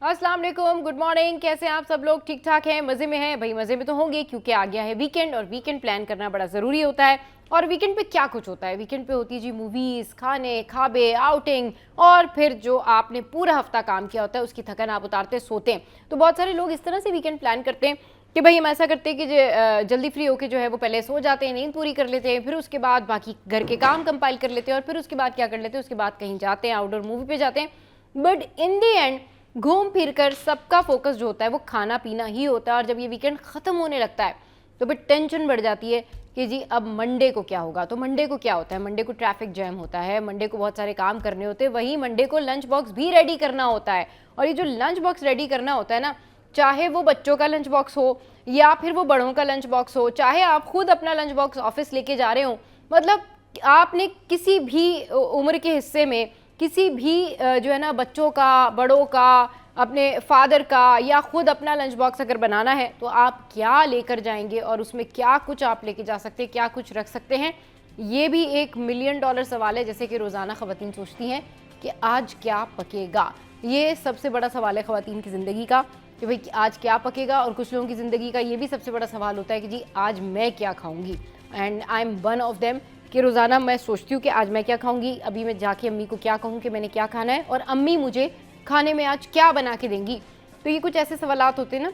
अस्सलाम वालेकुम, good morning. कैसे हैं आप सब लोग? ठीक ठाक हैं, मज़े में हैं? भाई मज़े में तो होंगे क्योंकि आ गया है वीकेंड और वीकेंड प्लान करना बड़ा ज़रूरी होता है। और वीकेंड पे क्या कुछ होता है? वीकेंड पे होती है जी मूवीज़, खाने खाबे, आउटिंग और फिर जो आपने पूरा हफ्ता काम किया होता है उसकी थकन आप उतारते सोते हैं। तो बहुत सारे लोग इस तरह से वीकेंड प्लान करते हैं कि भाई हम ऐसा करते हैं कि जल्दी फ्री होके जो है वो पहले सो जाते हैं, नींद पूरी कर लेते हैं, फिर उसके बाद बाकी घर के काम कंपाइल कर लेते हैं और फिर उसके बाद क्या कर लेते हैं, उसके बाद कहीं जाते हैं, आउटडोर मूवी पे जाते हैं। बट इन दी एंड घूम फिर कर सबका फोकस जो होता है वो खाना पीना ही होता है। और जब ये वीकेंड ख़त्म होने लगता है तो फिर टेंशन बढ़ जाती है कि जी अब मंडे को क्या होगा। तो मंडे को क्या होता है? मंडे को ट्रैफिक जैम होता है, मंडे को बहुत सारे काम करने होते हैं, वहीं मंडे को लंच बॉक्स भी रेडी करना होता है। और ये जो लंच बॉक्स रेडी करना होता है ना, चाहे वो बच्चों का लंच बॉक्स हो या फिर वो बड़ों का लंच बॉक्स हो, चाहे आप खुद अपना लंच बॉक्स ऑफिस लेके जा रहे हो, मतलब आपने किसी भी उम्र के हिस्से में किसी भी जो है ना बच्चों का, बड़ों का, अपने फादर का या खुद अपना लंच बॉक्स अगर बनाना है तो आप क्या लेकर जाएंगे और उसमें क्या कुछ आप लेके जा सकते हैं, क्या कुछ रख सकते हैं, ये भी एक मिलियन डॉलर सवाल है। जैसे कि रोज़ाना ख़वातीन सोचती हैं कि आज क्या पकेगा। ये सबसे बड़ा सवाल है ख़वातीन की ज़िंदगी का कि भाई आज क्या पकेगा। और कुछ लोगों की ज़िंदगी का ये भी सबसे बड़ा सवाल होता है कि जी आज मैं क्या खाऊंगी। And I am one of them कि रोज़ाना मैं सोचती हूँ कि आज मैं क्या खाऊंगी। अभी मैं जाके अम्मी को क्या कहूँ कि मैंने क्या खाना है और अम्मी मुझे खाने में आज क्या बना के देंगी। तो ये कुछ ऐसे सवालात होते हैं ना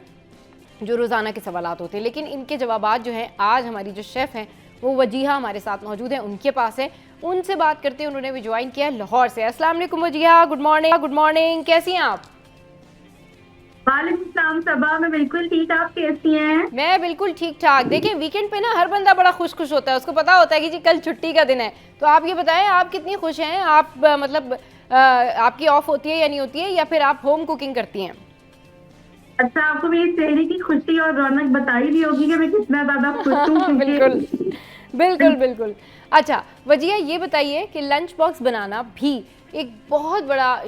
जो रोज़ाना के सवालात होते हैं, लेकिन इनके जवाबात जो हैं आज हमारी जो शेफ़ हैं वो वजीहा हमारे साथ मौजूद हैं, उनके पास है। उनसे बात करते हैं। उन्होंने भी ज्वाइन किया है लाहौर से। अस्सलाम वालेकुम Wajiha, good morning. Good morning, कैसी हैं आप? वालेकुम सबा, मैं बिल्कुल ठीक। आप कैसी हैं? मैं बिल्कुल ठीक ठाक। देखिए वीकेंड पे ना हर बंदा बड़ा खुश खुश होता है, उसको पता होता है कि जी कल छुट्टी का दिन है। तो आप ये बताएं आप कितनी खुश हैं? आप मतलब आपकी ऑफ होती है या नहीं होती है, या फिर आप होम कुकिंग करती हैं? अच्छा, आपको मेरी चेहरे की खुशी और रौनक बताई दी होगी कि मैं कितना ज्यादा खुश हूँ, बिल्कुल क्योंकि बिल्कुल बिल्कुल। अच्छा वजिया, ये बताइए कि लंच बॉक्स बनाना भी एक बहुत बड़ा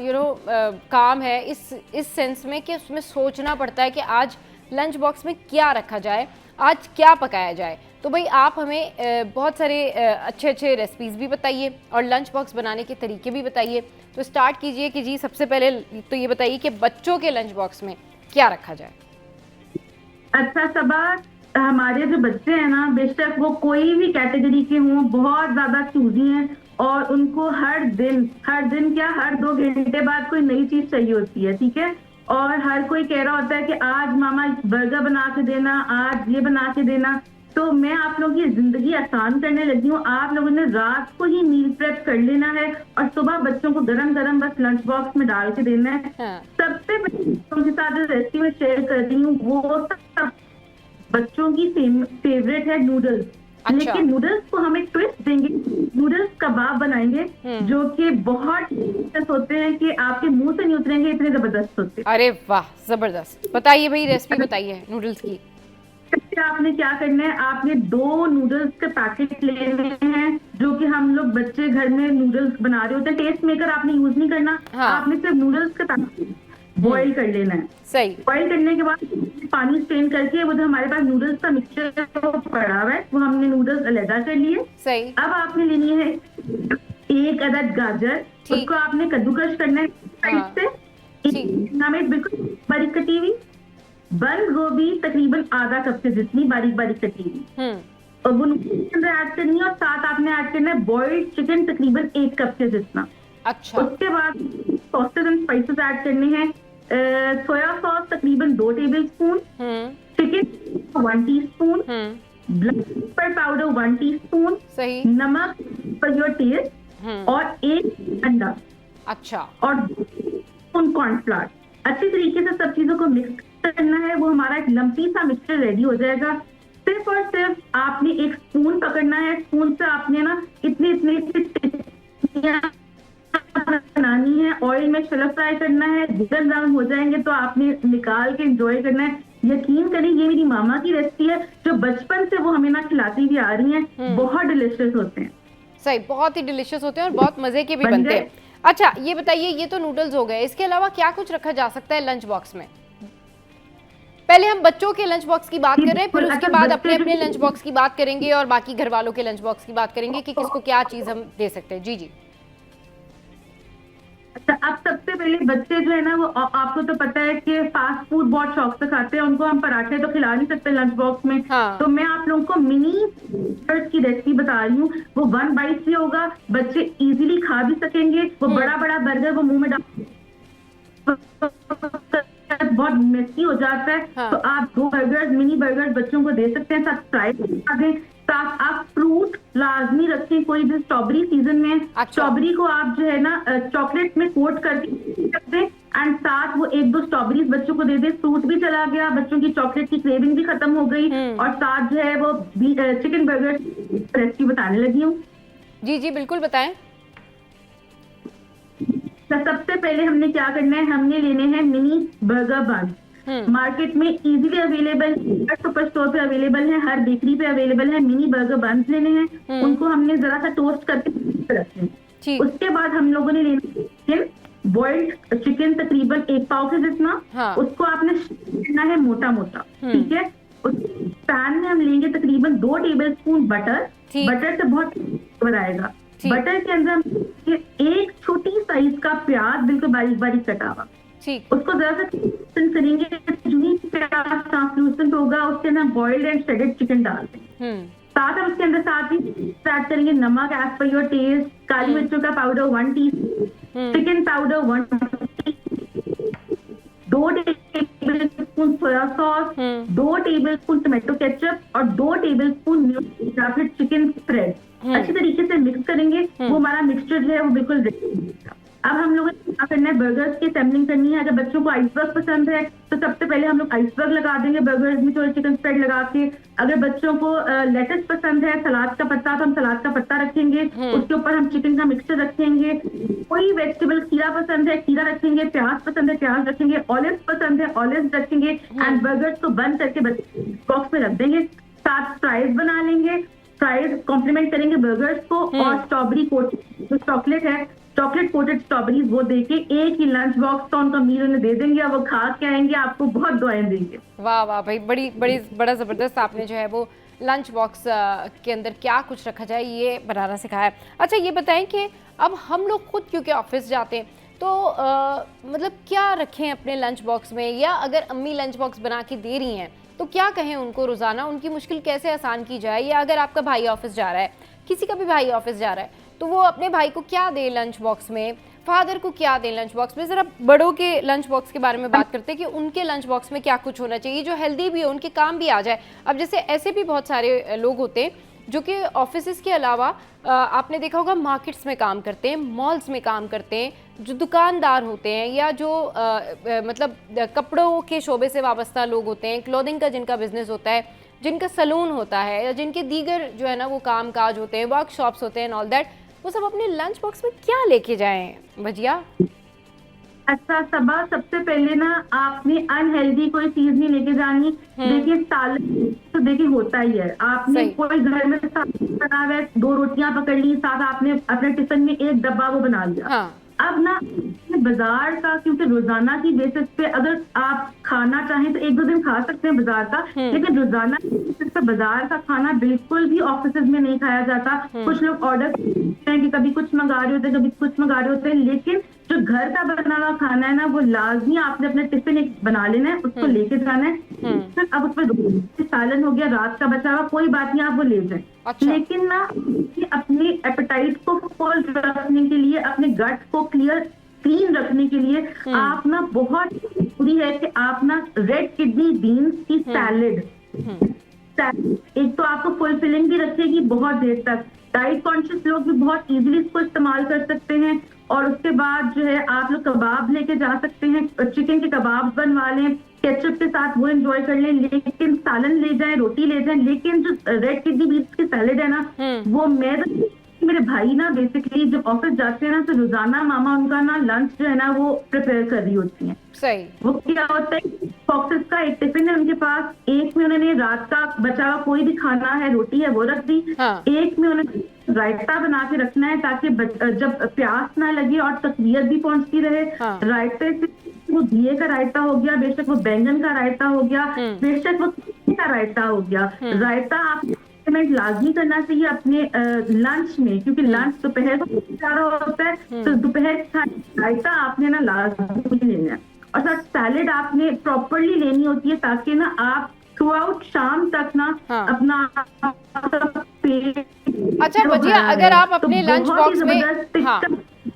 काम है इस सेंस में कि उसमें सोचना पड़ता है कि आज लंच बॉक्स में क्या रखा जाए, आज क्या पकाया जाए। तो भाई आप हमें बहुत सारे अच्छे अच्छे रेसिपीज़ भी बताइए और लंच बॉक्स बनाने के तरीके भी बताइए। तो स्टार्ट कीजिए कि जी सबसे पहले तो ये बताइए कि बच्चों के लंच बॉक्स में क्या रखा जाए। अच्छा सबा, हमारे जो बच्चे हैं ना, बेशक वो कोई भी कैटेगरी के हों, बहुत ज्यादा चूजी हैं और उनको हर दिन क्या, हर 2 घंटे बाद कोई नई चीज चाहिए होती है। ठीक है, और हर कोई कह रहा होता है कि आज मामा बर्गर बना के देना, आज ये बना के देना। तो मैं आप लोगों की जिंदगी आसान करने लगी हूँ। आप लोगों ने रात को ही मील प्रेप कर लेना है और सुबह बच्चों को गरम गरम बस लंच बॉक्स में डाल के देना है। हाँ। सबसे पहले उनके साथ रेसिपी में शेयर कर रही हूँ, वो सब बच्चों की फेवरेट है नूडल्स। अच्छा। लेकिन नूडल्स को हम एक ट्विस्ट देंगे, नूडल्स कबाब बनाएंगे जो कि बहुत जबरदस्त होते हैं कि आपके मुंह से नहीं उतरेंगे, इतने जबरदस्त होते हैं। अरे वाह, जबरदस्त। बताइए भाई, रेसिपी बताइए नूडल्स की। इससे आपने क्या करना है, आपने 2 नूडल्स के पैकेट लेने हैं जो कि हम लोग बच्चे घर में नूडल्स बना रहे होते हैं। टेस्ट मेकर आपने यूज नहीं करना। हाँ। आपने सिर्फ नूडल्स के पैकेट बॉईल कर लेना है। सही। बॉईल करने के बाद पानी स्ट्रेन करके वो जो हमारे पास नूडल्स का मिक्सचर वो पड़ा हुआ है, वो हमने नूडल्स अलग कर लिए। सही। अब आपने लेनी है 1 अदद गाजर, ठीक। उसको आपने कद्दूकश करना है साइड हाँ। से। ठीक। शिमला मिर्च बिल्कुल बारीक कटी हुई, बंद गोभी तकरीबन आधा कप से जितनी बारीक बारीक कटी हुई, और वो नूडल्स के अंदर ऐड करनी है। और साथ आपने ऐड करना है बॉइल्ड चिकन तकरीबन 1 कप के जितना। अच्छा। उसके बाद सॉसेज एंड स्पाइसेस ऐड करने हैं। सोया सॉस तकरीबन 2 table spoon, chicken 1 teaspoon, black pepper powder 1 teaspoon, सही। नमक पर योर टेस्ट, और 1 अंडा। अच्छा। और स्पून कॉर्नफ्लावर। अच्छी तरीके से सब चीजों को मिक्स करना है। वो हमारा एक लंपी सा मिक्सचर रेडी हो जाएगा। सिर्फ और सिर्फ आपने एक स्पून पकड़ना है, स्पून से आपने ना इतनी इतनी टिक्कियां बनानी है, ऑयल में शैलो फ्राई करना है, गोल्डन ब्राउन हो जाएंगे तो आपने निकाल के एंजॉय करना है। यकीन करें, ये मेरी मामा की रेसिपी है जो बचपन से वो हमें ना खिलाती हुई आ रही हैं। बहुत डिलिशियस होते हैं। सही, बहुत ही डिलीशियस होते हैं और बहुत मजे के भी बनते हैं। अच्छा ये बताइए, ये तो नूडल्स हो गए, इसके अलावा क्या कुछ रखा जा सकता है लंच बॉक्स में? पहले हम बच्चों के लंच बॉक्स की बात करें, फिर उसके बाद अपने अपने लंच बॉक्स की बात करेंगे और बाकी घर वालों के लंच बॉक्स की बात करेंगे कि किसको क्या चीज हम दे सकते हैं। जी जी। अब सबसे पहले बच्चे जो है ना वो आपको तो पता है कि फास्ट फूड बहुत शौक से खाते हैं, उनको हम पराठे तो खिला नहीं सकते लंच बॉक्स में। हाँ। तो मैं आप लोगों को मिनी बर्गर्स की रेसिपी बता रही हूँ। वो 1 बाइट से होगा, बच्चे इजीली खा भी सकेंगे। वो बड़ा बड़ा बर्गर वो मुंह में डाल बहुत मेसी हो जाता है। हाँ। तो आप 2 बर्गर्स मिनी बर्गर्स बच्चों को दे सकते हैं, साथ फ्राइज खा दें। साथ आप फ्रूट लाजमी रखें, कोई भी स्ट्रॉबेरी सीजन में अच्छा। स्ट्रॉबेरी को आप जो है ना चॉकलेट में कोट करके सकते हैं, एंड साथ वो 1-2 स्ट्रॉबेरीज बच्चों को दे दे। फ्रूट भी चला गया, बच्चों की चॉकलेट की क्रेविंग भी खत्म हो गई। और साथ जो है वो चिकन बर्गर रेसिपी बताने लगी हूँ। जी जी बिल्कुल बताएं। तो सबसे पहले हमने क्या करना है, हमने लेने हैं मिनी बर्गर बन। मार्केट में इजीली अवेलेबल, सुपर स्टोर पे अवेलेबल है, हर बेकरी पे अवेलेबल है। मिनी बर्गर बन्स लेने हैं, उनको हमने जरा सा टोस्ट करके रखते हैं। उसके बाद हम लोगों ने लेना बॉइल्ड चिकन, तकरीबन 1 पाव के जितना। हाँ। उसको आपने करना है मोटा मोटा, ठीक है। उस पैन में हम लेंगे तकरीबन 2 टेबल स्पून बटर। बटर से बहुत फ्लेवर आएगा। बटर के अंदर हम एक छोटी साइज का प्याज बिल्कुल बारीक बारीक कटा हुआ, उसको जरा सा करेंगे। जो ही प्याज ट्रांसलूसेंट होगा उसके अंदर बॉइल्ड एंड श्रेडेड चिकन डाल देंगे। साथ हम उसके अंदर साथ ही ऐड करेंगे नमक एज पर योर टेस्ट, काली मिर्चों का powder 1 teaspoon, chicken powder 1 2 table spoon soya sauce, 2 table spoon tomato ketchup और 2 टेबल स्पून या फिर चिकन स्प्रेड। अच्छी तरीके से मिक्स करेंगे। वो हमारा मिक्सचर जो है वो बिल्कुल रेडी। अब हम लोगों को क्या करना है, बर्गर्स की असेंबलिंग करनी है। अगर बच्चों को आइसबर्ग पसंद है तो सबसे पहले हम लोग आइसबर्ग लगा देंगे बर्गर्स में, थोड़ा चिकन स्प्रेड लगा के। अगर बच्चों को लेटस पसंद है, सलाद का पत्ता, तो हम सलाद का पत्ता रखेंगे। उसके ऊपर हम चिकन का मिक्सचर रखेंगे। कोई वेजिटेबल, खीरा पसंद है खीरा रखेंगे, प्याज पसंद है प्याज रखेंगे, ऑलिव पसंद है ऑलिव रखेंगे। एंड बर्गर्स को बंद करके बॉक्स में रख देंगे। साथ फ्राइज बना लेंगे, फ्राइज कॉम्प्लीमेंट करेंगे बर्गर्स को। और स्ट्रॉबेरी कोट जो चॉकलेट है, चॉकलेट कोटेड स्ट्रॉबेरीज वो देके एक ही लंच बॉक्स का उनका मील उन्हें दे देंगे और वो खा के आएंगे, आपको बहुत दुआएं देंगे। वाह वाह भाई, बड़ा जबरदस्त आपने जो है वो लंच बॉक्स के अंदर क्या कुछ रखा जाए ये बनाना सिखाया। अच्छा ये बताएं कि अब हम लोग खुद क्योंकि ऑफिस जाते हैं तो मतलब क्या रखें अपने लंच बॉक्स में, या अगर अम्मी लंच बॉक्स बना के दे रही हैं तो क्या कहें उनको रोजाना, उनकी मुश्किल कैसे आसान की जाए। या अगर आपका भाई ऑफिस जा रहा है, किसी का भी भाई ऑफिस जा रहा है, तो वो अपने भाई को क्या दे लंच बॉक्स में, फादर को क्या दे लंच बॉक्स में। ज़रा बड़ों के लंच बॉक्स के बारे में बात करते हैं कि उनके लंच बॉक्स में क्या कुछ होना चाहिए जो हेल्दी भी हो, उनके काम भी आ जाए। अब जैसे ऐसे भी बहुत सारे लोग होते हैं जो कि ऑफिस के अलावा आपने देखा होगा मार्केट्स में काम करते हैं, मॉल्स में काम करते हैं, जो दुकानदार होते हैं या जो मतलब कपड़ों के शोबे से वाबस्ता लोग होते हैं, क्लोथिंग का जिनका बिजनेस होता है, जिनका सलून होता है, या जिनके दीगर जो है ना वो काम काज होते हैं, वर्कशॉप्स होते हैं, ऑल दैट, वो सब अपने लंच बॉक्स में क्या लेके जाएं भजिया? अच्छा सबा, सबसे पहले ना आपने अनहेल्दी कोई चीज नहीं लेके जानी। देखिए सालन तो देखिए होता ही है, आपने कोई घर में बना हुआ है, 2 रोटियां पकड़ ली, साथ आपने अपने टिफिन में 1 डब्बा वो बना लिया। हाँ। अब ना बाजार का, क्योंकि रोजाना की बेसिस पे अगर आप खाना चाहें तो 1-2 दिन खा सकते हैं बाजार का, लेकिन रोजाना बाजार का खाना बिल्कुल भी ऑफिस में नहीं खाया जाता। कुछ लोग ऑर्डर करते हैं कि कभी कुछ मंगा रहे होते हैं, कभी कुछ मंगा रहे होते हैं, लेकिन जो घर का बना हुआ खाना है ना वो लाजमी आपने अपने टिफिन एक बना लेना है, उसको लेके जाना है। अब उसमें सालन हो गया, रात का बचा हुआ, कोई बात नहीं, आप वो ले जाए। अच्छा। लेकिन ना अपने एपेटाइट को फुल रखने के लिए, अपने गट को क्लीन रखने के लिए आप ना बहुत जरूरी है कि आप ना रेड किडनी बीन्स की सैलेड, एक तो आपको फुलफिलिंग भी रखेगी बहुत देर तक। डाइट कॉन्शियस लोग भी बहुत इजीली इसको इस्तेमाल कर सकते हैं। और उसके बाद जो है आप लोग कबाब लेके जा सकते हैं, चिकन के कबाब बनवा लें, केचप के साथ वो एंजॉय कर लें, लेकिन सालन ले जाएं, रोटी ले जाएं। लेकिन जो रेड किडनी बीन्स की सैलेड है ना, वो मेरे भाई ना बेसिकली जब ऑफिस जाते हैं ना तो रोजाना मामा उनका ना लंच जो है ना वो प्रिपेयर कर रही होती हैं। सही। वो क्या होता है, बॉक्सेस का एक टिफिन है उनके पास, एक में उन्होंने रात का बचा हुआ कोई भी खाना है, रोटी है वो रख दी। हाँ। एक में उन्होंने रायता बना के रखना है ताकि जब प्यास ना लगे और तकलीफ भी पहुंचती रहे। हाँ। रायते से वो घिए का रायता हो गया, बेशक वो बैंगन का रायता हो गया, बेशक वो का रायता हो गया। रायता आप सप्लीमेंट लाजमी करना चाहिए अपने लंच में, क्योंकि लंच दोपहर को सारा होता है, तो दोपहर का रायता आपने ना लाजमी लेना है, और साथ सैलेड आपने प्रॉपरली लेनी होती है, ताकि ना आप थ्रू आउट शाम तक ना अपना अच्छा वजिया, अगर आप अपने लंच बॉक्स में, हाँ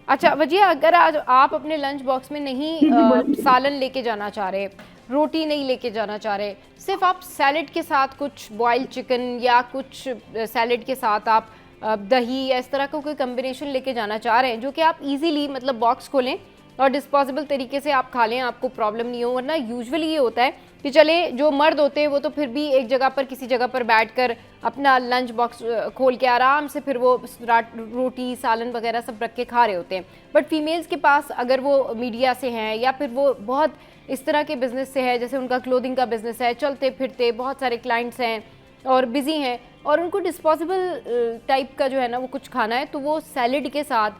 अच्छा वजिया, अगर आज आप अपने लंच बॉक्स में नहीं सालन लेके जाना चाह रहे, रोटी नहीं लेके जाना चाह रहे, सिर्फ आप सैलेड के साथ कुछ बॉइल्ड चिकन या कुछ सैलेड के साथ आप दही या इस तरह का कोई कम्बिनेशन लेके जाना चाह रहे हैं, जो कि आप इजीली मतलब बॉक्स खोलें और डिस्पोजेबल तरीके से आप खा लें, आपको प्रॉब्लम नहीं हो। वरना यूजुअली ये होता है कि चले जो मर्द होते हैं वो तो फिर भी एक जगह पर किसी जगह पर बैठकर अपना लंच बॉक्स खोल के आराम से फिर वो रोटी सालन वगैरह सब रख के खा रहे होते हैं, बट फीमेल्स के पास अगर वो मीडिया से हैं या फिर वो बहुत इस तरह के बिजनेस से है, जैसे उनका क्लोथिंग का बिजनेस है, चलते फिरते बहुत सारे क्लाइंट्स हैं और बिजी हैं, और उनको डिस्पोजेबल टाइप का जो है ना वो कुछ खाना है, तो वो सैलेड के साथ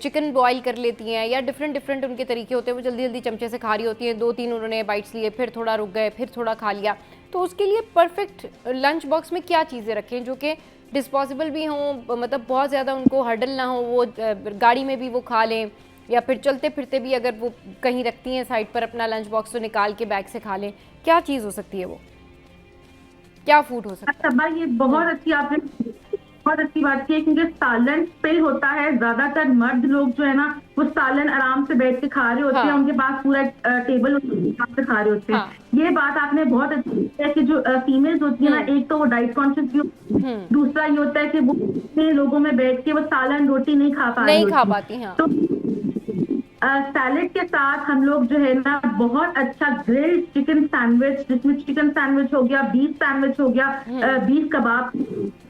चिकन बॉईल कर लेती हैं, या डिफरेंट उनके तरीके होते हैं, वो जल्दी जल्दी चमचे से खा रही होती हैं, 2-3 उन्होंने बाइट्स लिए, फिर थोड़ा रुक गए, फिर थोड़ा खा लिया। तो उसके लिए परफेक्ट लंच बॉक्स में क्या चीज़ें रखें जो कि डिस्पोजेबल भी हों, मतलब बहुत ज़्यादा उनको हर्डल ना हो, वो गाड़ी में भी वो खा लें, या फिर चलते फिरते भी अगर वो कहीं रखती हैं साइड पर अपना लंच बॉक्स तो निकाल के बैग से खा लें, क्या चीज़ हो सकती है वो, क्या फूड हो सकता है? ये बहुत अच्छी आपने बहुत अच्छी बात की है, क्योंकि सालन स्पिल होता है, ज्यादातर मर्द लोग जो है ना वो सालन आराम से बैठ के खा रहे होते हैं, उनके पास पूरा टेबल से खा रहे होते हैं। ये बात आपने बहुत अच्छी है कि जो फीमेल्स होती है ना, एक तो वो डाइट कॉन्शियस भी, दूसरा ये होता है कि वो इतने लोगों में बैठ के वो सालन रोटी नहीं खा पाती। तो सैलेड के साथ हम लोग जो है ना बहुत अच्छा ग्रिल्ड चिकन सैंडविच, जिसमें चिकन सैंडविच हो गया, बीफ सैंडविच हो गया, बीफ कबाब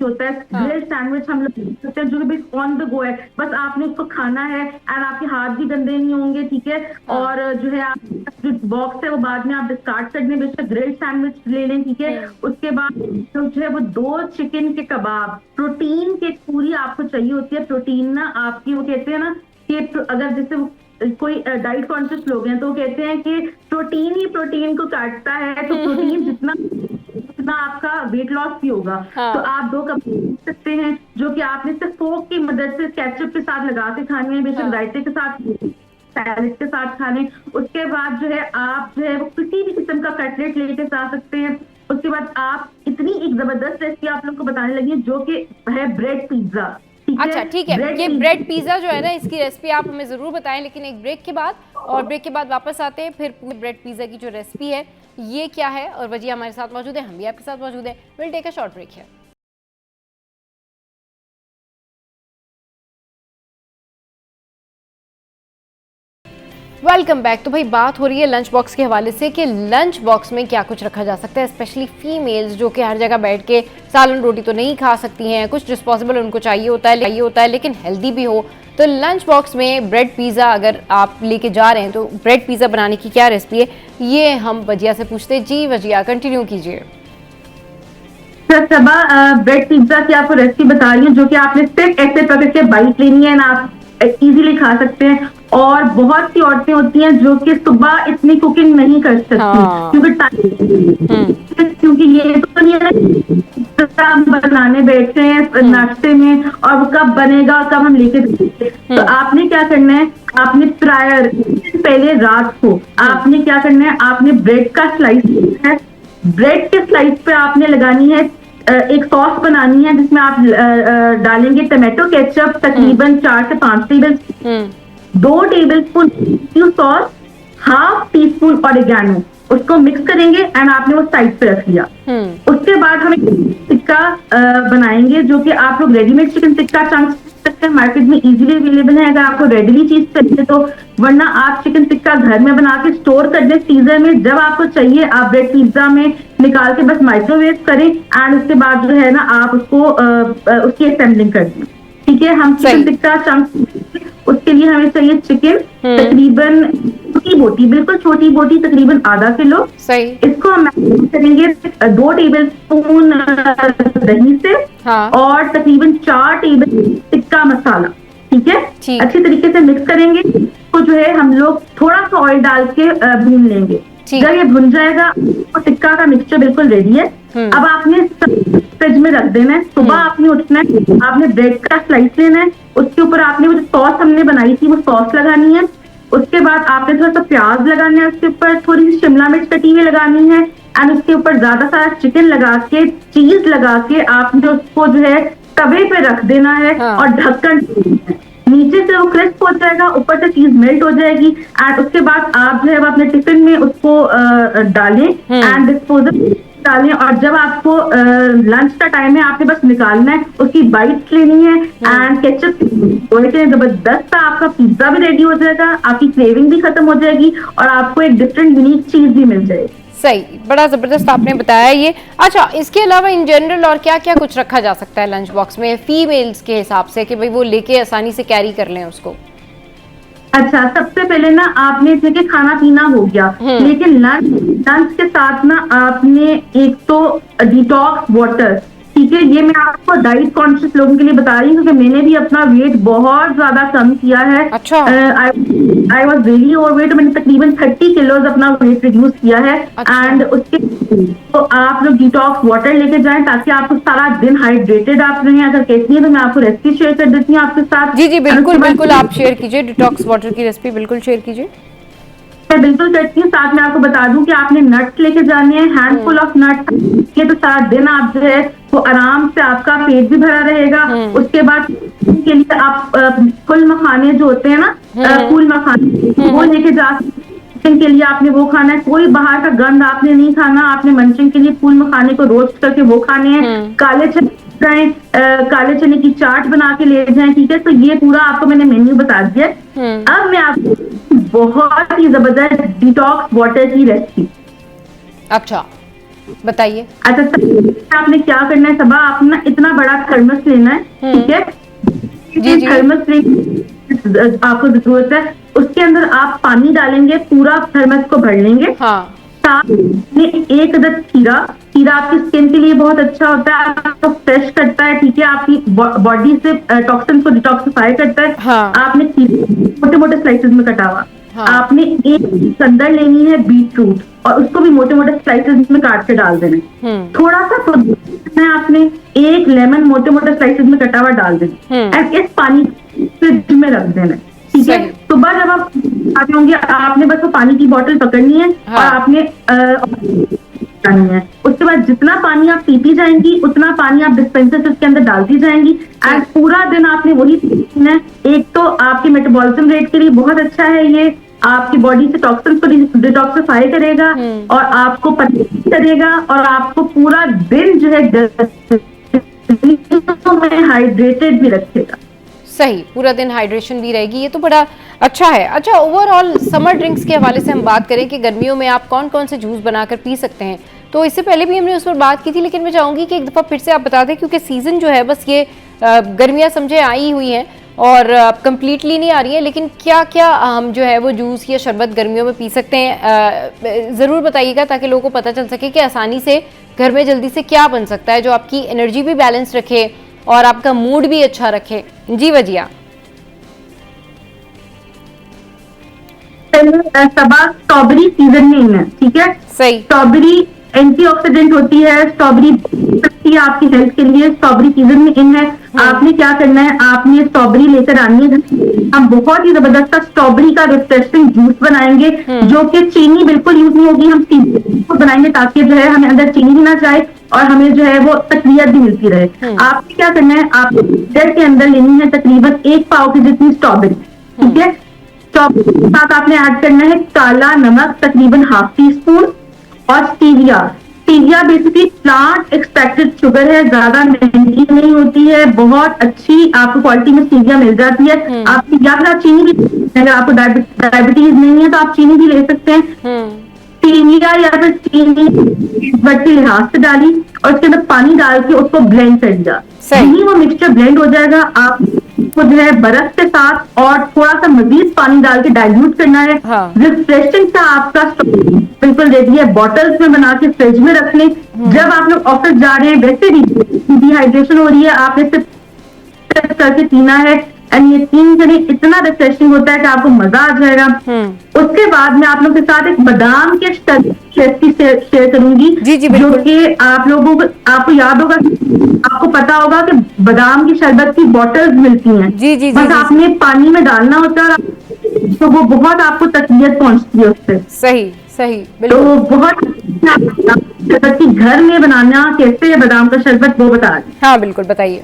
होता है, ग्रिल्ड सैंडविच हम लोग करते हैं, जो कि ऑन द गो है, बस आपने उसको खाना है एंड आपके हाथ भी गंदे नहीं होंगे, ठीक है। और जो है आप जो बॉक्स है वो बाद में आप डिस्कार्ड करने बेशक ग्रिल्ड सैंडविच ले लें, ठीक है। उसके बाद तो जो है वो 2 चिकन के कबाब, प्रोटीन की पूरी आपको चाहिए होती है। प्रोटीन ना आपकी, वो कहते हैं ना कि अगर जैसे कोई डाइट कॉन्शियस लोग हैं तो कहते हैं कि प्रोटीन ही प्रोटीन को काटता है, तो प्रोटीन जितना आपका वेट लॉस भी होगा। तो आप 2 कप सकते हैं, जो कि आपने सिर्फ फोक की मदद से केचप के साथ लगा के खाने हैं, बेशक रायते के साथ, सैलेड के साथ खाने। उसके बाद जो है आप जो है वो किसी भी किस्म का कटलेट लेके जा सकते हैं। उसके बाद आप इतनी एक जबरदस्त रेसिपी आप लोग को बताने लगी जो कि है ब्रेड पिज्जा। अच्छा ठीक है, ये ब्रेड पिज्जा जो है ना, इसकी रेसिपी आप हमें ज़रूर बताएं, लेकिन एक ब्रेक के बाद, और ब्रेक के बाद वापस आते हैं फिर पूरी ब्रेड पिज्जा की जो रेसिपी है ये क्या है, और वजिया हमारे साथ मौजूद है, हम भी आपके साथ मौजूद हैं। Will take a short break है। Welcome back. तो भाई बात हो रही है लंच बॉक्स के हवाले से कि लंच बॉक्स में क्या कुछ रखा जा सकता है, स्पेशली फीमेल्स जो कि हर जगह बैठ के सालन रोटी तो नहीं खा सकती हैं, कुछ डिस्पोजेबल उनको चाहिए होता है लेकिन हेल्दी भी हो। तो लंच बॉक्स में ब्रेड पिज़्ज़ा अगर आप लेके जा रहे हैं तो ब्रेड पिज़्ज़ा बनाने की क्या रेसिपी है, ये हम वजिया से पूछते हैं। जी वजिया, कंटिन्यू कीजिए। सबा ब्रेड पिज्जा की आपको रेसिपी बता रही हूँ, जो कि आपने सिर्फ ऐसे पकड़ के बाइट लेनी है ना, आप इजीली खा सकते हैं। और बहुत सी औरतें होती हैं जो कि सुबह इतनी कुकिंग नहीं कर सकती, क्योंकि ये तो नहीं है बनाने बैठे हैं नाश्ते में, और वो कब बनेगा, कब हम लेके तो आपने क्या करना है, आपने प्रायर पहले रात को आपने क्या करना है, आपने ब्रेड का स्लाइस है, ब्रेड के स्लाइस पे आपने लगानी है एक सॉस बनानी है, जिसमें आप डालेंगे टमाटो केचप, तकरीबन 4 से 5 table 2 tablespoon sauce, half tea spoon oregano, उसको मिक्स करेंगे एंड आपने वो साइड पे रख लिया। उसके बाद हम एक टिक्का बनाएंगे, जो कि आप लोग रेडीमेड चिकन टिक्का सकते हैं, मार्केट में इजीली अवेलेबल है अगर आपको रेडीली चीज चाहिए तो, वरना आप चिकन टिक्का घर में बना के स्टोर कर दें फ्रीजर में, जब आपको चाहिए आप ब्रेड पिज्जा में निकाल के बस माइक्रोवेव करें एंड उसके बाद जो है ना आप उसको उसकी असेंबलिंग कर दें, ठीक है। हम चिकन टिक्का चंक्स, उसके लिए हमें चाहिए चिकन तकरीबन छोटी बोटी, बिल्कुल छोटी बोटी, तकरीबन आधा किलो। सही। इसको हम मैरिनेट करेंगे 2 टेबलस्पून दही से, और तकरीबन 4 टेबल टिक्का मसाला, ठीक है। अच्छी तरीके से मिक्स करेंगे, तो जो है हम लोग थोड़ा सा ऑयल डाल के भून लेंगे, ठीक। जब ये भुन जाएगा तो टिक्का का मिक्सचर बिल्कुल रेडी है। अब आपने फ्रिज में रख देना है। सुबह आपने उठना है, आपने ब्रेड का स्लाइस लेना है, उसके ऊपर आपने वो जो सॉस हमने बनाई थी वो सॉस लगानी है। उसके बाद आपने थोड़ा सा प्याज लगाना है, उसके ऊपर थोड़ी सी शिमला मिर्च कटी हुई लगानी है, एंड उसके ऊपर ज्यादा सारा चिकन लगा के, चीज लगा के आपने उसको जो है तवे पे रख देना है। हाँ। और ढक्कन नीचे से वो क्रिस्प हो जाएगा, ऊपर से चीज मेल्ट हो जाएगी, एंड उसके बाद आप जो है वो अपने टिफिन में उसको डालें एंड डिस्पोजल डालें। और जब आपको लंच का टाइम है, आपने बस निकालना है, उसकी बाइट्स लेनी है एंड केचप जबरदस्त सा आपका पिज्जा भी रेडी हो जाएगा, आपकी क्रेविंग भी खत्म हो जाएगी और आपको एक डिफरेंट यूनिक चीज भी मिल जाएगी। सही, बड़ा जबरदस्त आपने बताया ये। अच्छा, इसके अलावा इन जनरल और क्या क्या कुछ रखा जा सकता है लंच बॉक्स में फीमेल्स के हिसाब से कि भाई वो लेके आसानी से कैरी कर लें उसको? अच्छा, सबसे पहले ना आपने जैसे खाना पीना हो गया, लेकिन लंच के साथ ना आपने एक तो डिटॉक्स वाटर, ठीक है, ये मैं आपको डाइट कॉन्शियस लोगों के लिए बता रही हूँ क्योंकि मैंने भी अपना वेट बहुत ज्यादा कम किया है। अच्छा। आई वॉज वेरी ओवरवेट, मैंने तकरीबन 30 किलोज अपना वेट रिड्यूस किया है। अच्छा। एंड उसके तो आप लोग डिटॉक्स वाटर लेके जाएं ताकि आपको सारा दिन हाइड्रेटेड आप रहें। अगर कहती है तो मैं आपको रेसिपी शेयर कर देती हूँ आपके साथ। जी जी बिल्कुल बिल्कुल, आप शेयर कीजिए डिटॉक्स वाटर की रेसिपी, बिल्कुल शेयर कीजिए। मैं बिल्कुल करती हूँ। साथ में आपको बता दूं कि आपने नट्स लेके जाने हैं, हैंडफुल ऑफ नट्स, ये तो सारा दिन आप जो है वो आराम से आपका पेट भी भरा रहेगा। उसके बाद के लिए आप फुल मखाने जो होते हैं ना, फूल मखाने, वो लेके जा सकते के लिए आपने वो खाना है। कोई बाहर का गंद आपने नहीं खाना, आपने मंचिंग के लिए फूल मखाने को रोस्ट करके वो खाने हैं। काले चने, काले चने की चाट बना के ले जाएं, ठीक है। तो ये पूरा आपको मैंने मेन्यू बता दिया। अब मैं आपको बहुत ही जबरदस्त डिटॉक्स वाटर की रेसिपी। अच्छा बताइए। अच्छा, आपने क्या करना है सबा, आपने इतना बड़ा थर्मस लेना है, ठीक है। जी जी। थर्मस आपको जरूरत है, उसके अंदर आप पानी डालेंगे, पूरा थर्मस को भर लेंगे। हाँ। साथ में एक अदद खीरा, खीरा आपकी स्किन के लिए बहुत अच्छा होता है, आपको फ्रेश करता है, ठीक है, आपकी बॉडी से टॉक्सिन को डिटॉक्सिफाई करता है। हाँ। आपने मोटे मोटे स्लाइसेस में कटा हुआ। हाँ। आपने एक संदर लेनी है बीट रूट और उसको भी मोटे मोटे स्लाइसेस में काट के डाल देना है। थोड़ा सा आपने एक लेमन मोटे मोटे स्लाइसेस में कटा हुआ डाल देना एंड इस पानी फ्रिज में रख देना, ठीक है। सुबह जब आप आते होंगे आपने बस वो पानी की बोतल पकड़नी है। हाँ। और आपने है, उसके बाद जितना पानी आप पीती जाएंगी उतना पानी आप डिस्पेंसर से उसके अंदर डालती जाएंगी एंड पूरा दिन आपने वही पीना है। एक तो आपके मेटाबॉलिज्म रेट के लिए बहुत अच्छा है, ये आपकी बॉडी से टॉक्सिन को डिटॉक्सिफाई करेगा और आपको परहेज करेगा और आपको पूरा दिन जो है हाइड्रेटेड भी रखेगा। सही, पूरा दिन हाइड्रेशन भी रहेगी, ये तो बड़ा अच्छा है। अच्छा, ओवरऑल समर ड्रिंक्स के हवाले से हम बात करें कि गर्मियों में आप कौन कौन से जूस बनाकर पी सकते हैं, तो इससे पहले भी हमने उस पर बात की थी, लेकिन मैं चाहूँगी कि एक दफ़ा फिर से आप बता दें क्योंकि सीज़न जो है बस ये गर्मियाँ समझे आई हुई हैं और कंप्लीटली नहीं आ रही है, लेकिन क्या क्या हम जो है वो जूस या शरबत गर्मियों में पी सकते हैं, ज़रूर बताइएगा ताकि लोगों को पता चल सके कि आसानी से घर में जल्दी से क्या बन सकता है जो आपकी एनर्जी भी बैलेंस रखे और आपका मूड भी अच्छा रखे। जी वजिया। सबा स्ट्रॉबेरी सीजन में है, ठीक है। सही। स्ट्रॉबेरी एंटीऑक्सीडेंट होती है, स्ट्रॉबेरी अच्छी है आपकी हेल्थ के लिए, स्ट्रॉबेरी सीजन में इन है। आपने क्या करना है, आपने स्ट्रॉबेरी लेकर आनी है। हम बहुत ही जबरदस्त स्ट्रॉबेरी का रिफ्रेशिंग जूस बनाएंगे जो कि चीनी बिल्कुल यूज नहीं होगी, हम को बनाएंगे ताकि जो है हमें अंदर चीनी भी ना जाए और हमें जो है वो तकवीयत भी मिलती रहे। आपने क्या करना है, आप ब्रेड के अंदर लेनी है तकरीबन 1 पाव की जितनी स्ट्रॉबेरी, ठीक है। स्ट्रॉबेरी के साथ आपने ऐड करना है काला नमक तकरीबन ½ टीस्पून और stevia. Stevia basically plant extracted sugar है, ज्यादा महंगी नहीं होती है, बहुत अच्छी आपको क्वालिटी में स्टीविया मिल जाती है। आप या फिर आप चीनी भी, अगर आपको डायबिटीज नहीं है तो आप चीनी भी ले सकते हैं। स्टीविया या फिर चीनी बट के लिहाज से डाली और उसके अंदर पानी डाल के उसको ब्लेंड कर दिया। यही वो मिक्सचर ब्लेंड हो जाएगा, आप को जो है बर्फ के साथ और थोड़ा सा मजीद पानी डाल के डाइल्यूट करना है। रिफ्रेशिंग सा आपका बिल्कुल रेडी है, बॉटल्स में बना के फ्रिज में रख लें। जब आप लोग ऑफिस जा रहे हैं वैसे भी डिहाइड्रेशन हो रही है, आपने सिर्फ करके पीना है एंड ये 3 जने इतना रिफ्रेशिंग होता है कि आपको मजा आ जाएगा। उसके बाद मैं आप लोगों के साथ एक बादाम के रेसिपी शेयर करूंगी, जी, जी, जो बिल्कुल। कि आप लोगों को, आपको याद होगा, आपको पता होगा कि बादाम की शरबत की बॉटल्स मिलती हैं। जी, जी, जी, बस जी, आपने पानी में डालना होता है, और तो वो बहुत आपको तकलीफ पहुंचती है उससे। सही सही, तो बिल्कुल। बहुत शरबत की घर में बनाना कैसे है बादाम का शरबत, वो बता रही हाँ बिल्कुल, बताइए।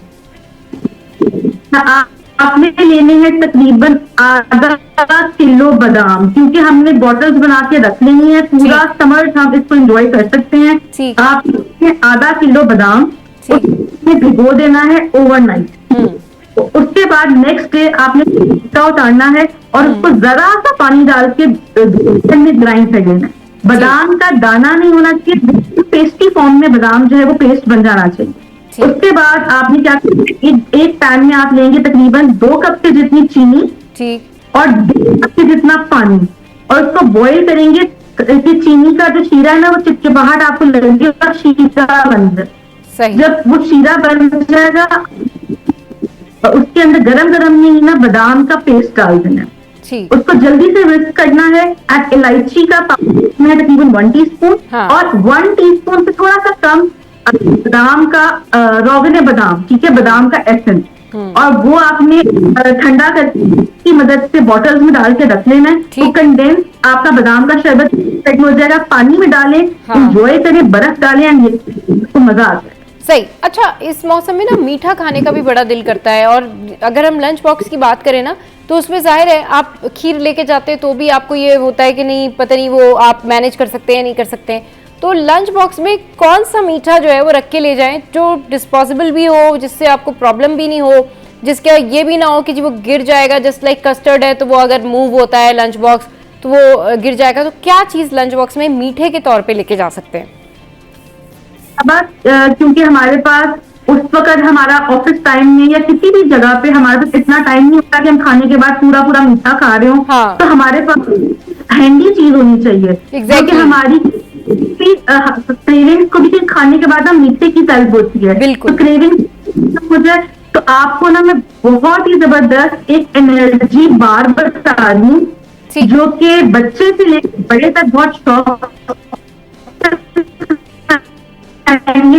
हूँ। आपने लेने हैं तकरीबन आधा किलो बादाम, क्योंकि हमने बॉटल्स बना के रख लेनी है, पूरा समर हम इसको एंजॉय कर सकते हैं। ठीक। आपने आधा किलो बादाम ठीक। उसमें भिगो देना है ओवरनाइट। उसके बाद नेक्स्ट डे आपने इसका उतारना है और उसको जरा सा पानी डाल के में ग्राइंड कर लेना है। बादाम का दाना नहीं होना चाहिए, पेस्टी फॉर्म में बादाम जो है वो पेस्ट बन जाना चाहिए। उसके बाद आपने क्या करना है, एक पैन में आप लेंगे तकरीबन 2 कप से जितनी चीनी, ठीक। और 1.5 कप से जितना पानी, और उसको बॉईल करेंगे। चीनी का जो शीरा है ना, वो चिपचिपाहट आपको लगेगी और शीरा बन जाए। सही। जब वो शीरा बन जाएगा, उसके अंदर गरम गरम में ना बादाम का पेस्ट डाल देना। ठीक। उसको जल्दी से विस्क करना है। एंड इलायची का पाउडर है तकरीबन 1 टीस्पून, हाँ। और 1 टीस्पून से थोड़ा सा कम बादाम का रोगने बादाम, ठीक है, बादाम का एसेंस, और वो आपने ठंडा करके की मदद से बॉटल्स में डाल के रख लेना है। तो कंडेंस आपका बादाम का शरबत सेट हो जाएगा। पानी में डालें, एंजॉय करें, बर्फ डालें, एंड तो मजा आता है। सही। अच्छा, इस मौसम में ना मीठा खाने का भी बड़ा दिल करता है, और अगर हम लंच बॉक्स की बात करें ना, तो उसमें जाहिर है आप खीर लेके जाते हैं तो भी आपको ये होता है कि नहीं, पता नहीं वो आप मैनेज कर सकते हैं नहीं कर सकते हैं। तो लंच बॉक्स में कौन सा मीठा जो है वो रख के ले जाएं जो डिस्पोजेबल भी हो, जिससे आपको प्रॉब्लम भी नहीं हो, जिसका ये भी ना हो कि जी वो गिर जाएगा। जस्ट लाइक कस्टर्ड है, तो वो अगर मूव होता है लंच बॉक्स तो वो गिर जाएगा। तो क्या चीज़ लंच बॉक्स में मीठे के तौर पे लेके जा सकते हैं? बस क्योंकि हमारे पास उस वक्त हमारा ऑफिस टाइम में या किसी भी जगह पे हमारे पास इतना टाइम नहीं होता कि हम खाने के बाद पूरा पूरा मीठा खा रहे हो। हाँ। तो हमारे पास हैंडी चीज होनी चाहिए। Exactly. हमारी क्रेविंग को भी खाने के बाद हम मीठे की तलब होती है। बिल्कुल। तो क्रेविंग हो जाए तो आपको ना मैं बहुत ही जबरदस्त एक एनर्जी बार बता रही हूँ, जो कि बच्चे से लेकर बड़े तक बहुत शौक,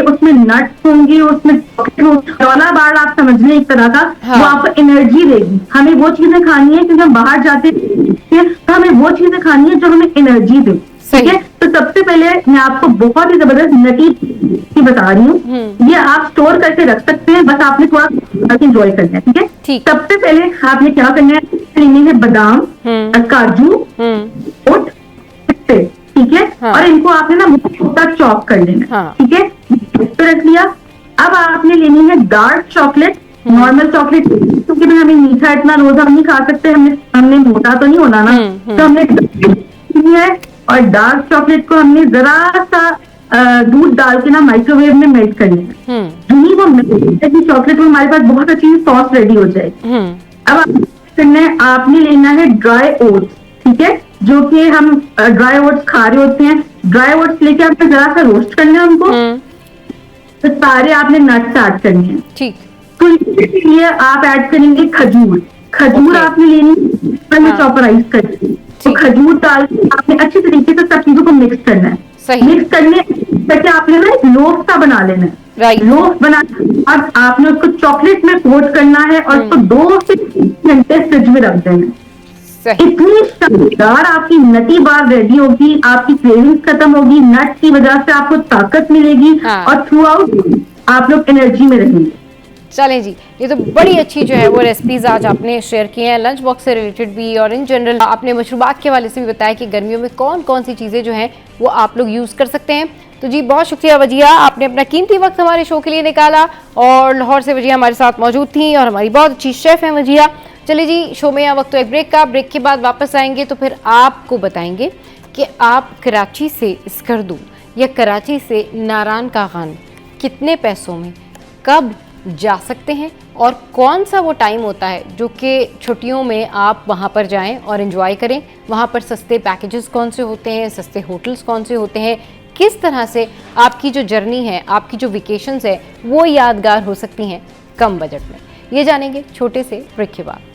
उसमें नट्स होंगे, उसमें डोला बार आप समझ लें एक तरह का। हाँ। वो आपको एनर्जी देगी। हमें वो चीजें खानी है, क्योंकि हम बाहर जाते हैं तो हमें वो चीजें खानी है जो हमें एनर्जी दे। ठीक है, तो सबसे पहले मैं आपको बहुत ही जबरदस्त नटी की बता रही हूँ। ये आप स्टोर करके रख सकते हैं, बस आपने थोड़ा एंजॉय करना है। ठीक है, सबसे पहले आपने क्या करना है, लेने हैं बादाम, काजू, ओट, ठीक है। हाँ। और इनको आपने ना मोटा चॉप कर लेना। हाँ। ठीक है, तो रख लिया। अब आपने लेनी है डार्क चॉकलेट, नॉर्मल चॉकलेट, क्योंकि हमें मीठा इतना रोज हम नहीं खा सकते, हमने मोटा तो नहीं होना ना। तो हमने है, और डार्क चॉकलेट को हमने जरा सा दूध डाल के ना माइक्रोवेव में मेल्ट कर लेना। नहीं वो चॉकलेट में हमारे पास बहुत अच्छी सॉस रेडी हो जाएगी। अब आपने लेना है ड्राई ओट्स, ठीक है, जो कि हम ड्राई ओट्स खा रहे होते हैं। ड्राई ओट्स लेके आपने जरा सा रोस्ट करना है उनको। तो सारे आपने नट्स ऐड करने हैं। ठीक। तो इसके लिए आप ऐड करेंगे खजूर। खजूर आपने लेनी, हाँ। चॉपराइज करनी। तो खजूर डाल के आपने अच्छी तरीके से सब चीजों को मिक्स करना है। सही। मिक्स करने करके आपने ना एक लोफ सा बना लेना है। राइट। लोफ बना और आपने उसको चॉकलेट में कोट करना है और उसको 2 से 3 घंटे फ्रिज में रख देना है। इतनी शानदार आपकी नटी बार रेडी होगी, आपकी क्रेविंग्स खत्म होगी, नट की वजह से आपको ताकत मिलेगी। हाँ। और थ्रू आउट आप लोग एनर्जी में रहेंगे। चलें जी, ये तो बड़ी अच्छी जो है वो रेसिपीज आज आपने शेयर की हैं, लंच बॉक्स से रिलेटेड भी, और इन जनरल आपने मशरूबात के हवाले से भी बताया कि गर्मियों में कौन कौन सी चीज़ें जो हैं वो आप लोग यूज़ कर सकते हैं। तो जी बहुत शुक्रिया वजिया, आपने अपना कीमती वक्त हमारे शो के लिए निकाला, और लाहौर से वजिया हमारे साथ मौजूद थी और हमारी बहुत अच्छी शेफ़ हैं वजिया। चलिए जी, शो में यहाँ वक्त तो एक ब्रेक का, ब्रेक के बाद वापस आएंगे तो फिर आपको बताएंगे कि आप कराची से स्कर्दू या कराची से नारायण का खान कितने पैसों में कब जा सकते हैं, और कौन सा वो टाइम होता है जो कि छुट्टियों में आप वहाँ पर जाएं और एंजॉय करें। वहाँ पर सस्ते पैकेजेस कौन से होते हैं, सस्ते होटल्स कौन से होते हैं, किस तरह से आपकी जो जर्नी है, आपकी जो वेकेशंस है वो यादगार हो सकती हैं कम बजट में। ये जानेंगे छोटे से ब्रेक के बाद।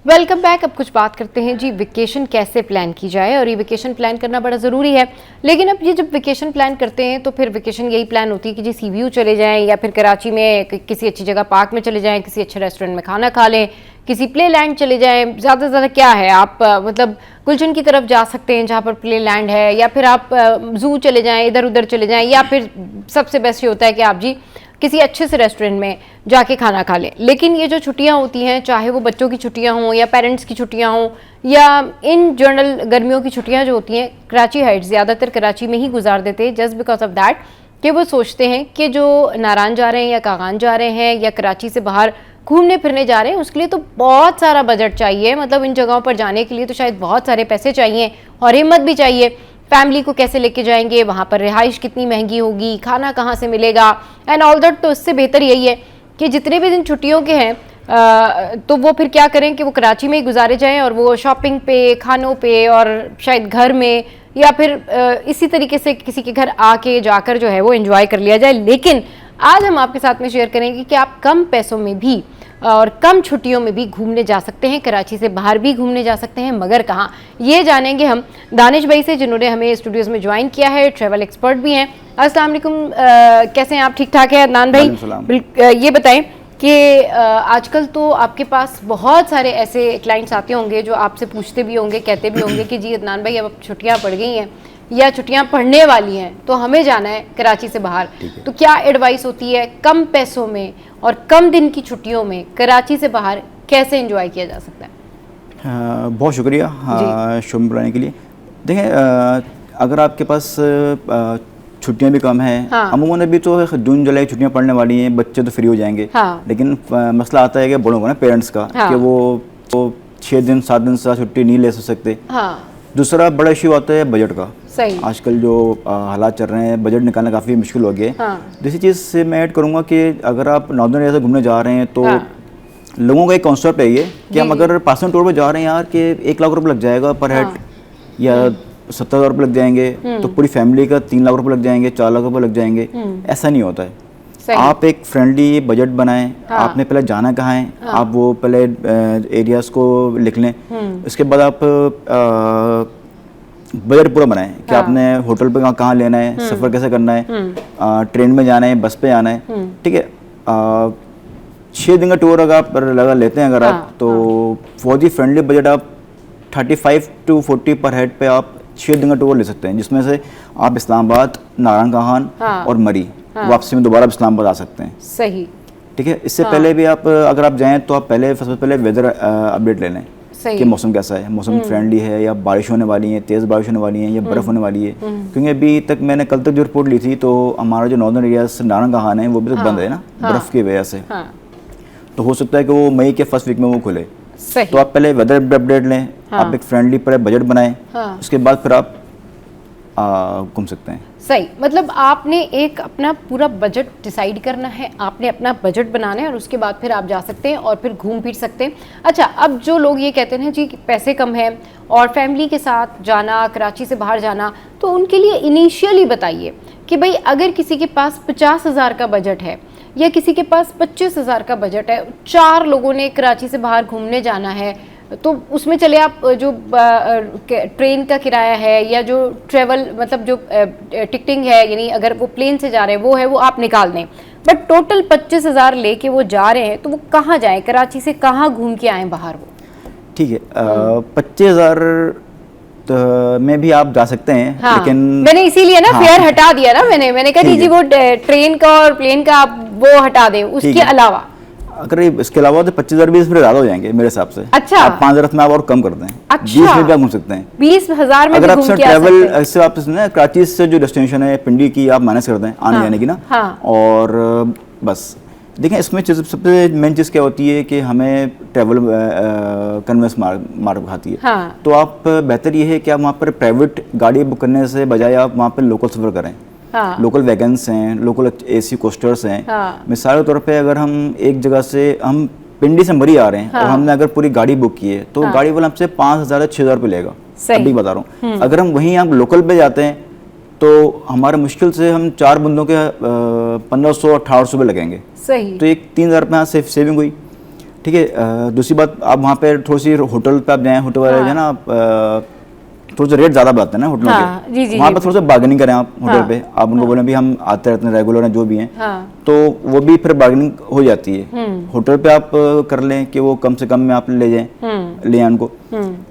Welcome back. अब कुछ बात करते हैं जी वेकेशन कैसे प्लान की जाए, और ये वेकेशन प्लान करना बड़ा ज़रूरी है। लेकिन अब ये जब वेकेशन प्लान करते हैं तो फिर वेकेशन यही प्लान होती है कि जी सी व्यू चले जाएं, या फिर कराची में किसी अच्छी जगह पार्क में चले जाएं, किसी अच्छे रेस्टोरेंट में खाना खा लें, किसी प्ले लैंड चले जाएं। ज़्यादा से ज़्यादा क्या है, आप मतलब गुलशन की तरफ जा सकते हैं जहाँ पर प्ले लैंड है, या फिर आप जू चले जाएँ, इधर उधर चले जाएँ, या फिर सबसे बेस्ट ये होता है कि आप जी किसी अच्छे से रेस्टोरेंट में जाके खाना खा लें। लेकिन ये जो छुट्टियां होती हैं, चाहे वो बच्चों की छुट्टियां हों या पेरेंट्स की छुट्टियां हों या इन जनरल गर्मियों की छुट्टियां जो होती हैं, कराची हाइट्स ज़्यादातर कराची में ही गुजार देते हैं, जस्ट बिकॉज ऑफ दैट कि वो सोचते हैं कि जो नारायण जा रहे हैं या कागान जा रहे हैं या कराची से बाहर घूमने फिरने जा रहे हैं, उसके लिए तो बहुत सारा बजट चाहिए। मतलब इन जगहों पर जाने के लिए तो शायद बहुत सारे पैसे चाहिए और हिम्मत भी चाहिए। फैमिली को कैसे लेके जाएंगे, वहाँ पर रिहाइश कितनी महंगी होगी, खाना कहाँ से मिलेगा, एंड ऑल दैट। तो इससे बेहतर यही है कि जितने भी दिन छुट्टियों के हैं तो वो फिर क्या करें कि वो कराची में ही गुजारे जाएं, और वो शॉपिंग पे, खानों पे, और शायद घर में या फिर इसी तरीके से किसी के घर आके जाकर जो है वो एंजॉय कर लिया जाए। लेकिन आज हम आपके साथ में शेयर करेंगे कि आप कम पैसों में भी और कम छुट्टियों में भी घूमने जा सकते हैं, कराची से बाहर भी घूमने जा सकते हैं, मगर कहाँ, ये जानेंगे हम दानिश भाई से, जिन्होंने हमें स्टूडियोज़ में ज्वाइन किया है, ट्रैवल एक्सपर्ट भी हैं। अस्सलाम वालेकुम, कैसे हैं आप? ठीक ठाक है अदनान भाई? ये बताएं कि आजकल तो आपके पास बहुत सारे ऐसे क्लाइंट्स आते होंगे जो आपसे पूछते भी होंगे, कहते भी होंगे कि जी अदनान भाई अब छुट्टियाँ पड़ गई हैं या छुट्टियां पढ़ने वाली हैं तो हमें जाना है कराची से बाहर, तो क्या एडवाइस होती है कम पैसों में और कम दिन की छुट्टियों में कराची से बाहर कैसे एंजॉय किया जा सकता है? बहुत शुक्रिया शो में बुलाने के लिए। देखें, अगर आपके पास छुट्टियां भी कम हैं, अमूमन अभी तो जून जुलाई छुट्टियां पड़ने वाली हैं, बच्चे तो फ्री हो जाएंगे, लेकिन मसला आता है कि बड़ों को ना, पेरेंट्स का, कि वो 6 दिन 7 दिन से छुट्टी नहीं ले सकते। दूसरा बड़ा इशू आता है बजट का। सही। आजकल जो हालात चल रहे हैं, बजट निकालना काफ़ी मुश्किल हो गया है। दूसरी चीज़ से मैं ऐड करूँगा कि अगर आप नॉर्दर्न एरिया से घूमने जा रहे हैं तो लोगों का एक कॉन्सेप्ट है ये कि हम अगर पर्सनल टूर पर जा रहे हैं यार कि 1 लाख रुपये लग जाएगा पर हेड, या 70,000 रुपये लग जाएंगे, तो पूरी फैमिली का 3 लाख रुपये लग जाएंगे, 4 लाख रुपये लग जाएंगे, ऐसा नहीं होता है। आप एक फ्रेंडली बजट बनाएं। आपने पहले जाना कहाँ है, आप वो पहले एरियाज को लिख लें, उसके बाद आप बजट पूरा बनाएं कि आपने होटल पे कहाँ लेना है, सफ़र कैसे करना है, ट्रेन में जाना है, बस पे जाना है, ठीक है। 6 दिन का टूर अगर आप लगा लेते हैं अगर आप, तो फॉर दी फ्रेंडली बजट आप 35 to 40 पर हेड पे आप 6 दिन का टूर ले सकते हैं, जिसमें से आप इस्लामाबाद, नारायण काहान और मरी वापसी में दोबारा इस्लामाबाद आ सकते हैं। सही, ठीक है। इससे पहले भी आप अगर आप जाएं तो आप सबसे पहले वेदर अपडेट ले लें कि मौसम कैसा है, मौसम फ्रेंडली है या बारिश होने वाली है, तेज़ बारिश होने वाली है या बर्फ़ होने वाली है। क्योंकि अभी तक मैंने कल तक जो रिपोर्ट ली थी तो हमारा जो नॉर्दर्न एरिया नारायण काहान है वो भी तक बंद है ना, बर्फ़ की वजह से। तो हो सकता है कि वो मई के फर्स्ट वीक में वो खुले। तो आप पहले वेदर अपडेट लें, आप एक फ्रेंडली पर बजट बनाएं, उसके बाद फिर आप घूम सकते हैं। सही, मतलब आपने एक अपना पूरा बजट डिसाइड करना है, आपने अपना बजट बनाना है और उसके बाद फिर आप जा सकते हैं और फिर घूम फिर सकते हैं। अच्छा, अब जो लोग ये कहते हैं जी पैसे कम है और फैमिली के साथ जाना, कराची से बाहर जाना, तो उनके लिए इनिशियली बताइए कि भाई अगर किसी के पास 50,000 का बजट है या किसी के पास 25,000 का बजट है, 4 लोगों ने कराची से बाहर घूमने जाना है, तो उसमें चले आप जो ट्रेन का किराया है या जो ट्रेवल मतलब जो टिकटिंग है, यानी अगर वो प्लेन से जा रहे हैं वो है, वो आप निकाल दें, बट टोटल 25,000 लेके वो जा रहे हैं, तो वो कहाँ जाएं, कराची से कहाँ घूम के आएँ बाहर वो? ठीक है, 25,000 में भी आप जा सकते हैं। हाँ, लेकिन मैंने इसीलिए ना फेयर हटा दिया ना, मैंने कहा जी वो ट्रेन का और प्लेन का आप वो हटा दें, उसके अलावा अगर इसके अलावा तो 25,000 भी फिर ज्यादा हो जाएंगे मेरे हिसाब से। अच्छा, आप 5,000 में आप और कम कर दें। अच्छा, 20 में भी आप घूम सकते हैं। 20,000 में अगर आप ट्रैवल ऐसे आप कराची से जो डेस्टिनेशन है पिंडी की आप माइनस कर दें आने जाने की ना, और बस देखें इसमें सबसे मेन चीज़ क्या होती है कि हमें ट्रैवल कन्वेंस मार खाती है। तो आप बेहतर ये है कि आप वहाँ पर प्राइवेट गाड़ी बुक करने से बजाय आप वहाँ पर लोकल सफ़र करें। लोकल वैगन्स हैं, लोकल एसी कोस्टर्स हैं। मिसाल के तौर पे अगर हम एक जगह से हम पिंडी से मरी आ रहे हैं और हमने अगर पूरी गाड़ी बुक की है तो गाड़ी वाला हमसे 5,000 या 6,000 रुपये लेगा, अभी बता रहा हूँ। अगर हम वहीं आप लोकल पे जाते हैं तो हमारे मुश्किल से हम 4 बंदों के 1500-1800 रुपये लगेंगे। सही। तो एक 3000 रुपये यहाँ सेविंग हुई। ठीक है, दूसरी बात, आप वहाँ पे थोड़ी सी होटल पे आप जाएँ, होटल वाले जो है ना थोड़ा सा रेट ज़्यादा बताते हैं ना होटलों के, वहाँ पर थोड़ा सा बार्गेनिंग करें आप होटल पे, आप उनको बोलें भी हम आते रहते हैं, रेगुलर हैं जो भी हैं, तो वो भी फिर बार्गेनिंग हो जाती है। होटल पे आप कर लें कि वो कम से कम में आप ले जाएं, ले आए उनको।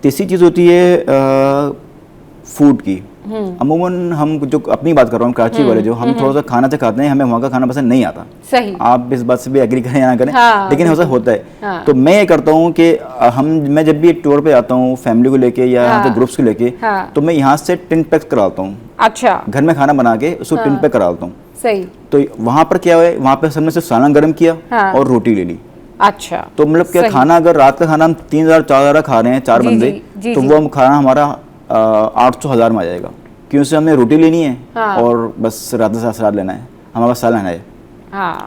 तीसरी चीज़ होती है फूड की। अमूमन हम जो अपनी बात कर रहा हूँ, कराची वाले जो हम थोड़ा सा खाना से खाते हैं, हमें वहाँ का खाना पसंद नहीं आता। सही। आप इस बात से भी एग्री करें या ना करें, लेकिन ऐसा होता है। तो मैं ये करता हूँ कि मैं जब भी टूर पे आता हूँ फैमिली को लेके या यहाँ पे ग्रुप्स को लेके, तो मैं यहाँ से टिन पैक कराता हूँ। अच्छा। घर में खाना बना के उसको टिन पैक कराता हूँ। सही। तो वहाँ पर क्या है, वहाँ पे सबने सिर्फ सालन गर्म किया और रोटी ले ली। अच्छा। तो मतलब क्या खाना, अगर रात का खाना हम 3000-4000 खा रहे हैं 4 बंदे, तो वो खाना हमारा 800-1000 में आ जाएगा, क्योंकि उससे हमें रोटी लेनी है और बस रात से सलाद लेना है, हमारे पास सालन है।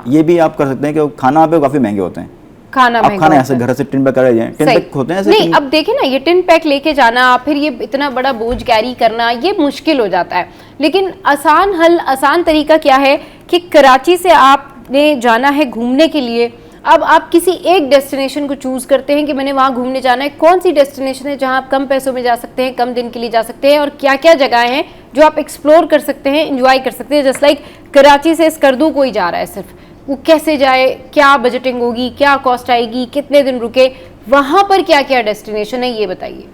ये भी आप कर सकते हैं कि खाना वहाँ पे काफ़ी महंगे होते हैं। आप खाना ऐसे घर से टिन पैक कर जाएं, टिन पैक होते हैं ऐसे। नहीं, अब देखिए ना, ये टिन पैक लेके जाना, फिर ये इतना बड़ा बोझ कैरी करना, ये मुश्किल हो जाता है। लेकिन आसान हल, आसान तरीका क्या है कि कराची से आपने जाना है घूमने के लिए, अब आप किसी एक डेस्टिनेशन को चूज करते हैं कि मैंने वहाँ घूमने जाना है। कौन सी डेस्टिनेशन है जहाँ आप कम पैसों में जा सकते हैं, कम दिन के लिए जा सकते हैं, और क्या क्या जगह हैं जो आप एक्सप्लोर कर सकते हैं, एंजॉय कर सकते हैं। जस्ट लाइक कराची से स्कर्दू कोई जा रहा है सिर्फ, वो कैसे जाए, क्या बजटिंग होगी, क्या कॉस्ट आएगी, कितने दिन रुके, वहाँ पर क्या क्या डेस्टिनेशन है, ये बताइए।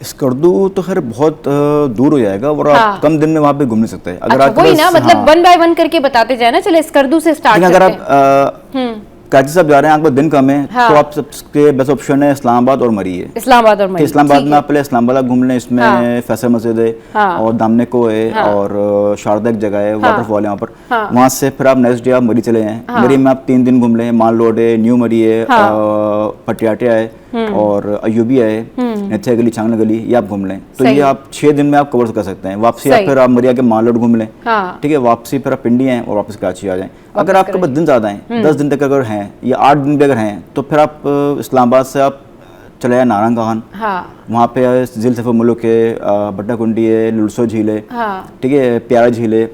स्कर्दू तो खैर बहुत दूर हो जाएगा और आप कम दिन में वहाँ पे घूम नहीं सकते। अगर आप वही ना, मतलब 1 बाय 1 करके बताते जाए ना, चले स्कर्दू से स्टार्ट करते हैं। अगर आप कराची से आप जा रहे हैं, आपका दिन कम है, तो आप सबके बेस्ट ऑप्शन है इस्लामाबाद और मरी है। इस्लामाबाद और मरी। इस्लामाबाद में आप पहले इस्लामाबाद घूम लें, इसमें फैसल मस्जिद है और दामने को है और शारदा एक जगह है, वाटरफॉल है वहाँ पर। वहाँ से फिर आप नेक्स्ट डे आप मरी चले जाएं। मरी में आप 3 दिन घूम लें, मान रोड है, न्यू मरी है, पटियाटिया है और अयूबिया है, नथिया गली, चांगला गली, ये आप घूम लें। तो ये आप 6 दिन में आप कवर कर सकते हैं। वापसी आप फिर आप मरिया के मान रोड घूम लें, ठीक है, वापसी फिर आप पिंडी हैं और वापस कराची आ जाएं। अगर आपके पास दिन ज़्यादा हैं, 10 दिन तक अगर हैं या 8 दिन भी अगर हैं, तो फिर आप इस्लामाबाद से आप चले जाए नारंग खान। वहाँ पे झील सफ़र मुल्क है, बट्टा कुंडी है, लुलसो झील है, ठीक है, प्यारा झील है,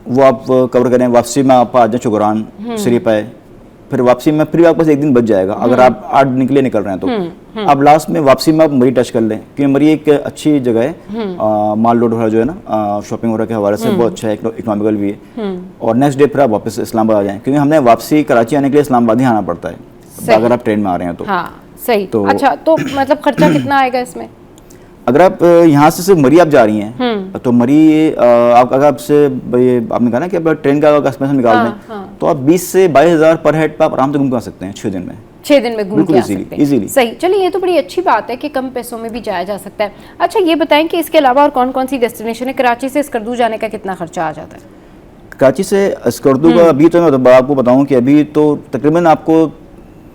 वो आप कवर करें। वापसी में आप आ जाए चुगरान शरीफ है, फिर वापसी में फिर आपके पास 1 दिन बच जाएगा अगर आप 8 दिन के लिए निकल रहे हैं तो। अब लास्ट में वापसी में आप मरी टच कर लें, क्योंकि मरी एक अच्छी जगह है, माल रोड वगैरह जो है ना, शॉपिंग वगैरह के हवाले से बहुत अच्छा है, इकोनॉमिकल भी है। और नेक्स्ट डे फिर आप वापस इस्लामाबाद आ जाएं, क्योंकि हमने वापसी कराची आने के लिए इस्लामाबाद ही आना पड़ता है अगर आप ट्रेन में आ रहे हैं तो। सही। तो अच्छा, तो मतलब खर्चा कितना आएगा इसमें? अगर आप यहाँ से सिर्फ मरी आप जा रही हैं, तो मरी अगर आपसे आपने कहा ना कि आप ट्रेन का एक्सपेंस निकाल दें, तो आप 20 से 22 हज़ार पर हेड पर आप आराम से घूम कर सकते हैं 6 दिन में। 6 दिन में घूम के आ सकते हैं इजीली। सही। चलिए, ये तो बड़ी अच्छी बात है कि कम पैसों में भी जाया जा सकता है। अच्छा, ये बताएं कि इसके अलावा और कौन कौन सी डेस्टिनेशन है? कराची से स्कर्दू जाने का कितना खर्चा आ जाता है? कराची से स्कर्दू का अभी तो मैं आपको बताऊँ कि अभी तो तकरीबन आपको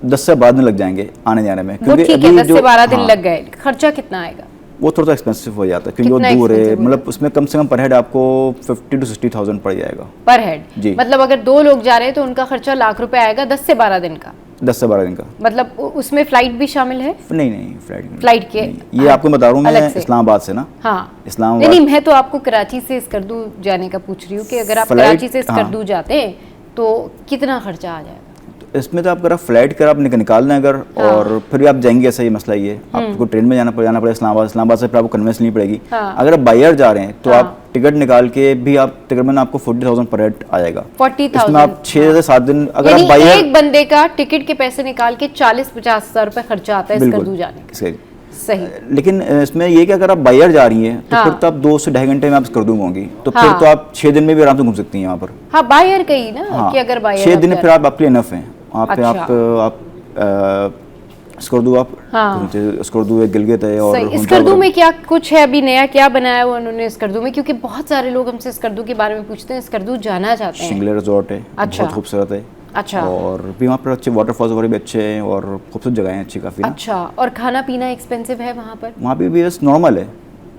10 से 12 दिन लग जाएंगे आने जाने में, क्योंकि 10 से 12 दिन लग गए। खर्चा कितना आएगा? वो थोड़ा सा एक्सपेंसिव हो जाता है क्योंकि वो दूर है, मतलब उसमें कम से कम पर हेड आपको 50 to 60,000 पड़ जाएगा पर हेड जी। मतलब अगर 2 लोग जा रहे हैं तो उनका खर्चा लाख रुपए आएगा 10 से 12 दिन का। 10 से 12 दिन का मतलब उसमें फ्लाइट भी शामिल है? नहीं, फ्लाइट के ये आपको बता रहा हूँ मैं इस्लामाबाद से ना। हाँ, इस्लामाबाद नहीं, मैं तो आपको कराची से स्कर्दू जाने का पूछ रही हूँ कि अगर आप कराची से स्कर्दू जाते हैं तो कितना खर्चा आ जाएगा? इसमें तो आप अगर फ्लाइट कर आप निकाल लें अगर, और फिर भी आप जाएंगे, ऐसा ही मसला ये आपको ट्रेन में जाना पड़ेगा इस्लामाबाद से फिर आपको कन्वेंस लेनी पड़ेगी। अगर आप बाय एयर जा रहे हैं तो आप टिकट निकाल के भी आप तकरीबन आपको 40,000 पर हेड आएगा। 40,000 इसमें आप 6 से 7 दिन अगर आप बाय एयर, एक बंदे का टिकट के पैसे निकाल के 40-50 हज़ार रुपए खर्चा आता है स्कर्दू जाने का। सही। लेकिन इसमें ये कि अगर आप बाय एयर जा रही हैं तो फिर तो आप 2 से 2.5 घंटे में आप स्कर्दू होंगी, तो फिर तो आप 6 दिन में भी आराम से घूम सकती हैं यहाँ पर। हाँ, बाय एयर कही ना कि अगर बाय एयर 6 दिन फिर आप आपके इनफ हैं वहाँ पे। आप स्कर्दू आप स्कर्दू है, गिलगित है और स्कर्दू में क्या कुछ है अभी नया, क्या बनाया हुआ उन्होंने स्कर्दू में? क्योंकि बहुत सारे लोग हमसे स्कर्दू के बारे में पूछते हैं, स्कर्दू जाना चाहते हैं। शिंगले रिजॉर्ट है, बहुत खूबसूरत है। अच्छा। और भी वहाँ पर अच्छे वाटरफॉल्स वगैरह भी अच्छे हैं और खूबसूरत जगह हैं अच्छी काफ़ी। अच्छा। और खाना पीना एक्सपेंसिव है वहाँ पर? वहाँ पे भी बस नॉर्मल है,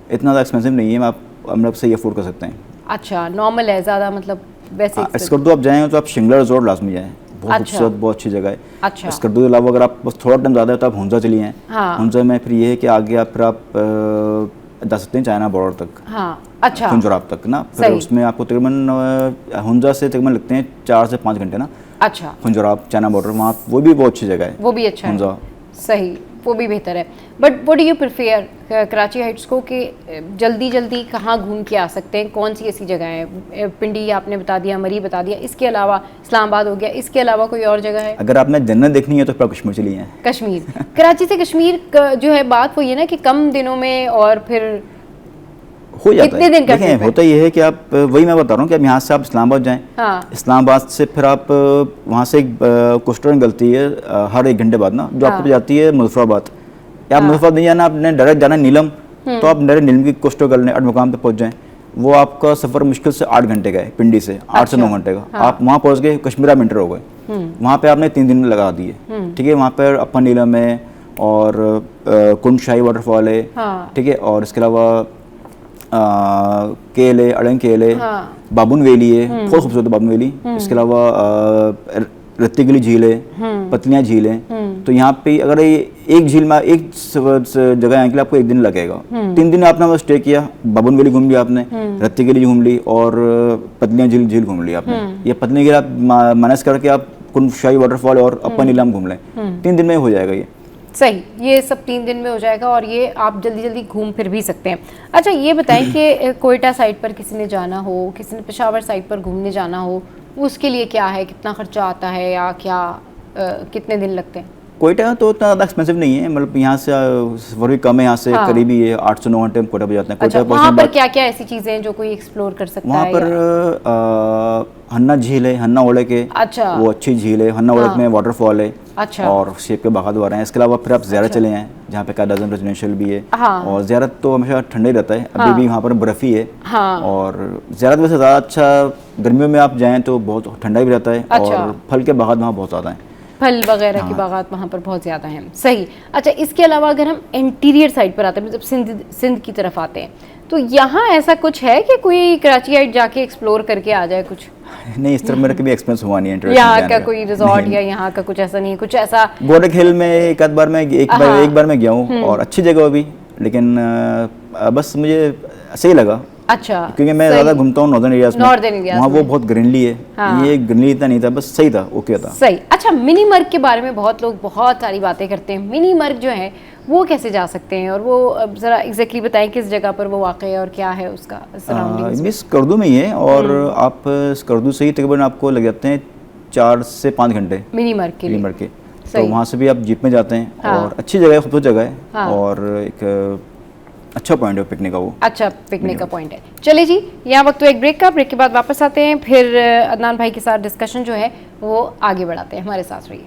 इतना ज़्यादा एक्सपेंसिव नहीं है, आप मतलब सही अफोर्ड कर सकते हैं। अच्छा, नॉर्मल है, ज़्यादा मतलब वैसे। स्कर्दू आप जाएँ तो आप शिंगला रिजॉर्ट लाजमी जाएँ, बहुत खूबसूरत, बहुत अच्छी जगह है। अच्छा। स्कर्दू के अलावा अगर आप बस थोड़ा टाइम ज़्यादा है तो आप हुंजा चली हैं। हुंजा में फिर ये है कि आगे आप फिर आप जा सकते हैं चाइना बॉर्डर तक। हाँ, अच्छा, खुंजराब तक ना, फिर सही। उसमें आपको तकरीबन हुंजा से तकरीबन लगते हैं 4 से 5 घंटे ना। अच्छा, खुंजराब चाइना बॉर्डर, वहाँ वो भी बहुत अच्छी जगह है, वो भी अच्छा है, हुंजा। सही, वो भी बेहतर है। But what do you prefer Karachi Heights को कि जल्दी जल्दी कहाँ घूम के आ सकते हैं, कौन सी ऐसी जगह है? पिंडी आपने बता दिया, मरी बता दिया, इसके अलावा इस्लामाबाद हो गया, इसके अलावा कोई और जगह है? अगर आपने जन्नत देखनी है तो फिर आप कश्मीर चलिए हैं। कश्मीर कराची से कश्मीर जो है बात वो ये ना कि कम दिनों में और फिर हो जाता कितने है। दिन का देखें, trip है? होता ये है कि आप, वही मैं बता रहा हूँ कि अब यहाँ से आप इस्लामाबाद जाएं, हाँ, इस्लामाबाद से फिर आप वहाँ से एक कोस्टर निकलती है हर 1 घंटे बाद ना, जो आपको जाती है मुजफ्फराबाद। या आप मुजफ्फराबाद नहीं जाना, आपने डायरेक्ट जाना नीलम, तो आप डायरेक्ट नीलम की कोस्टर कर लें, मुकाम पे पहुँच जाएं। वो आपका सफ़र मुश्किल से 8 घंटे का है, पिंडी से 8 से 9 घंटे का। आप वहाँ पहुँच गए, कश्मीर आप इंटर हो गए, वहाँ पे आपने 3 दिन लगा दिए, ठीक है। वहाँ पर अपर नीलम है और कुंड शाही वाटरफॉल है, ठीक है, और इसके अलावा केल है, अड़ंग केल है, बाबुन वैली है, बहुत खूबसूरत है बाबुन वैली। इसके अलावा रत्तीगली झील है, पतलियाँ झील है। तो यहाँ पे अगर ये एक झील में एक जगह आने के लिए आपको 1 दिन लगेगा। 3 दिन आपने वहाँ स्टे किया, बाबुन वैली घूम लिया आपने, रत्तीगली घूम ली और पतलियाँ झील घूम ली आपने। ये पतलियाँ झील आप मैनेज करके आप कुंड शाही वाटरफॉल और अपर नीलम घूम लें, 3 दिन में हो जाएगा ये। सही, ये सब 3 दिन में हो जाएगा और ये आप जल्दी जल्दी घूम फिर भी सकते हैं। अच्छा, ये बताएं कि कोयटा साइड पर किसी ने जाना हो, किसी ने पेशावर साइड पर घूमने जाना हो, उसके लिए क्या है, कितना खर्चा आता है या क्या कितने दिन लगते हैं? कोयटा तो उतना ज़्यादा एक्सपेंसिव नहीं है, मतलब यहाँ से सफ़र भी कम है, यहाँ से करीबी है, 8 से 9 घंटे में कोयटा पे जाते हैं। अच्छा, कोयटा वहाँ पर क्या क्या ऐसी चीज़ें हैं जो कोई एक्सप्लोर कर सकता वहाँ है? पर हन्ना झील है, हन्ना ओड़े के, अच्छा, वो अच्छी झील है। हन्ना ओड़े में वाटरफॉल है, अच्छा, और शेप के बागात वगैरह हैं। इसके अलावा फिर आप ज़ियारत चले हैं, जहाँ पे कायद आज़म रेजिडेंशियल भी है, और ज़ियारत तो हमेशा ठंडा ही रहता है, अभी भी वहाँ पर बर्फ़ ही है। और ज़ियारत वैसे ज़्यादा अच्छा, गर्मियों में आप जाएँ तो बहुत ठंडा भी रहता है, और फल के बागात वहाँ बहुत ज़्यादा हैं, फल वगैरह की बागात वहाँ पर बहुत ज़्यादा हैं। सही। अच्छा, इसके अलावा अगर हम इंटीरियर साइड पर आते हैं, मतलब सिंध की तरफ आते हैं, तो यहाँ ऐसा कुछ है कि कोई कराची साइड जाके एक्सप्लोर करके आ जाए कुछ? नहीं, इस तरह मेरा कभी एक्सपीरियंस हुआ नहीं है। यहाँ का कोई रिजॉर्ट या यहाँ का कुछ ऐसा नहीं है, कुछ ऐसा? गोरख हिल में एक बार मैं गया हूँ और अच्छी जगह भी, लेकिन बस मुझे सही लगा। अच्छा, क्योंकि मैं ज़्यादा घूमता हूँ नॉर्दर्न एरियाज में, वहाँ वो बहुत ग्रीनली है। ये ग्रीनली इतना नहीं था, बस सही था, ओके था। सही। अच्छा, मिनी मर्ग के बारे में बहुत लोग बहुत सारी बातें करते हैं। मिनी मर्ग जो है वो कैसे जा सकते हैं, और वो ज़रा एग्जैक्टली बताएं किस जगह पर वो वाक़ है और क्या है उसका सराउंडिंग्स? मिस स्कर्दू में ही है, और आप स्कर्दू से ही तकरीबन आपको लग जाते हैं 4 से 5 घंटे मिनी मर्ग के लिए। तो वहाँ से भी आप जीप में जाते हैं, और अच्छी जगह है, खूबसूरत जगह है, और एक अच्छा पॉइंट है पिकनिक का, वो अच्छा पिकनिक का पॉइंट है। चलिए जी, यहाँ वक्त तो एक ब्रेक का, ब्रेक के बाद वापस आते हैं, फिर अदनान भाई के साथ डिस्कशन जो है वो आगे बढ़ाते हैं। हमारे साथ रहिए।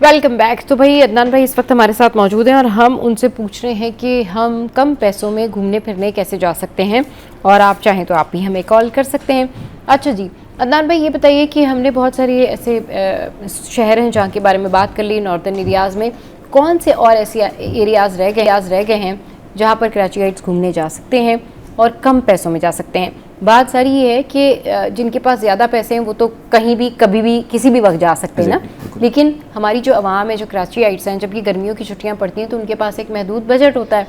Welcome back. तो भाई अदनान भाई इस वक्त हमारे साथ मौजूद हैं और हम उनसे पूछ रहे हैं कि हम कम पैसों में घूमने फिरने कैसे जा सकते हैं, और आप चाहें तो आप भी हमें कॉल कर सकते हैं। अच्छा जी अदनान भाई, ये बताइए कि हमने बहुत सारे ऐसे शहर हैं जहाँ के बारे में बात कर ली नॉर्दर्न एरियाज़ में, कौन से और ऐसे एरियाज़ रह गए हैं जहाँ पर कराची हाइट्स घूमने जा सकते हैं और कम पैसों में जा सकते हैं? बात सारी ये है कि जिनके पास ज़्यादा पैसे हैं वो तो कहीं भी कभी भी किसी भी वक्त जा सकते हैं ना, लेकिन हमारी जो आवाम है, जो कराची हाइट्स हैं, जबकि गर्मियों की छुट्टियाँ पड़ती हैं तो उनके पास एक महदूद बजट होता है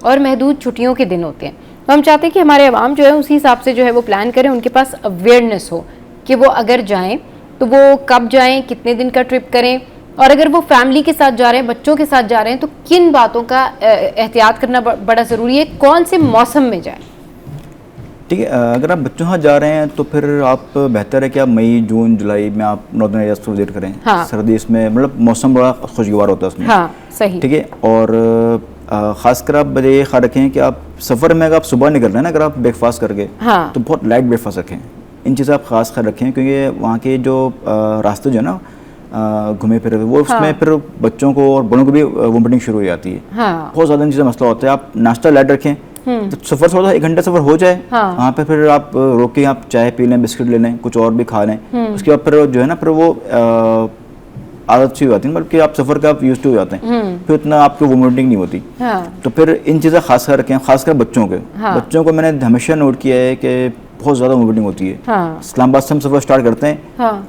और महदूद छुट्टियों के दिन होते हैं। तो हम चाहते हैं कि हमारे आवाम जो है उसी हिसाब से जो है वो प्लान करें, उनके पास अवेयरनेस हो कि वो अगर जाएँ तो वो कब जाएँ, कितने दिन का ट्रिप करें, और अगर वो फैमिली के साथ जा रहे हैं, बच्चों के साथ जा रहे हैं, तो किन बातों का एहतियात करना बड़ा ज़रूरी है, कौन से मौसम में जाएँ? ठीक है, अगर आप बच्चों साथ जा रहे हैं तो फिर आप बेहतर है कि आप मई जून जुलाई में आप नॉर्दर्न एरियाज को विजिट करें। हाँ। सर्दी इसमें मतलब मौसम बड़ा खुशगवार होता है उसमें। हाँ, सही। ठीक है, और ख़ासकर आप ये ख्याल रखें कि आप सफ़र में अगर आप सुबह निकल रहे हैं ना, अगर आप ब्रेकफास्ट करके, हाँ, तो बहुत लाइट ब्रेकफास्ट रखें। इन चीज़ें आप ख़ास ख्याल रखें, क्योंकि वहाँ के जो रास्ते जो है ना घूमे फिरे वो, उसमें फिर बच्चों को और बड़ों को भी वोमिटिंग शुरू हो जाती है। हाँ। बहुत ज़्यादा इन चीज़ें मसला होता है। आप नाश्ता लाइट रखें, तो सफ़र थोड़ा 1 घंटा सफ़र हो जाए, हाँ, वहाँ पे फिर आप रोक के आप चाय पी लें, बिस्किट ले लें, कुछ और भी खा लें, उसके बाद फिर जो है ना फिर वो आदत सी हो जाती है, बल्कि आप सफ़र का आप यूज़ टू हो जाते हैं, फिर उतना आपको वोमिटिंग नहीं होती। हाँ। तो फिर इन चीज़ें खास कर रखें, खासकर बच्चों के। हाँ। बच्चों को मैंने हमेशा नोट किया है कि बहुत ज़्यादा वोमिटिंग होती है। हाँ। इस्लामाबाद से हम सफ़र स्टार्ट करते हैं, हाँ,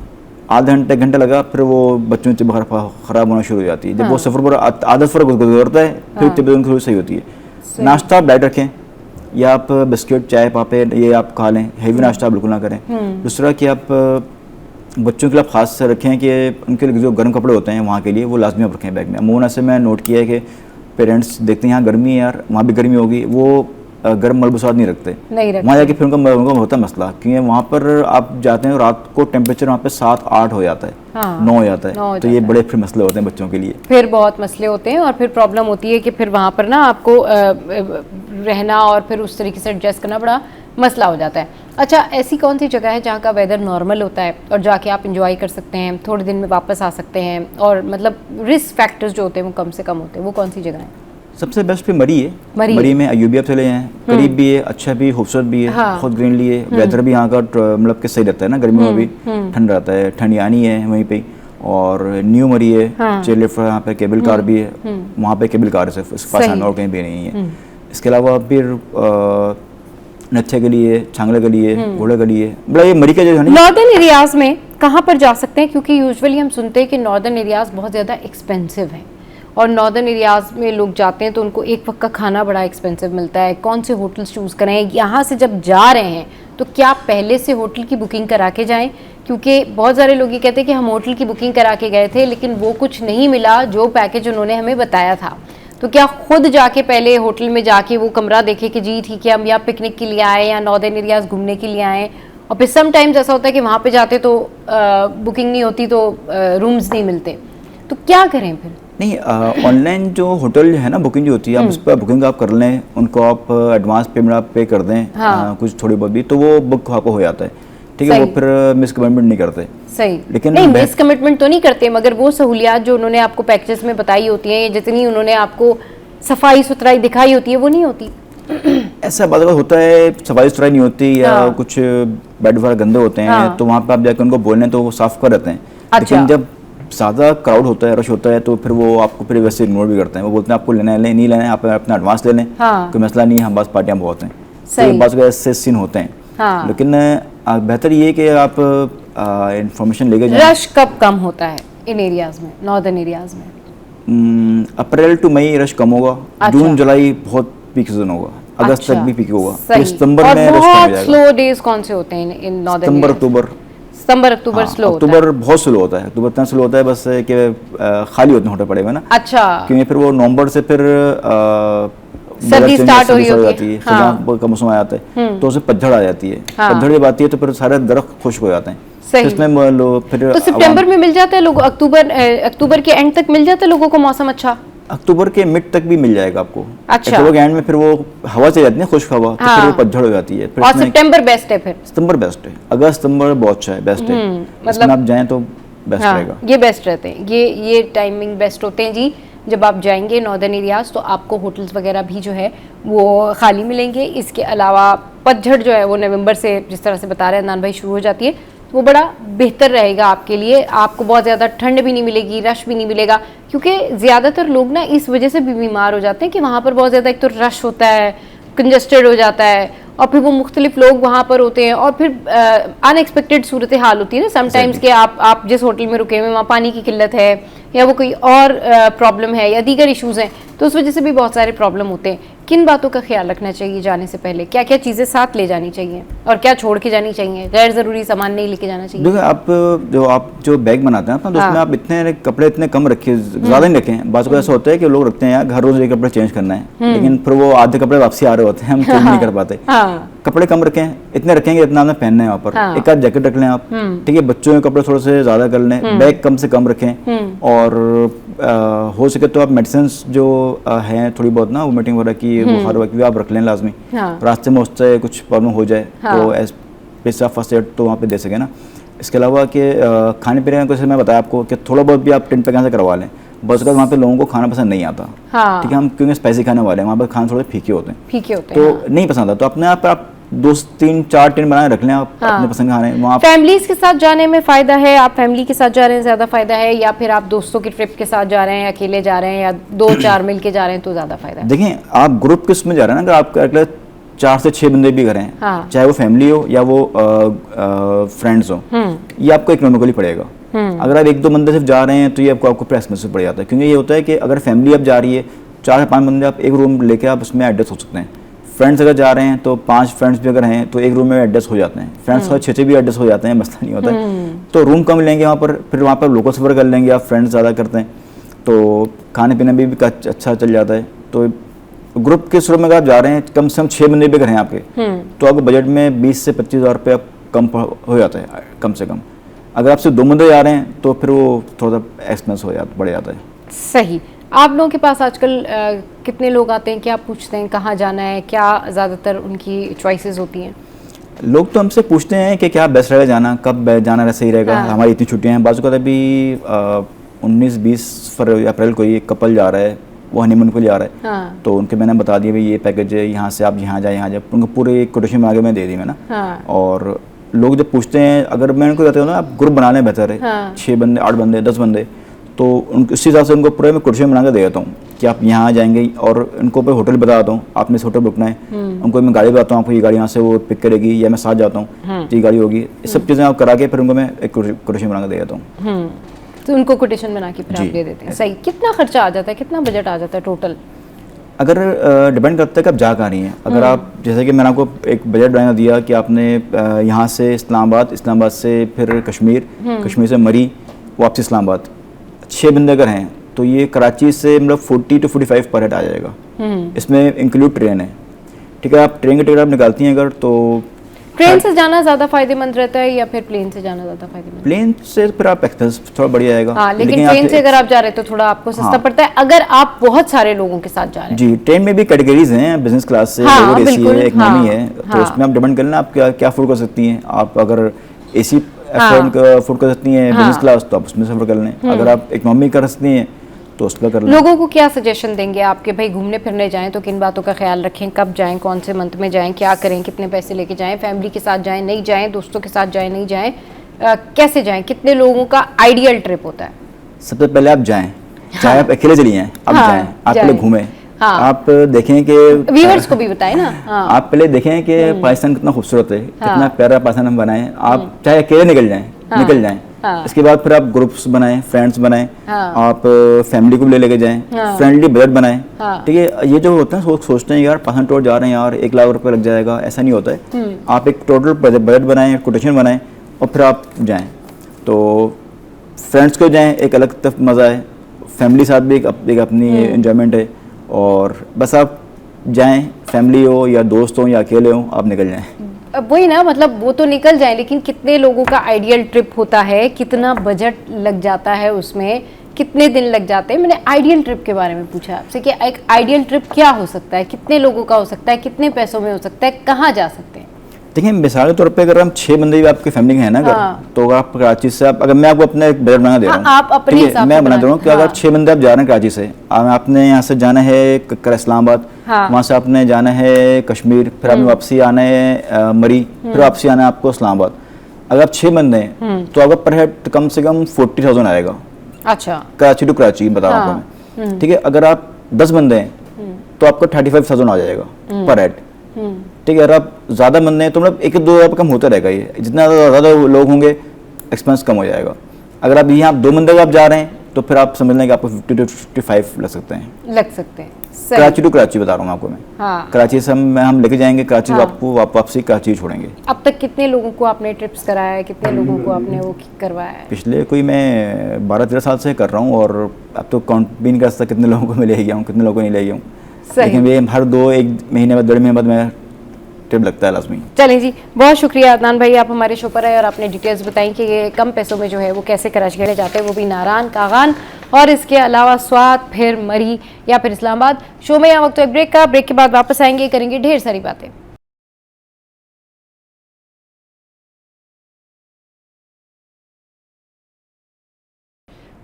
आधा घंटा एक घंटा लगा, फिर वो बच्चों की तबीयत खराब होना शुरू हो जाती है। जब वो सफ़र पर आदत फर्क गुजरता है, फिर तबीयत उनकी थोड़ी सही होती है। नाश्ता आप डाइट रखें, या आप बिस्किट चाय पापे ये आप खा लें, हेवी नाश्ता बिल्कुल ना करें। दूसरा कि आप बच्चों के लिए खास से रखें कि उनके लिए जो गर्म कपड़े होते हैं वहाँ के लिए वो लाजमी आप रखें बैग में। अमूमन ऐसे मैं नोट किया है कि पेरेंट्स देखते हैं यहाँ गर्मी है यार, वहाँ भी गर्मी होगी, वो गर्म मलबूसात नहीं रखते वहाँ जाके, फिर उनका होता है मसला, क्योंकि वहाँ पर आप जाते हैं रात को टेम्परेचर वहाँ पे 7-8 हो जाता है, 9 हो जाता है, तो ये बड़े फिर मसले होते हैं बच्चों के लिए, फिर बहुत मसले होते हैं और फिर प्रॉब्लम होती है कि फिर वहाँ पर ना आपको रहना और फिर उस तरीके से एडजस्ट करना बड़ा मसला हो जाता है। अच्छा, ऐसी कौन सी जगह है जहाँ का वेदर नॉर्मल होता है और जाके आप इंजॉय कर सकते हैं, थोड़े दिन में वापस आ सकते हैं, और मतलब रिस्क फैक्टर्स जो होते हैं वो कम से कम होते हैं, वो कौन सी जगह है? सबसे बेस्ट फिर मरी है। मरी में अयूबिया चले हैं, करीब भी है, अच्छा भी, खूबसूरत भी है, बहुत ग्रीनली है, वेदर भी यहाँ का मतलब कि सही रहता है ना, गर्मियों में भी ठंड रहता है, ठंडियानी है वहीं पे, और न्यू मरी है, चेयर लिफ्ट यहाँ पे, केबल कार भी है, वहाँ पे केबल कार सिर्फ इसके पास और कहीं भी नहीं है। इसके अलावा फिर नत्थे के लिए, छांगले के लिए, घोड़े के लिए, बड़ा ये मरी का जो है ना। नॉर्दर्न एरियाज में कहाँ पर जा सकते हैं? क्योंकि यूजुअली हम सुनते हैं कि नॉर्दर्न एरियाज बहुत ज़्यादा एक्सपेंसिव हैं, और नॉर्दर्न एरियाज में लोग जाते हैं तो उनको एक वक्त का खाना बड़ा एक्सपेंसिव मिलता है। कौन से होटल्स चूज़ करें? यहाँ से जब जा रहे हैं तो क्या पहले से होटल की बुकिंग करा के जाएं? क्योंकि बहुत सारे लोग ये कहते हैं कि हम होटल की बुकिंग करा के गए थे लेकिन वो कुछ नहीं मिला जो पैकेज उन्होंने हमें बताया था। तो क्या खुद जाके पहले होटल में जाके वो कमरा देखे कि जी ठीक है हम यहाँ पिकनिक के लिए आए या नॉर्दर्न एरियाज घूमने के लिए आए, और फिर समटाइम्स ऐसा होता है कि वहाँ पे जाते तो बुकिंग नहीं होती, तो रूम्स नहीं मिलते, तो क्या करें फिर? नहीं, ऑनलाइन जो होटल है ना, बुकिंग जो होती है, आप उस पर बुकिंग आप कर लें, उनको आप एडवांस पेमेंट आप पे कर दें, कुछ थोड़ी बहुत भी, तो वो बुक आपको हो जाता है, ठीक है, वो फिर मिस कमिटमेंट नहीं करते। सही, लेकिन नहीं मिस कमिटमेंट तो नहीं करते, मगर वो सहूलियात जो उन्होंने आपको पैकेजेस में बताई होती हैं, जितनी उन्होंने आपको सफाई सुथराई दिखाई होती है वो नहीं होती। ऐसा बात होता है, सफाई सुथराई नहीं होती, या कुछ बेड वगैरह गंदे होते हैं, तो वहाँ पे आप जाकर उनको बोलने तो वो साफ कर देते हैं। लेकिन जब ज़्यादा क्राउड होता है, रश होता है, तो फिर वो आपको फिर वैसे इग्नोर भी करते हैं। वो बोलते हैं आपको लेना है नहीं लेना है, आप अपना एडवांस ले लें, कोई मसला नहीं है, हम बस पार्टियाँ बहुत हैं, तो बस ऐसे सीन होते हैं। लेकिन बेहतर ये है कि आप इंफॉर्मेशन लेके जाएं। रश कब कम होता है इन एरियाज में, नॉर्दर्न एरियाज में? अप्रैल टू मई रश कम होगा, जून जुलाई बहुत पीक सीजन होगा, अगस्त तक भी पीक होगा, फिर सितंबर में रश कम हो जाएगा। स्लो डेज कौन से होते हैं in northern? September October slow होता है। अक्टूबर बहुत स्लो होता है, अक्टूबर इतना स्लो होता है बस कि खाली होते हैं होटल पड़े हुए ना। अच्छा, क्योंकि फिर वो नवंबर से फिर सर्दी स्टार्ट हो जाती है, का मौसम आ जाता है, तो उसमें पतझड़ आ जाती है, पतझड़ जब आती है तो फिर सारे दरख्त खुश्क हो जाते हैं। फिर तो सितंबर में मिल जाता है लोगों, अक्टूबर के एंड तक मिल जाता है लोगों को मौसम अच्छा, अक्टूबर के मिड तक भी मिल जाएगा आपको। अच्छा, अक्टूबर के एंड में फिर वो हवा चली जाती है, खुश्क हवा, तो फिर वो पतझड़ हो जाती है। और सितंबर बेस्ट है, फिर सितंबर बेस्ट है, अगस्त सितंबर बहुत अच्छा है, बेस्ट है, मतलब आप जाएं तो बेस्ट रहेगा। ये बेस्ट रहते हैं, ये टाइमिंग बेस्ट होते हैं जी। जब आप जाएंगे नॉर्दर्न एरियाज तो आपको होटल्स वगैरह भी जो है वो खाली मिलेंगे। इसके अलावा पतझड़ जो है वो नवंबर से, जिस तरह से बता रहे हैं अदनान भाई, शुरू हो जाती है, तो वो बड़ा बेहतर रहेगा आपके लिए। आपको बहुत ज़्यादा ठंड भी नहीं मिलेगी, रश भी नहीं मिलेगा, क्योंकि ज़्यादातर लोग ना इस वजह से भी बीमार हो जाते हैं कि वहाँ पर बहुत ज़्यादा एक तो रश होता है, कंजस्टेड हो जाता है, और फिर वो मुख्तलिफ लोग वहाँ पर होते हैं, और फिर अनएक्सपेक्टेड सूरत हाल होती है ना समटाइम्स कि आप जिस होटल में रुके हुए वहाँ पानी की किल्लत है, या वो कोई और प्रॉब्लम है, या दीगर इश्यूज़ हैं, तो उस वजह से भी बहुत सारे प्रॉब्लम होते हैं। किन बातों का ख्याल रखना चाहिए जाने से पहले? क्या क्या चीज़ें साथ ले जानी चाहिए और क्या छोड़ के जानी चाहिए? गैर ज़रूरी सामान नहीं लेके जाना चाहिए। देखो, आप जो बैग बनाते हैं तो उसमें आप इतने कपड़े इतने कम रखिए, ज़्यादा नहीं रखें। बात को ऐसा होता है कि लोग रखते हैं यार घर रोज़ एक कपड़े चेंज करना है, लेकिन फिर वो आधे कपड़े वापसी आ रहे होते हैं, हम चेंज नहीं कर पाते। कपड़े कम रखें, इतने रखेंगे इतना हमें पहनना है वहाँ पर। एक आध जैकेट रख लें आप, ठीक है, बच्चों के कपड़े थोड़े से ज़्यादा कर लें, बैग कम से कम रखें, और हो सके तो आप मेडिसिन जो हैं थोड़ी बहुत ना, वोमिटिंग वगैरह की, बुखार वगैरह की, आप रख लें लाजमी। रास्ते में उससे कुछ प्रॉब्लम हो जाए तो पेशा फर्स्ट एड तो वहाँ पे दे सके ना। इसके अलावा कि खाने पीने का, जैसे मैं बताया आपको कि थोड़ा बहुत भी आप टेंट पे से करवा लें, बस वहाँ पे लोगों को खाना पसंद नहीं आता, ठीक है, हम क्योंकि स्पाइसी खाने वाले हैं, वहाँ पर खाना थोड़े फीके होते हैं, तो नहीं पसंद आता, तो अपने आप आप 2-3-4 टेंट बनाए रख लें आप, अपने पसंद खाने। वहाँ फैमिलीज के साथ जाने में फ़ायदा है, आप फैमिली के साथ जा रहे हैं ज़्यादा फ़ायदा है, या फिर आप दोस्तों की ट्रिप के साथ जा रहे हैं, अकेले जा रहे हैं, या 2-4 मिल के जा रहे हैं तो ज़्यादा फ़ायदा है? देखें, आप ग्रुप के उसमें जा रहे हैं ना, अगर आप 4 से 6 बंदे भी करें, चाहे वो फैमिली हो या वो फ्रेंड्स हो, ये आपको इकोनॉमिकली पड़ेगा। अगर आप 1-2 बंदे सिर्फ जा रहे हैं तो ये आपको पूरा एक्सपेंसिव पड़ जाता है, क्योंकि ये होता है कि अगर फैमिली अब जा रही है 4 से 5 बंदे आप एक रूम लेके आप उसमें एडजस्ट हो सकते हैं। फ्रेंड्स अगर जा रहे हैं तो 5 फ्रेंड्स भी अगर हैं तो एक रूम में एडजस्ट हो जाते हैं, फ्रेंड्स और 6 भी एडजस्ट हो जाते हैं, मसला नहीं होता है। तो रूम कम लेंगे वहाँ पर, फिर वहाँ पर लोकल सफ़र कर लेंगे, आप फ्रेंड्स ज़्यादा करते हैं तो खाने पीने भी अच्छा चल जाता है। तो ग्रुप के शुरू में अगर आप जा रहे हैं कम से कम 6 बंदे भी अगर हैं आपके, तो आपको बजट में 20 से 25 हज़ार रुपये कम हो जाता है कम से कम। अगर आप सिर्फ 2 बंदे जा रहे हैं तो फिर वो थोड़ा सा एक्सपेंस बढ़ जाता है। सही। आप लोगों के पास आजकल कितने लोग आते हैं, क्या पूछते हैं कहाँ जाना है, क्या ज़्यादातर उनकी चॉइसेस होती हैं? लोग तो हमसे पूछते हैं कि क्या बेस्ट रहेगा जाना, कब जाना सही रहेगा। हमारी इतनी छुट्टियां हैं, बाजू का अभी 19-20 अप्रैल को ये कपल जा रहा है, वो हनीमून को जा रहा है। तो उनके मैंने बता दिया भाई ये पैकेज है, यहाँ से आप यहाँ जाए, उनको पूरे कोटेशन में आगे मैं दे दी मैंने। और लोग जब पूछते हैं, अगर मैं उनको कहता हूँ ना आप ग्रुप बना लें बेहतर है, 6 बंदे 8 बंदे 10 बंदे, तो उसी हिसाब से उनको पूरे मैं कोटेशन बना के दे देता हूँ कि आप यहाँ जाएंगे, और उनको मैं होटल बता देता हूँ आपने इस होटल रुकना है, उनको मैं गाड़ी बताता हूँ आपको ये गाड़ी यहाँ से वो पिक करेगी या मैं साथ जाता हूँ ये गाड़ी होगी, ये सब चीज़ें आप करा के फिर उनको मैं एक कोटेशन बना के दे देता हूँ। तो उनको कोटेशन बना के फिर आप दे देते हैं। सही। कितना खर्चा आ जाता है, कितना बजट आ जाता है टोटल? अगर डिपेंड करता है कि आप जा कहाँ रही हैं। अगर आप जैसे कि मैंने आपको एक बजट बना दिया कि आपने यहाँ से इस्लामाबाद से फिर कश्मीर से मरी, वापसी इस्लामाबाद, 6 बंदे अगर हैं तो ये कराची से मतलब 40 to 45 पर हेड आ जाएगा। इसमें इंक्लूड ट्रेन है, ठीक है। आप ट्रेन की टिकट आप निकालती हैं अगर, तो ट्रेन से जाना ज़्यादा फायदेमंद रहता है या फिर प्लेन से जाना ज़्यादा फायदेमंद? प्लेन से फिर आप एक्सपेंस थोड़ा बढ़ जाएगा। हाँ, लेकिन ट्रेन से अगर आप जा रहे हैं तो थोड़ा आपको सस्ता पड़ता है अगर आप बहुत सारे लोगों के साथ जा रहे हैं। जी, ट्रेन में भी कैटेगरीज हैं, बिजनेस क्लास से लोअर एसी है, इकोनॉमी है, तो उसमें आप डिपेंड कर लेना आप क्या अफोर्ड कर सकती हैं। आप अगर एसी अफोर्ड कर सकती हैं बिजनेस क्लास तो आप उसमें सफर कर लें, अगर आप इकोनॉमी कर सकती हैं तो उस पर कर लें। लोगों को क्या सजेशन देंगे आपके, भाई घूमने फिरने जाएं तो किन बातों का ख्याल रखें, कब जाएं, कौन से मंथ में जाएं, क्या करें, कितने पैसे लेके जाएं, फैमिली के साथ जाएं नहीं जाएं, दोस्तों के साथ जाएं नहीं जाएं, कैसे जाएं, कितने लोगों का आइडियल ट्रिप होता है? सबसे पहले आप जाएं, चाहे आप अकेले चलिए जाएं, आप जाएं, आप पहले घूमें। आप देखें कि व्यूअर्स को भी बताएं ना। आप पहले देखें कि पाकिस्तान कितना खूबसूरत है, कितना प्यारा पाकिस्तान हम बनाए। आप चाहे अकेले निकल जाएं, इसके बाद फिर आप ग्रुप्स बनाएं, फ्रेंड्स बनाएं, आप फैमिली को भी लेके जाएं, फ्रेंडली बजट बनाएं, ठीक है। ये जो होता है सोचते हैं यार पाकिस्तान टूर जा रहे हैं यार 1 लाख रुपए लग जाएगा, ऐसा नहीं होता है। आप एक टोटल बजट बनाएं, कोटेशन बनाएं और फिर आप जाएं। तो फ्रेंड्स को जाएं, एक अलग तरफ मज़ा है, फैमिली साथ भी एक अपनी एंजॉयमेंट है, और बस आप जाएं, फैमिली हो या दोस्त हो या अकेले हो, आप निकल जाएं। वही ना, मतलब वो तो निकल जाए, लेकिन कितने लोगों का आइडियल ट्रिप होता है, कितना बजट लग जाता है उसमें, कितने दिन लग जाते हैं? मैंने आइडियल ट्रिप के बारे में पूछा आपसे कि एक आइडियल ट्रिप क्या हो सकता है, कितने लोगों का हो सकता है, कितने पैसों में हो सकता है, कहाँ जा सकते हैं? देखिए मिसाल के तौर पे अगर हम 6 बंदे भी आपकी फैमिली के हैं ना अगर, तो आप कराची से अगर मैं आपको अपना एक बजट बना दे रहा हूँ, आप अपने हिसाब से मैं बना दे रहा हूँ कि अगर 6 बंदे आप जा रहे हैं कराची से, आपने यहाँ से जाना है इस्लामाबाद, वहाँ से आपने जाना है कश्मीर, फिर आपने वापसी आना है मरी, फिर वापसी आना है आपको इस्लामाबाद। अगर आप 6 बंदे हैं तो अगर पर हेड कम से कम 40,000 आएगा। अच्छा, कराची टू कराची बता रहा हूँ मैं, ठीक है। अगर आप 10 बंदे हैं तो आपको 35,000 आ जाएगा पर हेड, ठीक है। अगर आप ज़्यादा बंदे हैं तो मतलब 1-2 हज़ार कम होता रहेगा, ये जितना ज़्यादा लोग होंगे एक्सपेंस कम हो जाएगा। अगर आप यहाँ 2 बंदे आप जा रहे हैं तो फिर आप समझ लें कि आपको 50 to 55 लग सकते हैं। कराची टू कराची बता रहा हूँ आपको मैं। कराची से हम लेके जाएंगे, कराची आपको वापसी कराची छोड़ेंगे। अब तक कितने लोगों को आपने ट्रिप्स कराया है, कितने लोगों को आपने वो करवाया है? पिछले कोई मैं 12-13 साल से कर रहा हूँ, और अब तो काउंट भी नहीं कर सकता कितने लोगों को मैं ले गया हूँ, कितने लोगों को नहीं ले गया हूँ, लेकिन ये हर 1 महीने बाद 1.5 महीने बाद मैं ट्रिप लगता है लाजमी। चलें जी, बहुत शुक्रिया अदनान भाई, आप हमारे शो पर आए और आपने डिटेल्स बताई कि ये कम पैसों में जो है वो कैसे कराची गए जाते हैं, वो भी नारान, कागान और इसके अलावा स्वात, फिर मरी या फिर इस्लामाबाद। शो में यहाँ वक्त एक ब्रेक का, ब्रेक के बाद वापस आएंगे, करेंगे ढेर सारी बातें।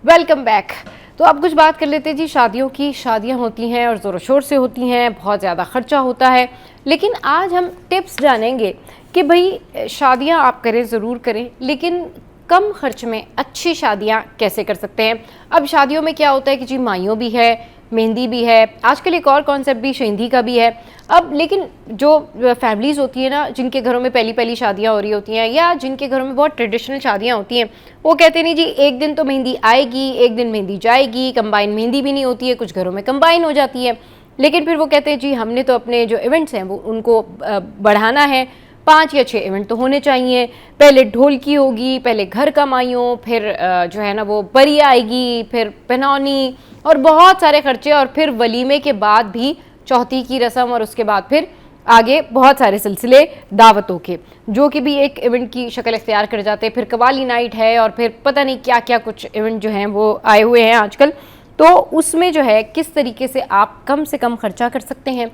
Welcome back. तो अब कुछ बात कर लेते हैं जी शादियों की। शादियां होती हैं और ज़ोर शोर से होती हैं, बहुत ज़्यादा ख़र्चा होता है, लेकिन आज हम टिप्स जानेंगे कि भाई शादियां आप करें, ज़रूर करें, लेकिन कम खर्च में अच्छी शादियां कैसे कर सकते हैं। अब शादियों में क्या होता है कि जी माइयों भी है, मेहंदी भी है, आजकल एक और कॉन्सेप्ट भी शेंदी का भी है। अब लेकिन जो फैमिलीज़ होती है ना, जिनके घरों में पहली पहली शादियाँ हो रही होती हैं या जिनके घरों में बहुत ट्रेडिशनल शादियाँ होती हैं, वो कहते नहीं जी एक दिन तो मेहंदी आएगी, एक दिन मेहंदी जाएगी, कंबाइन मेहंदी भी नहीं होती है, कुछ घरों में कंबाइन हो जाती है। लेकिन फिर वो कहते हैं जी हमने तो अपने जो इवेंट्स हैं वो उनको बढ़ाना है, 5 या 6 इवेंट तो होने चाहिए। पहले ढोलकी होगी, पहले घर का माइयों, फिर जो है ना वो बरी आएगी, फिर पहनौनी और बहुत सारे खर्चे, और फिर वलीमे के बाद भी चौथी की रस्म, और उसके बाद फिर आगे बहुत सारे सिलसिले दावतों के, जो कि भी एक इवेंट की शक्ल इख्तियार कर जाते हैं। फिर कवाली नाइट है और फिर पता नहीं क्या क्या कुछ इवेंट जो हैं वो आए हुए हैं आजकल। तो उसमें जो है किस तरीके से आप कम से कम खर्चा कर सकते हैं,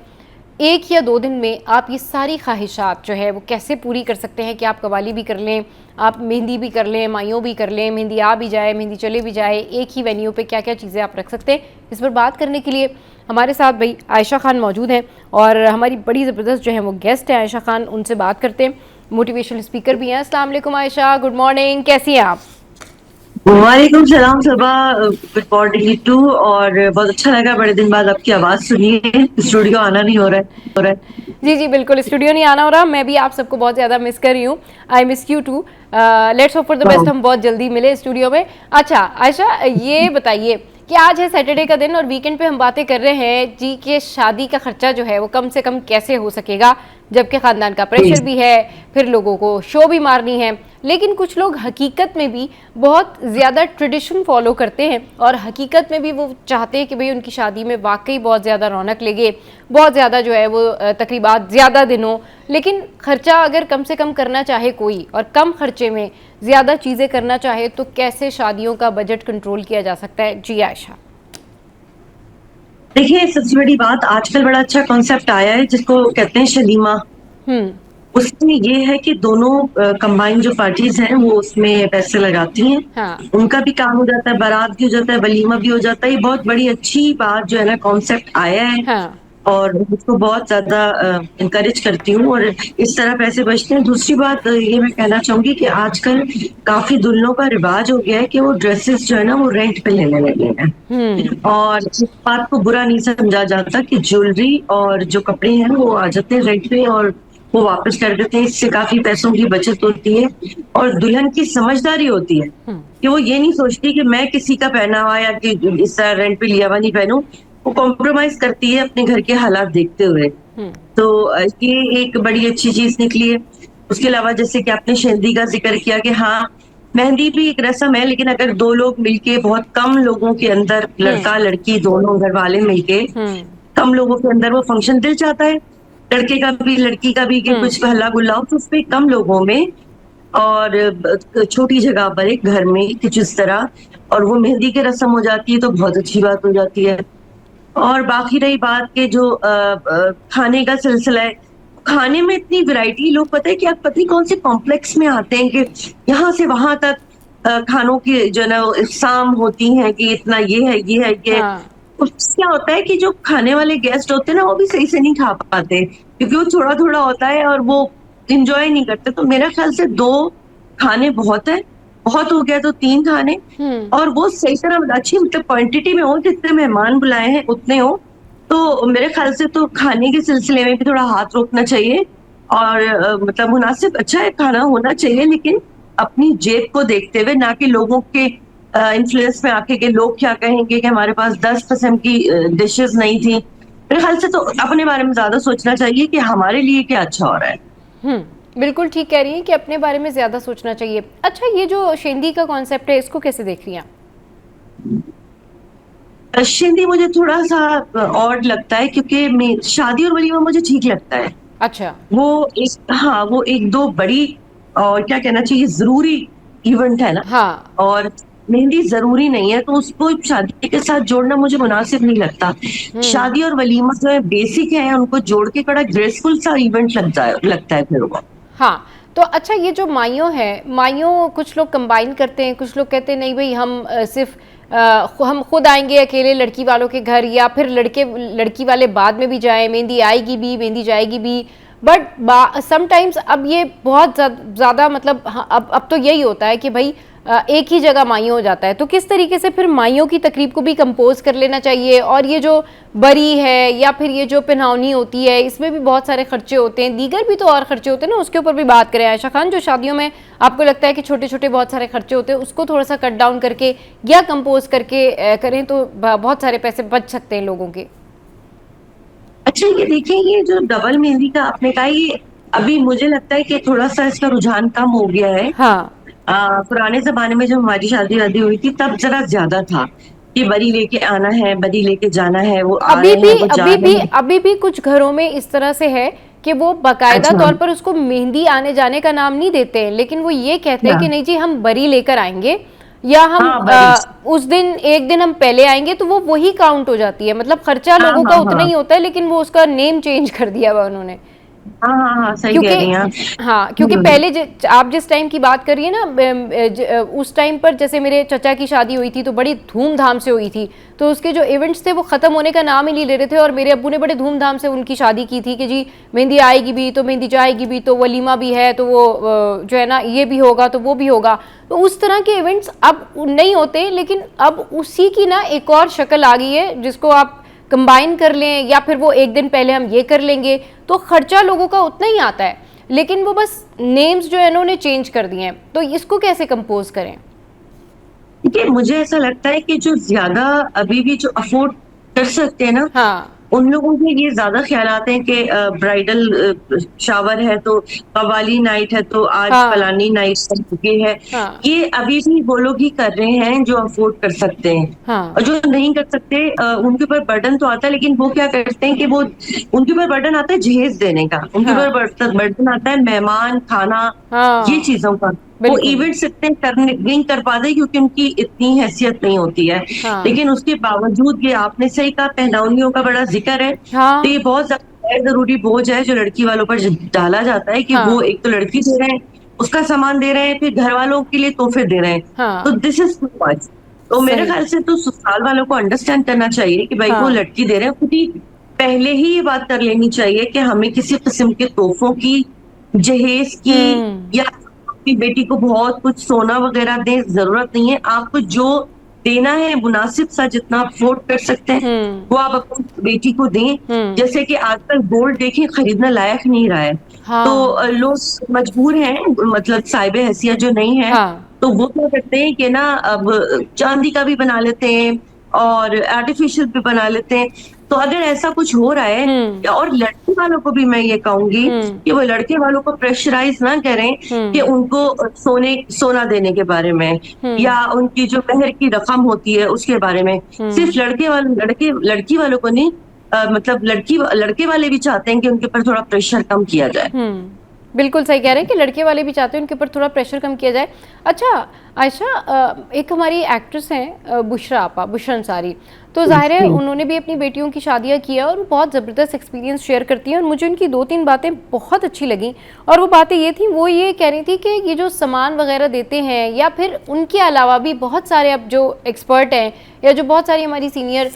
1 या 2 दिन में आप ये सारी ख्वाहिशात जो है वो कैसे पूरी कर सकते हैं कि आप कवाली भी कर लें, आप मेहंदी भी कर लें, माइयों भी कर लें, मेहंदी आ भी जाए, मेहंदी चले भी जाए, एक ही वेन्यू पे क्या क्या चीज़ें आप रख सकते हैं। इस पर बात करने के लिए हमारे साथ भाई आयशा खान मौजूद हैं और हमारी बड़ी ज़बरदस्त जो है वो गेस्ट हैं आयशा खान, उनसे बात करते हैं। मोटिवेशनल स्पीकर भी हैं। अस्सलाम वालेकुम आयशा, गुड मॉर्निंग, कैसी हैं आप? वालेकुम सलाम सबा, गुड मॉर्निंग टू। और बहुत अच्छा लगा बड़े दिन बाद आपकी आवाज़ सुनी है। स्टूडियो आना नहीं हो रहा है। जी बिल्कुल, स्टूडियो नहीं आना हो रहा। मैं भी आप सबको बहुत ज़्यादा मिस कर रही हूँ। I miss you too. Let's hope for the best, हम बहुत जल्दी मिले स्टूडियो में। अच्छा आयशा, ये बताइए कि आज है सैटरडे का दिन और वीकेंड पे हम बातें कर रहे हैं जी कि शादी का खर्चा जो है वो कम से कम कैसे हो सकेगा, जबकि ख़ानदान का प्रेशर भी है, फिर लोगों को शो भी मारनी है। लेकिन कुछ लोग हकीकत में भी बहुत ज़्यादा ट्रेडिशन फॉलो करते हैं और हकीकत में भी वो चाहते हैं कि भाई उनकी शादी में वाकई बहुत ज़्यादा रौनक लगे, बहुत ज़्यादा जो है वो तकरीबात ज़्यादा दिन हो। लेकिन ख़र्चा अगर कम से कम करना चाहे कोई और कम खर्चे में ज़्यादा चीज़ें करना चाहे तो कैसे शादियों का बजट कंट्रोल किया जा सकता है? जी आयशा। देखिए, सबसे बड़ी बात, आजकल बड़ा अच्छा कॉन्सेप्ट आया है जिसको कहते हैं शलीमा। उसमें ये है कि दोनों कंबाइन जो पार्टीज हैं वो उसमें पैसे लगाती हैं। हाँ। उनका भी काम हो जाता है, बारात भी हो जाता है, वलीमा भी हो जाता है। ये बहुत बड़ी अच्छी बात जो है ना, कॉन्सेप्ट आया है। हाँ। और उसको बहुत ज्यादा इनकरेज करती हूँ और इस तरह पैसे बचते हैं। दूसरी बात ये मैं कहना चाहूंगी कि आजकल काफी दुल्हनों का रिवाज हो गया है कि वो ड्रेसेस जो है ना वो रेंट पे लेने लगे हैं। और इस बात को बुरा नहीं समझा जाता कि ज्वेलरी और जो कपड़े हैं वो आ जाते हैं रेंट पे और वो वापस कर देते हैं। इससे काफी पैसों की बचत होती है और दुल्हन की समझदारी होती है कि वो ये नहीं सोचती कि मैं किसी का पहना हुआ या कि इस तरह रेंट पे लिया हुआ नहीं पहनूं। वो कॉम्प्रोमाइज करती है अपने घर के हालात देखते हुए। तो ये एक बड़ी अच्छी चीज निकली है। उसके अलावा जैसे कि आपने शेंदी का जिक्र किया कि हाँ, मेहंदी भी एक रस्म है, लेकिन अगर 2 लोग मिलके, बहुत कम लोगों के अंदर, लड़का लड़की दोनों घर वाले मिलके कम लोगों के अंदर वो फंक्शन दिल चाहता है, लड़के का भी लड़की का भी, कि कुछ हल्ला गुल्ला हो, तो उसमें कम लोगों में और छोटी जगह पर एक घर में कुछ इस तरह, और वो मेहंदी की रस्म हो जाती है तो बहुत अच्छी बात हो जाती है। और बाकी रही बात के जो खाने का सिलसिला है, खाने में इतनी वैरायटी, लोग पता है कि आप पता नहीं कौन से कॉम्प्लेक्स में आते हैं कि यहाँ से वहां तक खानों की जो ना इक़साम होती हैं कि इतना ये है ये है ये। उससे क्या होता है कि जो खाने वाले गेस्ट होते हैं ना वो भी सही से नहीं खा पाते क्योंकि वो थोड़ा थोड़ा होता है और वो इंजॉय नहीं करते। तो मेरा ख्याल से 2 खाने बहुत है, बहुत हो गया तो 3 खाने, और वो सही तरह अच्छी मतलब क्वांटिटी में हो, जितने मेहमान बुलाए हैं उतने हो। तो मेरे ख्याल से तो खाने के सिलसिले में भी थोड़ा हाथ रोकना चाहिए और मतलब मुनासिब अच्छा है खाना होना चाहिए, लेकिन अपनी जेब को देखते हुए, ना कि लोगों के इन्फ्लुएंस में आके कि लोग क्या कहेंगे कि हमारे पास 10 किस्म की डिशेस नहीं थी। मेरे ख्याल से तो अपने बारे में ज्यादा सोचना चाहिए कि हमारे लिए क्या अच्छा हो रहा है। बिल्कुल ठीक कह रही हैं कि अपने बारे में ज्यादा सोचना चाहिए। अच्छा, ये जो शेंदी का कॉन्सेप्ट है इसको कैसे देख रही हैं? शेंदी मुझे थोड़ा सा ऑड लगता है क्योंकि शादी और वलीमा मुझे ठीक लगता है। अच्छा। वो एक 2 बड़ी और क्या कहना चाहिए जरूरी इवेंट है ना। हाँ। और मेहंदी जरूरी नहीं है तो उसको शादी के साथ जोड़ना मुझे मुनासिब नहीं लगता। शादी और वलीमा जो है बेसिक है, उनको जोड़ के बड़ा ग्रेसफुल सा इवेंट लगता है फिर वो। हाँ, तो अच्छा, ये जो माइयों है, माइयों कुछ लोग कंबाइन करते हैं, कुछ लोग कहते हैं नहीं भाई हम सिर्फ हम खुद आएंगे अकेले लड़की वालों के घर, या फिर लड़की वाले बाद में भी जाएं, मेहंदी आएगी भी मेहंदी जाएगी भी। बट समटाइम्स अब ये बहुत ज़्यादा मतलब हाँ, अब तो यही होता है कि भाई एक ही जगह माइयों हो जाता है, तो किस तरीके से फिर माइयों की तकरीब को भी कंपोज कर लेना चाहिए। और ये जो बरी है या फिर ये जो पिन्हावनी होती है, इसमें भी बहुत सारे खर्चे होते हैं, दीगर भी तो और खर्चे होते हैं ना, उसके ऊपर भी बात करें आयशा खान। जो शादियों में आपको लगता है कि छोटे छोटे बहुत सारे खर्चे होते हैं, उसको थोड़ा सा कट डाउन करके या कंपोज करके करें तो बहुत सारे पैसे बच सकते हैं लोगों के। अच्छा, ये देखिए, ये जो डबल मेहंदी का आपने कहा, ये अभी मुझे लगता है कि थोड़ा सा इसका रुझान कम हो गया है। हाँ, पुराने जमाने में जब हमारी शादी वादी हुई थी तब जरा ज्यादा था कि बरी लेके आना है, बरी लेके जाना है, वो आ रहे हैं, वो जा रहे हैं। अभी भी कुछ घरों में इस तरह से है कि वो बाकायदा अच्छा। तौर पर उसको मेहंदी आने जाने का नाम नहीं देते हैं, लेकिन वो ये कहते हैं कि नहीं जी हम बरी लेकर आएंगे, या हम हाँ, बरी। उस दिन एक दिन हम पहले आएंगे, तो वो वही काउंट हो जाती है। मतलब खर्चा हाँ, लोगों का हाँ, उतना हाँ, ही होता है, लेकिन वो उसका नेम चेंज कर दिया हुआ उन्होंने। हाँ, हाँ, हाँ, सही कह रही हैं आप। क्योंकि हाँ, क्योंकि पहले आप जिस टाइम की बात कर रही है ना, उस टाइम पर जैसे मेरे चचा की शादी हुई थी तो बड़ी धूमधाम से हुई थी, तो उसके जो इवेंट्स थे वो खत्म होने का नाम ही नहीं ले रहे थे। और मेरे अब्बू ने बड़े धूमधाम से उनकी शादी की थी कि जी मेहंदी आएगी भी तो मेहंदी जाएगी भी, तो वलीमा भी है तो वो जो है ना ये भी होगा तो वो भी होगा। तो उस तरह के इवेंट्स अब नहीं होते, लेकिन अब उसी की ना एक और शक्ल आ गई है जिसको आप कंबाइन कर लें, या फिर वो एक दिन पहले हम ये कर लेंगे, तो खर्चा लोगों का उतना ही आता है, लेकिन वो बस नेम्स जो है उन्होंने चेंज कर दिए हैं। तो इसको कैसे कंपोज करें? देखिए, मुझे ऐसा लगता है कि जो ज्यादा अभी भी जो अफोर्ड कर सकते हैं ना, हाँ, उन लोगों के ये ज्यादा ख्याल आते हैं कि ब्राइडल शावर है तो कवाली नाइट है तो आज हाँ, फलानी नाइट ये है। हाँ, ये अभी भी वो लोग ही कर रहे हैं जो अफोर्ड कर सकते हैं। हाँ, और जो नहीं कर सकते, उनके ऊपर बर्डन तो आता है, लेकिन वो क्या करते हैं कि वो उनके ऊपर बर्डन आता है जहेज देने का, उनके हाँ, ऊपर बर्डन आता है मेहमान खाना, ये हाँ, चीजों का। वो बिल्कुल, इवेंट्स इतने नहीं कर पाते क्योंकि उनकी इतनी हैसियत नहीं होती है। हाँ, लेकिन उसके बावजूद, ये आपने सही कहा, पहनावनियों का बड़ा जिक्र है, तो ये हाँ, बहुत ज्यादा गैर जरूरी बोझ है जो लड़की वालों पर डाला जाता है कि वो हाँ, एक तो लड़की दे रहे हैं, उसका सामान दे रहे हैं, फिर घर वालों के लिए तोहफे दे रहे हैं। तो हाँ, दिस इज टू मच। तो मेरे सही, ख्याल से तो ससुराल वालों को अंडरस्टैंड करना चाहिए कि भाई वो हाँ, लड़की दे रहे हैं, खुद ही पहले ही ये बात कर लेनी चाहिए कि हमें किसी किस्म के तोहफों की, जहेज की, या अपनी बेटी को बहुत कुछ सोना वगैरह दें, जरूरत नहीं है। आपको जो देना है मुनासिब सा, जितना अफोर्ड कर सकते हैं वो आप अपनी बेटी को दें। जैसे कि आजकल गोल्ड देखें खरीदना लायक नहीं रहा है, तो हाँ, लोग मजबूर हैं, मतलब साहिबे हैसियत जो नहीं है, हाँ, तो वो क्या करते हैं कि ना अब चांदी का भी बना लेते हैं और आर्टिफिशियल भी बना लेते हैं। तो अगर ऐसा कुछ हो रहा है, और लड़के वालों को भी मैं ये कहूंगी कि वो लड़के वालों को प्रेशराइज ना करें कि उनको सोना देने के बारे में या उनकी जो मेहर की रकम होती है उसके बारे में। सिर्फ लड़की वालों को नहीं, मतलब लड़के वाले भी चाहते हैं कि उनके ऊपर थोड़ा प्रेशर कम किया जाए। बिल्कुल सही कह रहे हैं कि लड़के वाले भी चाहते हैं उनके ऊपर थोड़ा प्रेशर कम किया जाए। अच्छा आयशा, एक हमारी एक्ट्रेस हैं बुशरा आपा, बुशरा अंसारी, तो जाहिर है उन्होंने भी अपनी बेटियों की शादियां की है और वो बहुत ज़बरदस्त एक्सपीरियंस शेयर करती हैं, और मुझे उनकी 2-3 बातें बहुत अच्छी लगी। और वो बातें ये थी, वो ये कह रही थी कि ये जो सामान वगैरह देते हैं, या फिर उनके अलावा भी बहुत सारे अब जो एक्सपर्ट हैं या जो बहुत सारी हमारी सीनियर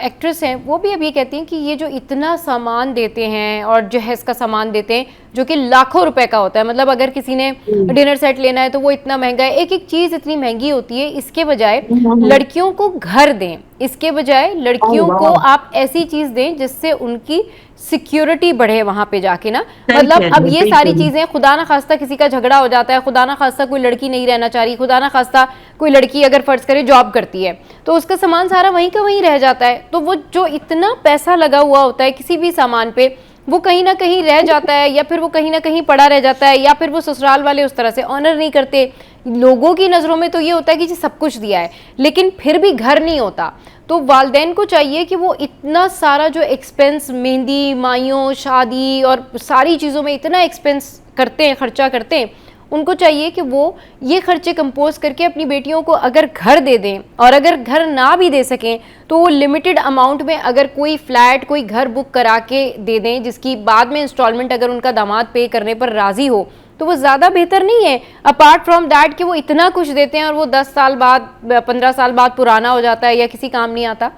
एक्ट्रेस हैं, वो भी अब ये कहती हैं कि ये जो इतना सामान देते हैं और जहेज़ का सामान देते हैं जो कि लाखों रुपए का होता है, मतलब अगर किसी ने डिनर सेट लेना है तो वो इतना महंगा है, एक एक चीज़ इतनी महंगी होती है। इसके बजाय लड़कियों को घर दें, इसके बजाय लड़कियों को आप ऐसी चीज़ दें जिससे उनकी सिक्योरिटी बढ़े वहां पे जाके ना। मतलब अब ये सारी चीजें, खुदा ना खास्ता किसी का झगड़ा हो जाता है, खुदा ना खास्ता कोई लड़की नहीं रहना चाह रही, खुदा ना खास्ता कोई लड़की अगर फर्ज करे जॉब करती है तो उसका सामान सारा वहीं का वहीं रह जाता है, तो वो जो इतना पैसा लगा हुआ होता है किसी भी सामान पे, वो कहीं ना कहीं रह जाता है, या फिर वो कहीं ना कहीं पड़ा रह जाता है, या फिर वो ससुराल वाले उस तरह से ऑनर नहीं करते। लोगों की नज़रों में तो ये होता है कि जी सब कुछ दिया है, लेकिन फिर भी घर नहीं होता। तो वालिदैन को चाहिए कि वो इतना सारा जो एक्सपेंस, मेहंदी, माइयों, शादी और सारी चीज़ों में इतना एक्सपेंस करते हैं, खर्चा करते हैं, उनको चाहिए कि वो ये खर्चे कंपोज करके अपनी बेटियों को अगर घर दे दें, और अगर घर ना भी दे सकें तो वो लिमिटेड अमाउंट में अगर कोई फ्लैट, कोई घर बुक करा के दे दें, जिसकी बाद में इंस्टॉलमेंट अगर उनका दामाद पे करने पर राजी हो, तो वो ज़्यादा बेहतर नहीं है। अपार्ट फ्रॉम दैट कि वो इतना कुछ देते हैं और वो 10 साल बाद, 15 साल बाद पुराना हो जाता है या किसी काम नहीं आता।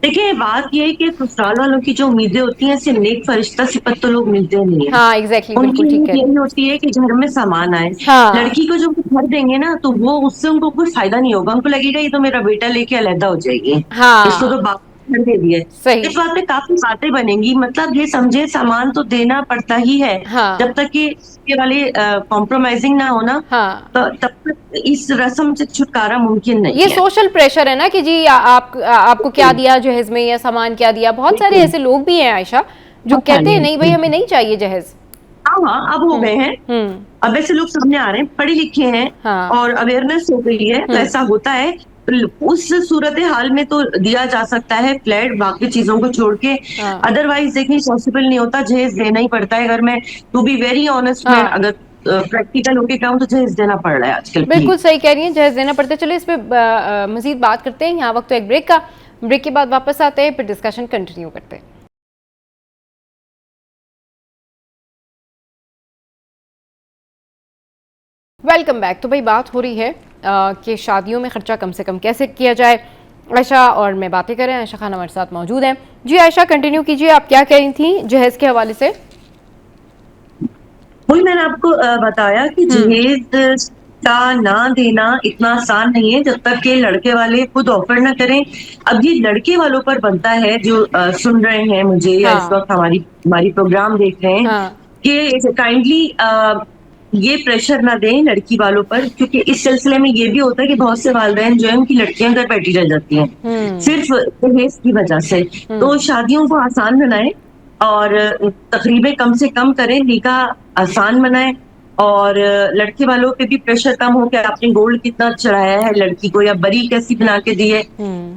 देखिए बात ये है कि ससुराल वालों की जो उम्मीदें होती हैं, सिर्फ नेक फरिश्ता सिपत तो लोग मिलते नहीं है। हाँ एग्जैक्टली, उनकी बिल्कुल ठीक उम्मीद कह रही यही होती है कि घर में सामान आए। हाँ लड़की को जब वो घर देंगे ना, तो वो उससे उनको कोई फायदा नहीं होगा। उनको लगेगा ये तो मेरा बेटा लेके अलहदा हो जाएगी, इसको तो हाँ बाप ने घर दे दिया है। सही इस बात पे काफी बातें बनेंगी। मतलब ये समझे सामान तो देना पड़ता ही है, हाँ जब तक कि ये वाले कॉम्प्रोमाइजिंग ना हो ना, हाँ। तो तब तक इस रस्म से छुटकारा मुमकिन ये नहीं है। सोशल प्रेशर है ना कि जी आपको क्या दिया जहेज में, या सामान क्या दिया। बहुत सारे बिल्कुल, ऐसे लोग भी हैं आयशा जो बहुत कहते सारे हैं हैं। नहीं भाई हमें नहीं चाहिए जहेज। हाँ हाँ, अब हो गए हैं। हम्म। अब ऐसे लोग सामने आ रहे हैं, पढ़े लिखे हैं हाँ। और अवेयरनेस हो गई है, तो ऐसा होता है। उस सूरत हाल में तो दिया जा सकता है फ्लैट, बाकी चीजों को छोड़ के। हाँ अदरवाइज देखिए पॉसिबल नहीं होता, जहेज देना ही पड़ता है। अगर मैं टू बी वेरी ऑनेस्ट, मैं हाँ अगर प्रैक्टिकल होके कहूँ तो जहेज देना पड़ रहा है आजकल बिल्कुल प्लीज। सही कह रही हैं, जहेज देना पड़ता है। चलो इस पे मजीद बात करते हैं। यहाँ वक्त तो एक ब्रेक का, ब्रेक के बाद वापस आते हैं, फिर डिस्कशन कंटिन्यू करते हैं। Welcome back. तो भाई बात हो रही है कि शादियों में खर्चा कम से कम कैसे किया जाए। आयशा और मैं बातें करें, आयशा खान हमारे साथ मौजूद हैं। जी आयशा कंटिन्यू कीजिए, आप क्या कह रही थी जहेज के हवाले से। वही मैंने आपको बताया कि जहेज का ना देना इतना आसान नहीं है, जब तक कि लड़के वाले खुद ऑफर ना करें। अब ये लड़के वालों पर बनता है, जो सुन रहे हैं मुझे या इस हाँ वक्त हमारी हमारी प्रोग्राम देख रहे हैं, हाँ कि काइंडली ये प्रेशर ना दें लड़की वालों पर। क्योंकि इस सिलसिले में ये भी होता है कि बहुत से वालिदैन जो है उनकी लड़कियां घर बैठी रह जाती हैं सिर्फ दहेज की वजह से। तो शादियों को आसान बनाएं और तकरीबें कम से कम करें, निकाह आसान बनाएं, और लड़के वालों पे भी प्रेशर कम हो कि आपने गोल्ड कितना चढ़ाया है लड़की को, या बरी कैसी बना के दी है।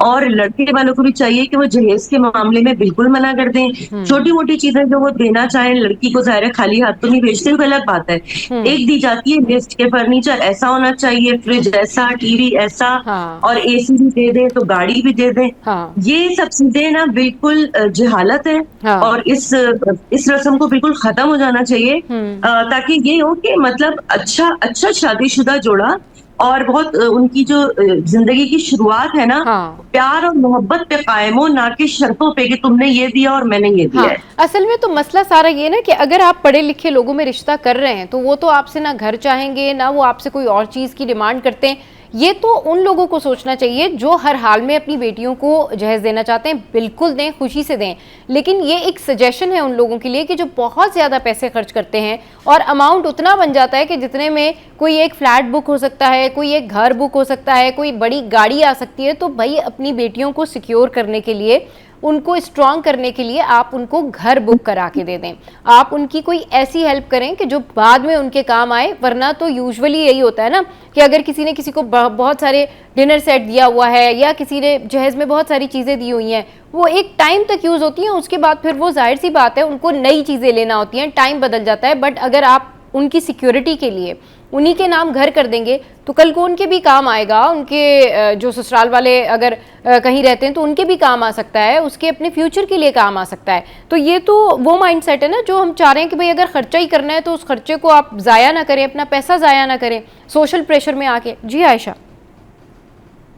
और लड़के वालों को भी चाहिए कि वो जहेज के मामले में बिल्कुल मना कर दें। छोटी मोटी चीजें जो वो देना चाहें, लड़की को ज़ाहिर है खाली हाथ तो नहीं भेजते, वो अलग बात है। एक दी जाती है लिस्ट के फर्नीचर ऐसा होना चाहिए, फ्रिज ऐसा, टीवी ऐसा, हाँ और एसी भी दे दें तो गाड़ी भी दे दें। हाँ ये सब चीजें ना बिल्कुल जहालत है, हाँ और इस रस्म को बिल्कुल खत्म हो जाना चाहिए, ताकि ये हो कि मतलब अच्छा शादीशुदा जोड़ा और बहुत उनकी जो जिंदगी की शुरुआत है ना, हाँ प्यार और मोहब्बत पे कायम हो, ना कि शर्तों पे कि तुमने ये दिया और मैंने ये दिया हाँ। है। असल में तो मसला सारा ये ना कि अगर आप पढ़े लिखे लोगों में रिश्ता कर रहे हैं तो वो तो आपसे ना घर चाहेंगे, ना वो आपसे कोई और चीज़ की डिमांड करते हैं। ये तो उन लोगों को सोचना चाहिए जो हर हाल में अपनी बेटियों को जहेज देना चाहते हैं। बिल्कुल दें, खुशी से दें, लेकिन ये एक सजेशन है उन लोगों के लिए कि जो बहुत ज़्यादा पैसे खर्च करते हैं और अमाउंट उतना बन जाता है कि जितने में कोई एक फ्लैट बुक हो सकता है, कोई एक घर बुक हो सकता है, कोई बड़ी गाड़ी आ सकती है। तो भाई अपनी बेटियों को सिक्योर करने के लिए, उनको स्ट्रॉन्ग करने के लिए आप उनको घर बुक करा के दे दें। आप उनकी कोई ऐसी हेल्प करें कि जो बाद में उनके काम आए। वरना तो यूजुअली यही होता है ना कि अगर किसी ने किसी को बहुत सारे डिनर सेट दिया हुआ है या किसी ने जहेज में बहुत सारी चीज़ें दी हुई हैं, वो एक टाइम तक यूज़ होती हैं, उसके बाद फिर वो जाहिर सी बात है उनको नई चीज़ें लेना होती हैं, टाइम बदल जाता है। बट अगर आप उनकी सिक्योरिटी के लिए उन्हीं के नाम घर कर देंगे तो कल को उनके भी काम आएगा। उनके जो ससुराल वाले अगर कहीं रहते हैं तो उनके भी काम आ सकता है, उसके अपने फ्यूचर के लिए काम आ सकता है। तो ये तो वो माइंडसेट है ना जो हम चाह रहे हैं कि भाई अगर खर्चा ही करना है तो उस खर्चे को आप ज़ाया ना करें, अपना पैसा ज़ाया ना करें सोशल प्रेशर में आके। जी आयशा।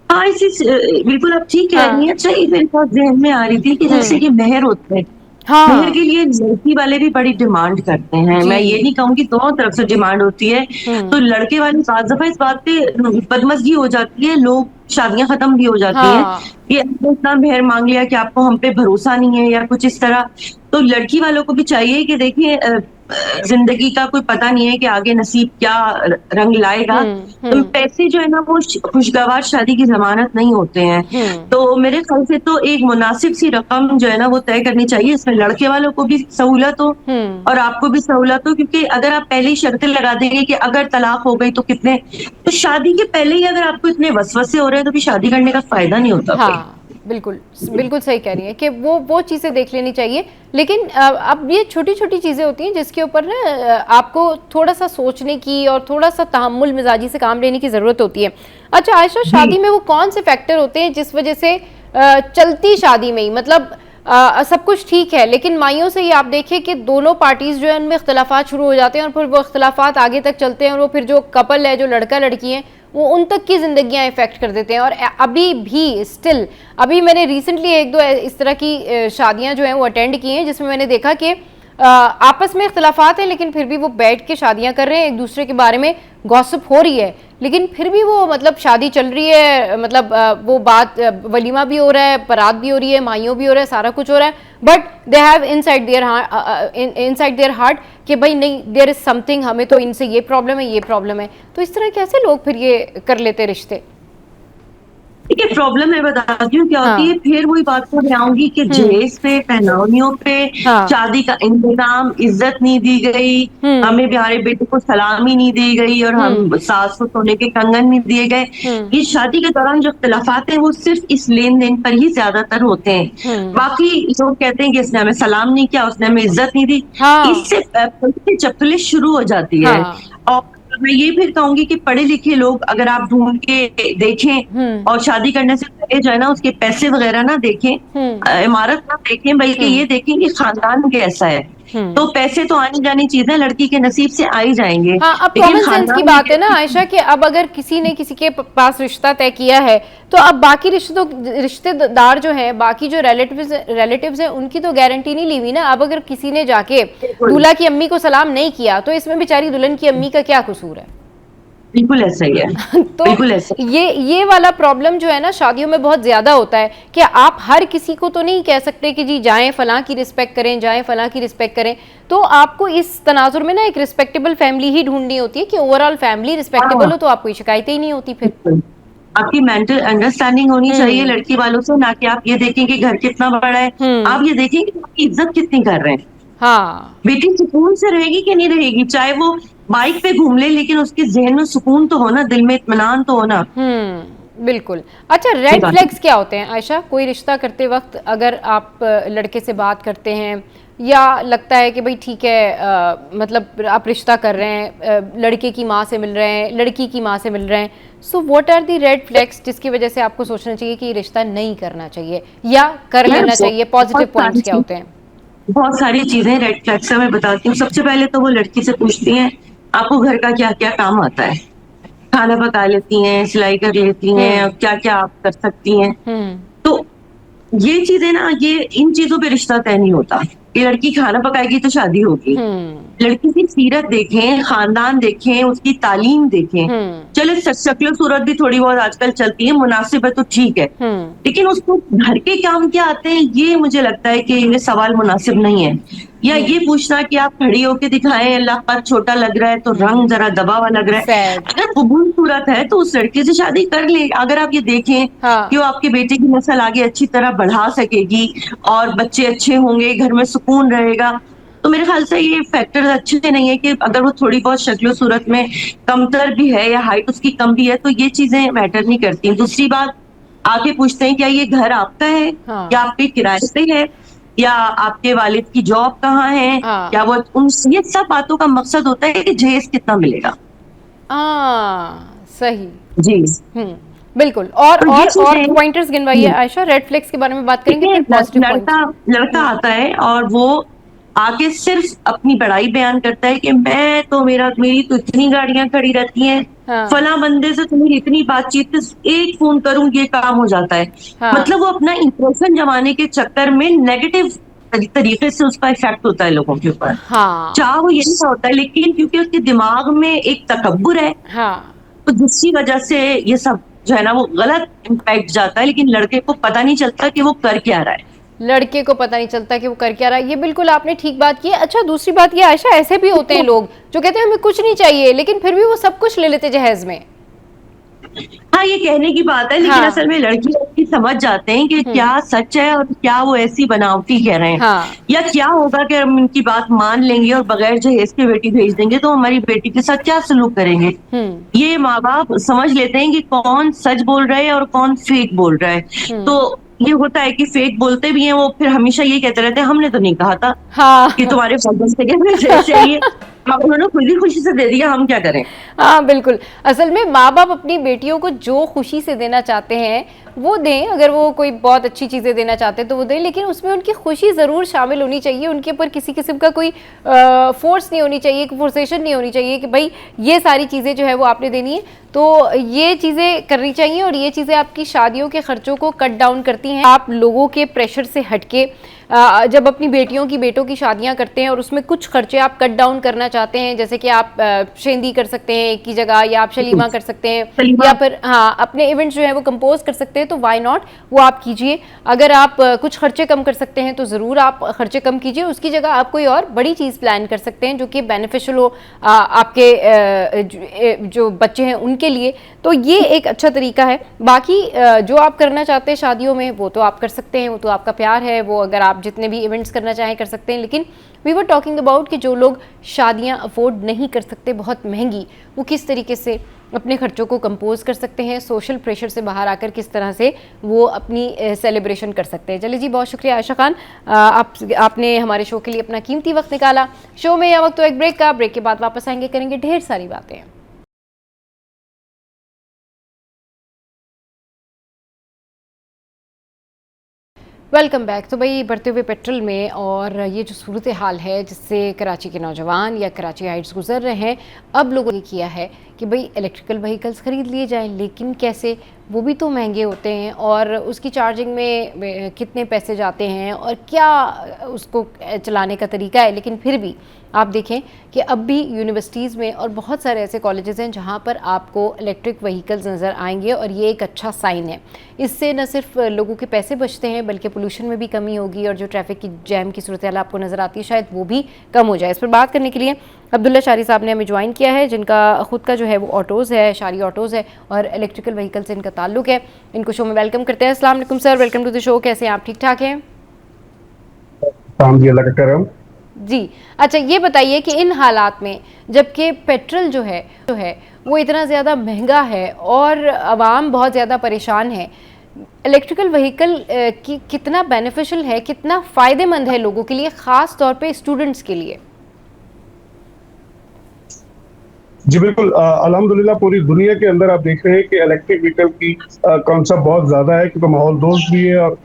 हाँ, बिल्कुल आप ठीक कह रही हैं। अच्छा, ये मेरे पास ज़हन में आ रही थी कि जैसे कि मेहर होता है, मेहर के लिए लड़की वाले भी बड़ी डिमांड करते हैं। मैं ये नहीं कहूंगी दोनों तरफ से डिमांड होती है। तो लड़के वाले बात दफा इस बात पे बदमज़गी हो जाती है, लोग शादियां खत्म भी हो जाती हैं कि आपने इतना मेहर मांग लिया कि आपको हम पे भरोसा नहीं है या कुछ इस तरह। तो लड़की वालों को भी चाहिए कि देखिए जिंदगी का कोई पता नहीं है कि आगे नसीब क्या रंग लाएगा। तो पैसे जो है ना वो खुशगवार शादी की जमानत नहीं होते हैं। तो मेरे ख्याल से तो एक मुनासिब सी रकम जो है ना वो तय करनी चाहिए, इसमें लड़के वालों को भी सहूलत हो और आपको भी सहूलत हो। क्योंकि अगर आप पहले ही शर्तें लगा देंगे कि अगर तलाक हो गई तो कितने, तो शादी के पहले ही अगर आपको इतने वसवसे हो रहे हैं तो भी शादी करने का फायदा नहीं होता। हाँ बिल्कुल बिल्कुल सही कह रही है कि वो चीज़ें देख लेनी चाहिए। लेकिन अब ये छोटी छोटी चीज़ें होती हैं जिसके ऊपर ना आपको थोड़ा सा सोचने की और थोड़ा सा तहम्मुल मिजाजी से काम लेने की ज़रूरत होती है। अच्छा आयशा, शादी में वो कौन से फैक्टर होते हैं जिस वजह से चलती शादी में ही, मतलब सब कुछ ठीक है, लेकिन माइयों से ही आप देखिए कि दोनों पार्टीज जो है उनमें इख्तलाफात शुरू हो जाते हैं और फिर वो इख्तलाफात आगे तक चलते हैं और वो फिर जो कपल है, जो लड़का लड़की हैं, वो उन तक की जिंदगियां इफेक्ट कर देते हैं। और अभी भी स्टिल, अभी मैंने रिसेंटली एक दो इस तरह की शादियां जो हैं वो अटेंड की हैं जिसमें मैंने देखा कि आपस में इख्तलाफात हैं लेकिन फिर भी वो बैठ के शादियां कर रहे हैं, एक दूसरे के बारे में गॉसिप हो रही है, लेकिन फिर भी वो मतलब शादी चल रही है, मतलब वो बात, वलीमा भी हो रहा है, बारात भी हो रही है, माइयों भी हो रहा है, सारा कुछ हो रहा है, but they have inside their heart कि भाई नहीं, देयर इज समथिंग, हमें तो इनसे ये प्रॉब्लम है, ये प्रॉब्लम है। तो इस तरह कैसे लोग फिर ये कर लेते रिश्ते? ठीक है, प्रॉब्लम मैं बताती हूँ क्या होती है। फिर वही बात को मैं आऊंगी कि जहेज पे, पहनावनियों पे, शादी का इंतजाम, इज्जत नहीं दी गई, हमें हमारे बेटे को सलामी नहीं दी गई और हम सास को सोने के कंगन नहीं दिए गए। ये शादी के दौरान जो इख्तलाफात हैं वो सिर्फ इस लेन देन पर ही ज्यादातर होते हैं। बाकी लोग कहते हैं कि इसने हमें सलाम नहीं किया, उसने हमें इज्जत नहीं दी, इससे चप्पलें शुरू हो जाती है। और मैं ये फिर कहूंगी कि पढ़े लिखे लोग अगर आप ढूंढ के देखें और शादी करने से पहले जो है ना उसके पैसे वगैरह ना देखें, इमारत ना देखें, बल्कि ये देखें कि खानदान कैसा है। तो पैसे तो आनी जानी चीजें लड़की के नसीब से आ ही जाएंगे। हाँ, अब कॉमन सेंस की बात है ना आयशा कि अब अगर किसी ने किसी के पास रिश्ता तय किया है तो अब बाकी रिश्तेदार जो हैं, बाकी जो रिलेटिव्स हैं, उनकी तो गारंटी नहीं ली हुई ना। अब अगर किसी ने जाके दूल्हा की अम्मी को सलाम नहीं किया तो इसमें बेचारी दुल्हन की अम्मी का क्या कसूर है? बिल्कुल ऐसा ही है। तो बिल्कुल ऐसा। ये वाला प्रॉब्लम जो है ना शादियों में बहुत ज्यादा होता है कि आप हर किसी को तो नहीं कह सकते कि जी जाएं फलां की रिस्पेक्ट करें, जाएं फलां की रिस्पेक्ट करें। तो आपको इस तनाजुर में ना एक रिस्पेक्टेबल फैमिली ही ढूंढनी होती है कि ओवरऑल फैमिली रिस्पेक्टेबल हो तो आपको शिकायतें ही नहीं होती। फिर आपकी मेंटल अंडरस्टैंडिंग होनी चाहिए लड़की वालों से, ना कि आप ये देखें कि घर कितना बड़ा है, आप ये देखें कि आपकी इज्जत कितनी कर रहे हैं। हाँ, बेटी सुकून से रहेगी कि नहीं रहेगी, चाहे वो बाइक पे घूम ले, लेकिन उसके जहन में सुकून तो होना, दिल में इत्मीनान तो होना। बिल्कुल। अच्छा, रेड फ्लैग्स क्या होते हैं आयशा? कोई रिश्ता करते वक्त अगर आप लड़के से बात करते हैं या लगता है कि भाई ठीक है, मतलब आप रिश्ता कर रहे हैं, लड़के की माँ से मिल रहे हैं, लड़की की माँ से मिल रहे हैं, so what are the red flags जिसकी वजह से आपको सोचना चाहिए कि ये रिश्ता नहीं करना चाहिए या कर लेना चाहिए? पॉजिटिव पॉइंट्स क्या होते हैं? बहुत सारी चीजें रेड फ्लैग्स मैं बताती हूँ। सबसे पहले तो वो लड़की से पूछती हैं आपको घर का क्या क्या काम आता है, खाना पका लेती हैं, सिलाई कर लेती हैं, क्या क्या आप कर सकती हैं। तो ये चीजें ना, ये इन चीजों पे रिश्ता तय नहीं होता कि लड़की खाना पकाएगी तो शादी होगी। लड़की की सीरत देखें, खानदान देखें, उसकी तालीम देखें। चले शक्ल सूरत भी थोड़ी बहुत आजकल चलती है, मुनासिब है तो ठीक है, लेकिन उसको घर के काम क्या आते हैं, ये मुझे लगता है कि ये सवाल मुनासिब नहीं है। या ये पूछना कि आप खड़ी होके दिखाएं, अल्लाह का छोटा लग रहा है तो रंग जरा दबा हुआ लग रहा है। अगर कबूल सूरत है तो उस लड़के से शादी कर ले। अगर आप ये देखें कि वो आपके बेटे की नस्ल आगे अच्छी तरह बढ़ा सकेगी और बच्चे अच्छे होंगे, घर में सुकून रहेगा, तो मेरे ख्याल से ये फैक्टर अच्छे नहीं है कि अगर वो थोड़ी बहुत शक्ल सूरत में कमतर भी है या हाइट उसकी कम भी है तो ये चीजें मैटर नहीं करती। दूसरी बात, आके पूछते हैं क्या ये घर आपका है या आपके किराए पे है या आपके वालिद की जॉब कहाँ है, क्या वो ये सब बातों का मकसद होता है कि जहेज कितना मिलेगा। सही जी, बिल्कुल। और पॉइंटर्स गिनवाइए आयशा, रेड फ्लैग्स के बारे में बात करेंगे। लड़का आता है और वो आके सिर्फ अपनी बड़ाई बयान करता है कि मैं तो मेरी तो इतनी गाड़ियां खड़ी रहती हैं, फला बंदे से तो मेरी इतनी बातचीत, एक फोन करूं ये काम हो जाता है। मतलब वो अपना इंप्रेशन जमाने के चक्कर में नेगेटिव तरीके से उसका इफेक्ट होता है लोगों के ऊपर। चाह वो यही होता है, लेकिन क्योंकि उसके दिमाग में एक तकब्बुर है, तो जिसकी वजह से ये सब जो है ना वो गलत इम्पैक्ट जाता है, लेकिन लड़के को पता नहीं चलता कि वो कर क्या रहा है। लड़के को पता नहीं चलता कि वो कर क्या रहा है। ये बिल्कुल आपने ठीक बात की है। अच्छा, दूसरी बात ये आयशा, ऐसे भी होते हैं लोग जो कहते हैं हमें कुछ नहीं चाहिए लेकिन फिर भी वो सब कुछ ले लेते जहेज में। हाँ, ये कहने की बात है, लेकिन असल में लड़की समझ जाते हैं कि क्या सच है और क्या वो ऐसी बनावटी कह रहे हैं। या क्या होगा कि हम इनकी बात मान लेंगे और बगैर जहेज के बेटी भेज देंगे तो हमारी बेटी के साथ क्या सलूक करेंगे। ये माँ बाप समझ लेते हैं कि कौन सच बोल रहा है और कौन फेक बोल रहा है। तो ये होता है कि फेक बोलते भी हैं, वो फिर हमेशा ये कहते रहते हैं हमने तो नहीं कहा था कि तुम्हारे फादर से चाहिए। अब उन्होंने खुद ही खुशी से दे दिया, हम क्या करें। हाँ बिल्कुल। असल में माँ बाप अपनी बेटियों को जो खुशी से देना चाहते हैं वो दें, अगर वो कोई बहुत अच्छी चीज़ें देना चाहते हैं तो वो दें, लेकिन उसमें उनकी खुशी ज़रूर शामिल होनी चाहिए। उनके ऊपर किसी किस्म का कोई फोर्स नहीं होनी चाहिए, फोर्सेशन नहीं होनी चाहिए कि भाई ये सारी चीज़ें जो है वो आपने देनी है। तो ये चीज़ें करनी चाहिए और ये चीज़ें आपकी शादियों के खर्चों को कट डाउन करती हैं। आप लोगों के प्रेशर से हटके जब अपनी बेटियों की बेटों की शादियां करते हैं और उसमें कुछ खर्चे आप कट डाउन करना चाहते हैं, जैसे कि आप शेंदी कर सकते हैं एक की जगह, या आप शलीमा कर सकते हैं, या फिर हाँ अपने इवेंट्स जो है वो कंपोज कर सकते हैं, तो वाई नॉट वो आप कीजिए। अगर आप कुछ खर्चे कम कर सकते हैं तो ज़रूर आप खर्चे कम कीजिए। उसकी जगह आप कोई और बड़ी चीज़ प्लान कर सकते हैं जो कि बेनिफिशियल हो आपके जो बच्चे हैं उनके लिए। तो ये एक अच्छा तरीका है। बाकी जो आप करना चाहते हैं शादियों में वो तो आप कर सकते हैं, वो तो आपका प्यार है, वो अगर आप जितने भी इवेंट्स करना चाहें कर सकते हैं। लेकिन वी वर टॉकिंग अबाउट कि जो लोग शादियां अफोर्ड नहीं कर सकते बहुत महंगी, वो किस तरीके से अपने खर्चों को कंपोज कर सकते हैं, सोशल प्रेशर से बाहर आकर किस तरह से वो अपनी सेलिब्रेशन कर सकते हैं। चलिए जी, बहुत शुक्रिया आयशा खान, आपने हमारे शो के लिए अपना कीमती वक्त निकाला। शो में यह वक्त तो एक ब्रेक का, ब्रेक के बाद वापस आएंगे, करेंगे ढेर सारी बातें। Welcome back. तो भाई बढ़ते हुए पेट्रोल में और ये जो सूरत हाल है जिससे कराची के नौजवान या कराची हाइट्स गुजर रहे हैं, अब लोगों ने किया है कि भाई इलेक्ट्रिकल व्हीकल्स ख़रीद लिए जाएं, लेकिन कैसे, वो भी तो महंगे होते हैं और उसकी चार्जिंग में कितने पैसे जाते हैं और क्या उसको चलाने का तरीका है। लेकिन फिर भी आप देखें कि अब भी यूनिवर्सिटीज़ में और बहुत सारे ऐसे कॉलेजेस हैं जहाँ पर आपको इलेक्ट्रिक व्हीकल्स नज़र आएंगे और ये एक अच्छा साइन है। इससे न सिर्फ लोगों के पैसे बचते हैं बल्कि पोल्यूशन में भी कमी होगी और जो ट्रैफिक की जैम की सूरत हाल आपको नज़र आती है शायद वो भी कम हो जाए। इस पर बात करने के लिए अब्दुल्ला शारी साहब ने हमें ज्वाइन किया है, जिनका ख़ुद का जो है वो ऑटोज़ है, शारी ऑटोज़ है और इलेक्ट्रिकल व्हीकल से इनका ताल्लुक है। इनको शो में वेलकम करते हैं। अस्सलाम वालेकुम sir, welcome to the show. कैसे हैं आप? ठीक ठाक हैं जी? अच्छा, ये बताइए कि इन हालात में जबकि पेट्रोल जो है वो इतना ज़्यादा महंगा है और आवाम बहुत ज़्यादा परेशान है, इलेक्ट्रिकल व्हीकल की कितना बेनिफिशियल है, कितना फ़ायदेमंद है लोगों के लिए, ख़ास तौर पे स्टूडेंट्स के लिए? जी बिल्कुल, अल्हम्दुलिल्लाह पूरी दुनिया के अंदर आप देख रहे हैं कि इलेक्ट्रिक व्हीकल की कॉन्सेप्ट बहुत ज़्यादा है, क्योंकि माहौल दोस्त भी है और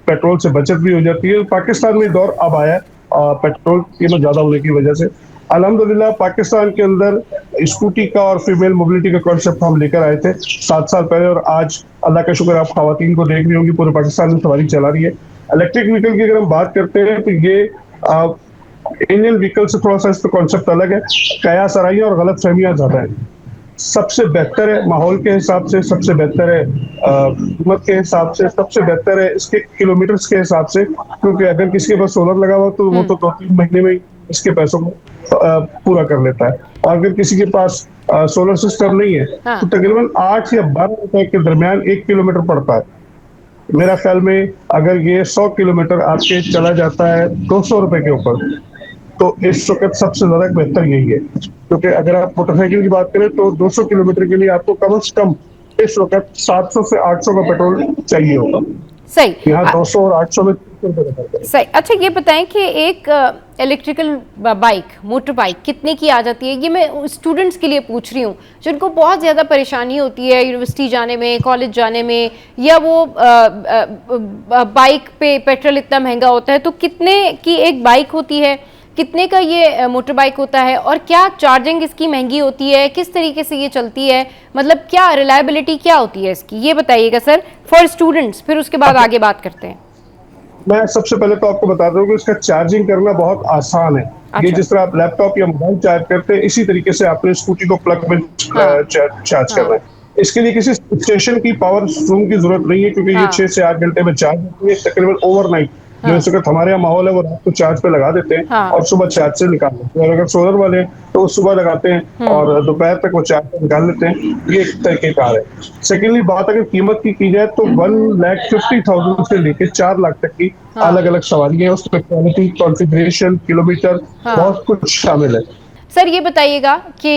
पेट्रोल से बचत भी हो जाती है। पाकिस्तान में दौर अब आया है पेट्रोल कीमत ज़्यादा होने की वजह से। अल्हम्दुलिल्लाह पाकिस्तान के अंदर स्कूटी का और फीमेल मोबिलिटी का कॉन्सेप्ट हम लेकर आए थे 7 साल पहले, और आज अल्लाह का शुक्र आप खवातीन को देख रही होंगी पूरे पाकिस्तान में सवारी चला रही है। इलेक्ट्रिक व्हीकल की अगर हम बात करते हैं तो ये इंडियन व्हीकल से थोड़ा सा इसका कॉन्सेप्ट अलग है, कयास आराइयाँ और गलत फहमियाँ ज़्यादा है। सबसे बेहतर है माहौल के हिसाब से, सबसे बेहतर है कीमत के हिसाब से, सबसे बेहतर है इसके किलोमीटर्स के हिसाब से, क्योंकि अगर किसी के पास सोलर लगा हुआ तो वो तो 2-3 महीने में इसके पैसों को पूरा कर लेता है, और अगर किसी के पास सोलर सिस्टम नहीं है तो तकरीबन 8 या 12 रुपए के दरमियान 1 किलोमीटर पड़ता है। मेरा ख्याल में अगर ये 100 किलोमीटर आपके चला जाता है 200 रुपए के ऊपर, तो इस वक्त सबसे ज्यादा बेहतर यही है। क्योंकि अगर आप मोटरसाइकिल की बात करें तो 200 किलोमीटर के लिए आपको कम से कम इस वक्त 700 से 800 का पेट्रोल चाहिए होगा। सही, यहाँ 200 और 800 में सही। अच्छा, ये बताएं कि एक इलेक्ट्रिकल बाइक, मोटर बाइक कितने की आ जाती है? ये मैं स्टूडेंट्स के लिए पूछ रही हूँ जिनको बहुत ज़्यादा परेशानी होती है यूनिवर्सिटी जाने में, कॉलेज जाने में, या वो बाइक पे पेट्रोल इतना महंगा होता है। तो कितने की एक बाइक होती है, कितने का ये मोटर बाइक होता है, और क्या चार्जिंग इसकी महंगी होती है, किस तरीके से ये चलती है, मतलब क्या रिलायबिलिटी क्या होती है इसकी, ये बताइएगा सर फॉर स्टूडेंट्स, फिर उसके बाद आगे बात करते हैं। मैं सबसे पहले तो आपको बता दूं कि इसका चार्जिंग करना बहुत आसान है। अच्छा। ये जिस तरह आप लैपटॉप या मोबाइल चार्ज करते हैं, इसी तरीके से आपने स्कूटी को प्लग में चार्ज करना है। इसके लिए किसी स्टेशन की पावर रूम की जरूरत नहीं है, क्योंकि ये 6 से 8 घंटे में चार्ज होती है, तकरीबन ओवरनाइट। जो इस वक्त हमारे यहाँ माहौल है वो रात को चार्ज पे लगा देते हैं और सुबह चार्ज से निकाल लेते हैं, और अगर सोलर वाले हैं तो सुबह लगाते हैं और दोपहर तक वो चार्ज पे निकाल लेते हैं। ये एक तरीके कार है। सेकेंडली बात अगर कीमत की जाए तो 1,50,000 से लेके 4 लाख तक की अलग अलग सवारी है। उसमें क्वालिटी, कॉन्फ़िगरेशन, किलोमीटर, बहुत कुछ शामिल है। सर ये बताइएगा कि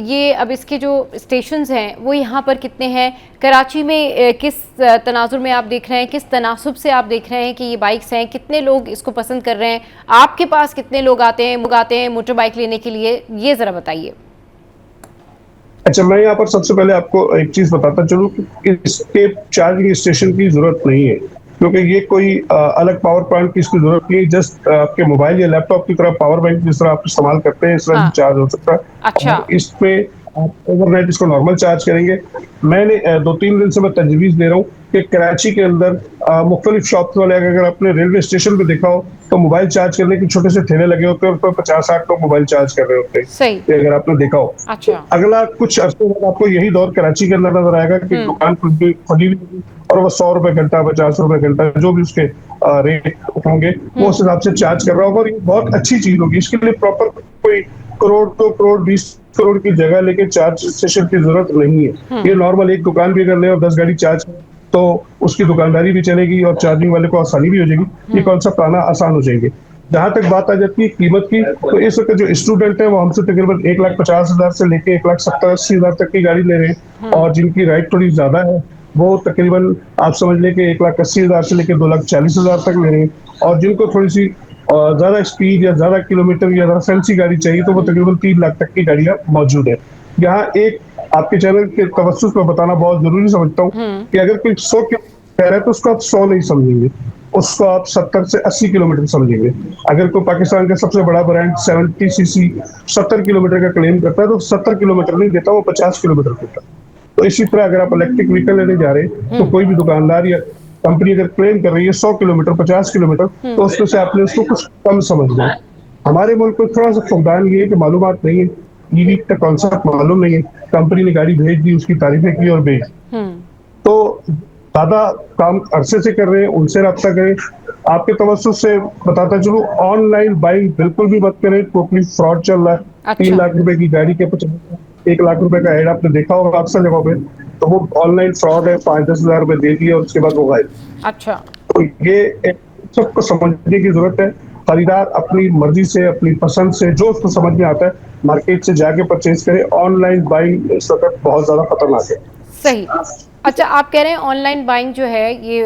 ये अब इसके जो स्टेशंस हैं वो यहाँ पर कितने हैं, कराची में किस तनाजुर में आप देख रहे हैं, किस तनासुब से आप देख रहे हैं कि ये बाइक्स हैं, कितने लोग इसको पसंद कर रहे हैं, आपके पास कितने लोग आते हैं मोटर बाइक लेने के लिए, ये ज़रा बताइए। अच्छा, मैं यहाँ पर सबसे पहले आपको एक चीज बताता चलूँ कि इसके चार्जिंग स्टेशन की जरूरत नहीं है, क्योंकि ये कोई अलग पावर प्लांट की इसकी जरूरत नहीं है। जस्ट आपके मोबाइल या लैपटॉप की तरह पावर बैंक जिस तरह आप इस्तेमाल करते हैं इस तरह हाँ। चार्ज हो सकता है। अच्छा। और इसमें आप ओवरनाइट इसको नॉर्मल चार्ज करेंगे। मैंने 2-3 दिन से मैं तजवीज दे रहा हूँ कि कराची के अंदर मुख्तलिफ शॉप्स वाले, अगर आपने रेलवे स्टेशन पे देखा हो तो मोबाइल चार्ज करने के छोटे से ठेले लगे होते हैं और 50-60 लोग मोबाइल चार्ज कर रहे होते हैं। सही। अगर आपने देखा हो। अच्छा। अगला कुछ अरसे बाद आपको यही दौर कराची के अंदर नजर आएगा कि दुकान खुली होगी और वो 100 रुपए घंटा, 50 रुपए घंटा, जो भी उसके रेट होंगे वो उस हिसाब से चार्ज कर रहा होगा। और ये बहुत अच्छी चीज होगी। इसके लिए प्रॉपर कोई करोड़, 2 करोड़, 20 करोड़ की जगह लेके चार्ज स्टेशन की जरूरत नहीं है। ये नॉर्मल एक दुकान भी अगर ले और 10 गाड़ी चार्ज तो उसकी दुकानदारी भी चलेगी और चार्जिंग वाले को आसानी भी हो जाएगी। ये कॉन्सेप्ट आना आसान हो जाएंगे। जहां तक बात आ जाती है कीमत की, तो इस वक्त जो स्टूडेंट है वो हमसे तकरीबन 1,50,000 से लेके 1,70,80,000 तक की गाड़ी ले रहे हैं। और जिनकी राइड थोड़ी ज्यादा है वो तकरीबन आप समझ लें कि 1,80,000 से लेके 2,40,000 तक ले रहे हैं। और जिनको थोड़ी सी ज्यादा स्पीड या ज्यादा किलोमीटर या ज्यादा फैंसी गाड़ी चाहिए तो वो तकरीबन 3 लाख तक की गाड़ियां मौजूद है। यहाँ एक आपके चैनल के तवज्जुह को बताना बहुत जरूरी समझता हूँ कि अगर कोई 100 किलोमीटर कह रहा है तो उसको आप 100 नहीं समझेंगे, उसको आप 70 से 80 किलोमीटर समझेंगे। अगर कोई पाकिस्तान का सबसे बड़ा ब्रांड 70 सीसी 70 किलोमीटर का क्लेम करता है तो 70 किलोमीटर नहीं देता, वो 50 किलोमीटर देता है। तो इसी तरह अगर आप इलेक्ट्रिक व्हीकल लेने जा रहे हैं तो कोई भी दुकानदार या कंपनी अगर क्लेम कर रही है 100 किलोमीटर, 50 किलोमीटर, तो उसमें से आपने उसको कुछ कम समझना है। हमारे मुल्क में थोड़ा सा फुकदान ये है कि मालूमात नहीं है, ईवी का कॉन्सेप्ट मालूम नहीं है। कंपनी ने गाड़ी भेज दी, उसकी तारीफें की और भेज। तो ज्यादा काम अरसे से कर रहे हैं उनसे रब्ता करें। आपके तवज्जुह से बताता चलूं, ऑनलाइन बाइंग बिल्कुल भी मत करें, क्योंकि फ्रॉड चल रहा है। अच्छा। 3 लाख रुपए की गाड़ी के 1 लाख रुपए का एड आपने देखा होगा अक्सर जगहों पे, तो वो ऑनलाइन फ्रॉड है। 5-10 हजार रुपए दे दिए और उसके बाद वो गायब। अच्छा। तो ये सबको समझने की जरूरत है। खरीदार अपनी मर्जी से, अपनी पसंद से, जो उसको समझ में आता है मार्केट से जाके परचेज करे। ऑनलाइन बाइंग इस वक्त बहुत ज्यादा खतरनाक है। सही। अच्छा, आप कह रहे हैं ऑनलाइन बाइंग जो है ये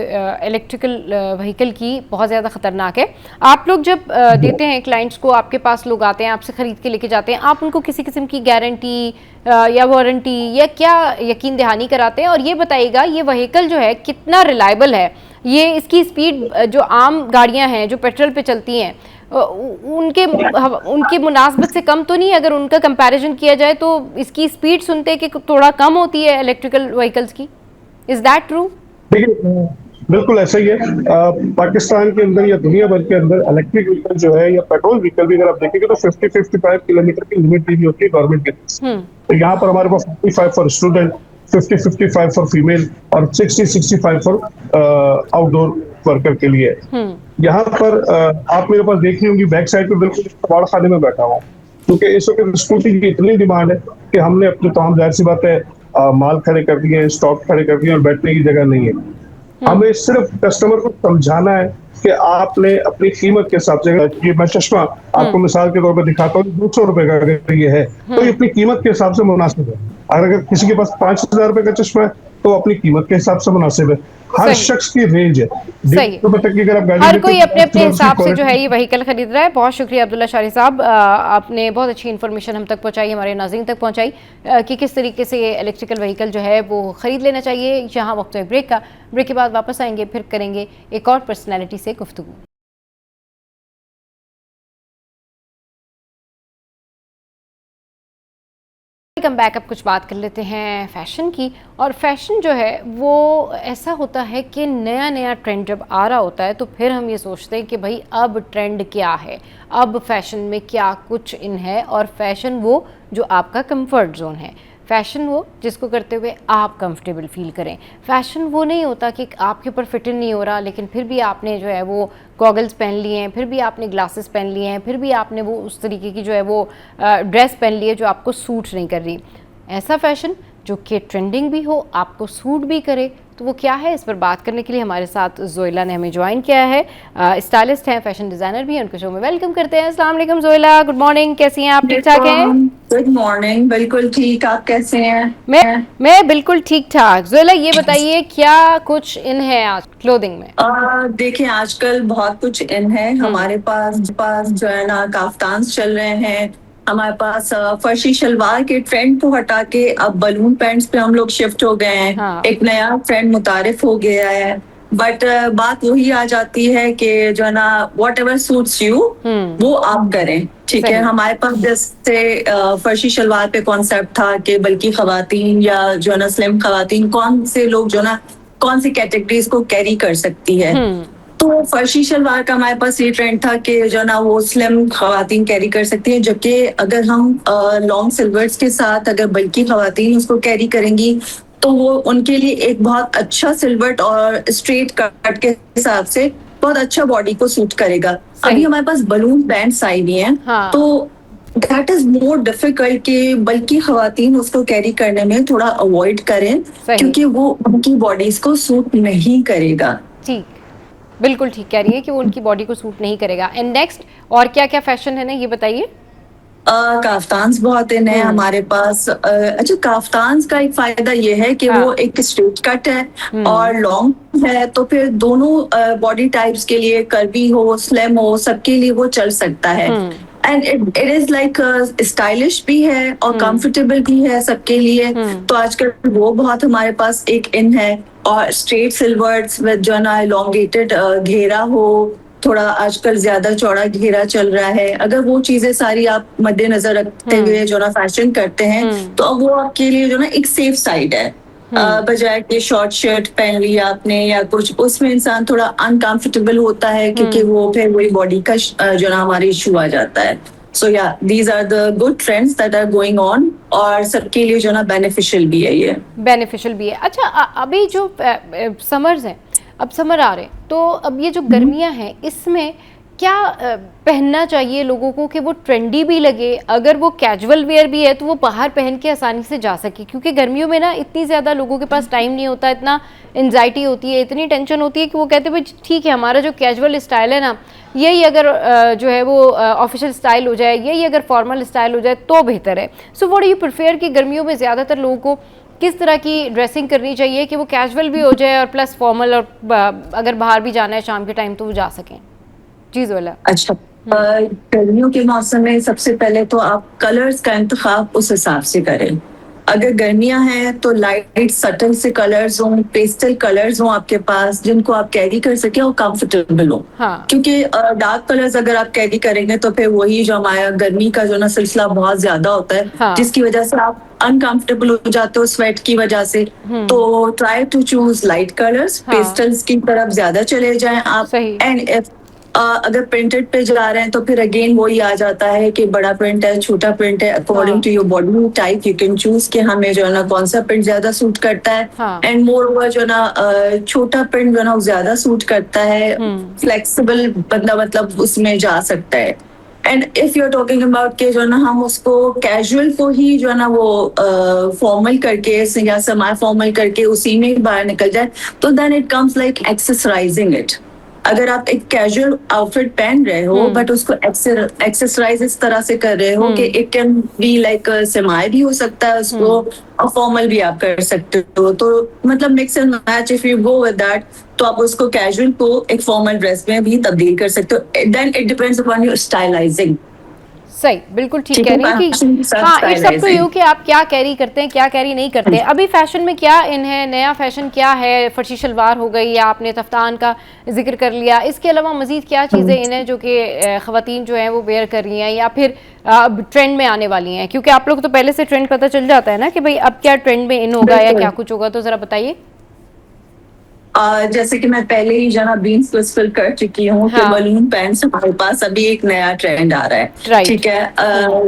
इलेक्ट्रिकल व्हीकल की बहुत ज़्यादा ख़तरनाक है। आप लोग जब देते हैं क्लाइंट्स को, आपके पास लोग आते हैं, आपसे ख़रीद के लेके जाते हैं, आप उनको किसी किस्म की गारंटी या वारंटी या क्या यकीन दहानी कराते हैं? और ये बताइएगा ये व्हीकल जो है कितना रिलायबल है, ये इसकी स्पीड जो आम गाड़ियाँ हैं जो पेट्रोल पे चलती हैं उनके मुनासबत से कम तो नहीं? अगर उनका कंपैरिजन किया जाए तो इसकी स्पीड सुनते कि थोड़ा कम होती है इलेक्ट्रिकल व्हीकल्स की। Is that true? देखिए, बिल्कुल ऐसा ही है। पाकिस्तान के अंदर या दुनिया भर के अंदर इलेक्ट्रिक व्हीकल जो है या पेट्रोल व्हीकल भी अगर आप देखेंगे तो 50-55 किलोमीटर की लिमिट दी होती है गवर्नमेंट की। तो यहाँ पर हमारे पास 45 फॉर स्टूडेंट, 50-55 फॉर फीमेल और 60-65 फॉर आउटडोर वर्कर के लिए। यहाँ पर आप मेरे पास देख रही होंगी बैक साइड पे बिल्कुल कबाड़ खाने में बैठा हुआ, क्योंकि इस वक्त स्कूटी की इतनी डिमांड है कि हमने अपने तमाम जाहिर सी बात है माल खड़े कर दिए, स्टॉक खड़े कर दिए और बैठने की जगह नहीं है। हमें सिर्फ कस्टमर को समझाना है कि आपने अपनी कीमत के हिसाब से, ये मैं चश्मा आपको मिसाल के तौर पर दिखाता हूँ, 200 रुपए का अगर ये है तो ये अपनी कीमत के हिसाब से मुनासिब है। अगर किसी के पास 5,000 रुपए का चश्मा है तो अपनी कीमत के हिसाब से मुनासिब है। हर शख्स की रेंज है। सही। हर कोई अपने अपने हिसाब से जो है ये व्हीकल खरीद रहा है। बहुत शुक्रिया अब्दुल्ला शारी साहब, आपने बहुत अच्छी इन्फॉर्मेशन हम तक पहुंचाई, हमारे नाज़रीन तक पहुंचाई कि किस तरीके से ये इलेक्ट्रिकल व्हीकल जो है वो ख़रीद लेना चाहिए। यहाँ वक्त है ब्रेक का, ब्रेक के बाद वापस आएंगे, फिर करेंगे एक और पर्सनैलिटी से गुफ्तगू। Welcome back. अब कुछ बात कर लेते हैं फैशन की। और फैशन जो है वो ऐसा होता है कि नया नया ट्रेंड जब आ रहा होता है तो फिर हम ये सोचते हैं कि भाई अब ट्रेंड क्या है, अब फैशन में क्या कुछ इन है। और फैशन वो जो आपका कंफर्ट जोन है, फैशन वो जिसको करते हुए आप कंफर्टेबल फील करें। फैशन वो नहीं होता कि आपके ऊपर फिट इन नहीं हो रहा लेकिन फिर भी आपने जो है वो गॉगल्स पहन लिए हैं, फिर भी आपने ग्लासेस पहन लिए हैं, फिर भी आपने वो उस तरीके की जो है वो ड्रेस पहन ली है जो आपको सूट नहीं कर रही। ऐसा फैशन जो कि ट्रेंडिंग भी हो, आपको सूट भी करे, तो वो क्या है, इस पर बात करने के लिए हमारे साथ जोइला ने हमें ज्वाइन किया है। स्टाइलिस्ट हैं, फैशन डिज़ाइनर भी हैं, उनको शो में वेलकम करते हैं। अस्सलाम वालेकुम जोइला, गुड मॉर्निंग, कैसी हैं आप? ठीक ठाक हैं? गुड मॉर्निंग, बिल्कुल ठीक, आप कैसे हैं? मैं बिल्कुल ठीक ठाक। जोइला ये बताइए क्या कुछ इन है आज क्लोथिंग में? देखिए आजकल बहुत कुछ इन है। हमारे पास जो है ना काफ्तान चल रहे हैं, हमारे पास फर्शी शलवार के ट्रेंड को हटा के अब बलून पैंट्स पे हम लोग शिफ्ट हो गए हैं। हाँ। एक नया ट्रेंड मुतारिफ हो गया है, बट बात वही आ जाती है कि जो है ना वॉट एवर सूट्स यू वो आप करें, ठीक है। हमारे पास जैसे फर्शी शलवार पे कॉन्सेप्ट था कि बल्कि खवातीन या जो है ना स्लिम खवातीन, कौन से लोग जो ना कौन सी कैटेगरीज को कैरी कर सकती है, तो फर्शी शलवार का हमारे पास ये ट्रेंड था कि जो ना वो स्लिम खवातीन कैरी कर सकती हैं, जबकि अगर हम लॉन्ग सिल्वर्स के साथ अगर बल्कि खवातीन उसको कैरी करेंगी तो वो उनके लिए एक बहुत अच्छा सिल्वर्ट और स्ट्रेट कट के हिसाब से बहुत अच्छा बॉडी को सूट करेगा। अभी हमारे पास बलून बैंड्स आई हुई हैं, हाँ। तो दैट इज मोर डिफिकल्ट कि बल्कि खवातीन उसको कैरी करने में थोड़ा अवॉइड करें, क्योंकि वो उनकी बॉडीज को सूट नहीं करेगा। ठीक, बिल्कुल ठीक कह रही है कि वो उनकी बॉडी को सूट नहीं करेगा। एंड नेक्स्ट और क्या क्या फैशन है ना, ये बताइए। काफ्तान्स बहुत इन है हमारे पास। अच्छा, काफ्तान्स का एक फायदा ये है कि वो एक स्ट्रेट कट है और लॉन्ग है, तो फिर दोनों बॉडी टाइप्स के लिए, कर्वी हो स्लिम हो, सबके लिए वो चल सकता है। And it is like stylish भी है और कंफर्टेबल भी है सबके लिए। तो आजकल वो बहुत हमारे पास एक इन है। और स्ट्रेट सिल्वर्स विद जो ना एलोंगेटेड घेरा हो, थोड़ा आजकल ज्यादा चौड़ा घेरा चल रहा है, अगर वो चीजें सारी आप मद्देनजर रखते हुए जो ना फैशन करते हैं, तो अब वो आपके लिए जो ना एक सेफ साइड है। बजाय कि शॉर्ट शर्ट पहन लिया आपने या कुछ, उसमें इंसान थोड़ा अनकंफर्टेबल होता है क्योंकि वो फिर वही बॉडी का जो ना हमारे इशू आ जाता है। सो या these are the good trends that are going on और सबके लिए जो ना बेनिफिशियल भी है, ये बेनिफिशियल भी है। अच्छा, अभी जो समर्स हैं, अब समर आ रहे हैं, तो अब ये जो गर्मियां हैं इसमें क्या पहनना चाहिए लोगों को कि वो ट्रेंडी भी लगे, अगर वो कैजुअल वेयर भी है तो वो बाहर पहन के आसानी से जा सके, क्योंकि गर्मियों में ना इतनी ज़्यादा लोगों के पास टाइम नहीं होता, इतना एंजाइटी होती है, इतनी टेंशन होती है कि वो कहते हैं भाई ठीक है हमारा जो कैजुअल स्टाइल है ना, यही अगर जो है वो ऑफिशियल स्टाइल हो जाए, यही अगर फॉर्मल स्टाइल हो जाए तो बेहतर है। So what do you prefer कि गर्मियों में ज़्यादातर लोगों को किस तरह की ड्रेसिंग करनी चाहिए कि वो कैजुअल भी हो जाए और प्लस फॉर्मल, और अगर बाहर भी जाना है शाम के टाइम तो वो जा सकें? जी जोइला। अच्छा, गर्मियों के मौसम में सबसे पहले तो आप कलर्स का इंतखाब उस हिसाब से करें। अगर गर्मियां हैं तो लाइट सटल से कलर्स हों, पेस्टल कलर्स हों आपके पास, जिनको आप कैरी कर सके और कंफर्टेबल हो। हाँ। क्योंकि डार्क कलर्स अगर आप कैरी करेंगे तो फिर वही जो हमारा गर्मी का जो ना सिलसिला बहुत ज्यादा होता है, हाँ। जिसकी वजह से आप अनकंफर्टेबल हो जाते हो स्वेट की वजह से। तो try to choose light colours, pastels की तरफ ज्यादा चले जाएं आप। एंड इफ अगर प्रिंटेड पे जा रहे हैं तो फिर अगेन वही आ जाता है कि बड़ा प्रिंट है, छोटा प्रिंट है, according to your body type you can choose कि हमें जो है ना कौन सा प्रिंट ज्यादा सूट करता है। एंड मोर ओवर जो ना छोटा प्रिंट जो ना ज्यादा सूट करता है, फ्लेक्सिबल बंदा मतलब उसमें जा सकता है। And if you are talking about के जो ना हम उसको कैजुअल को ही जो है ना वो फॉर्मल करके या सेमी फॉर्मल करके उसी में बाहर निकल जाए, तो then it comes like accessorising it. अगर आप एक कैजुअल आउटफिट पहन रहे हो बट उसको एक्सेसराइज इस तरह से कर रहे हो कि it can be like semi भी हो सकता है उसको, और फॉर्मल भी आप कर सकते हो। तो मतलब mix and match, if you go with that तो आप उसको कैजुअल को एक फॉर्मल ड्रेस में भी तब्दील कर सकते हो। Then it depends upon your stylising. सही, बिल्कुल ठीक कह रही हैं कि हाँ, इट्स अप टू यू कि आप क्या कैरी करते हैं, क्या कैरी नहीं करते हैं। अभी फैशन में क्या इन है, नया फैशन क्या है? फर्शी शलवार हो गई या आपने तफ्तान का जिक्र कर लिया, इसके अलावा मजीद क्या चीज़ें इन है जो कि ख़वातीन जो हैं वो वेयर कर रही हैं या फिर अब ट्रेंड में आने वाली हैं? क्योंकि आप लोग तो पहले से ट्रेंड पता चल जाता है ना कि भाई अब क्या ट्रेंड में इन होगा या क्या कुछ होगा, तो ज़रा बताइए। जैसे कि मैं पहले ही जना बीन्स फिल कर चुकी हूँ कि बलून पैंट्स हमारे पास अभी एक नया ट्रेंड आ रहा है, ठीक है,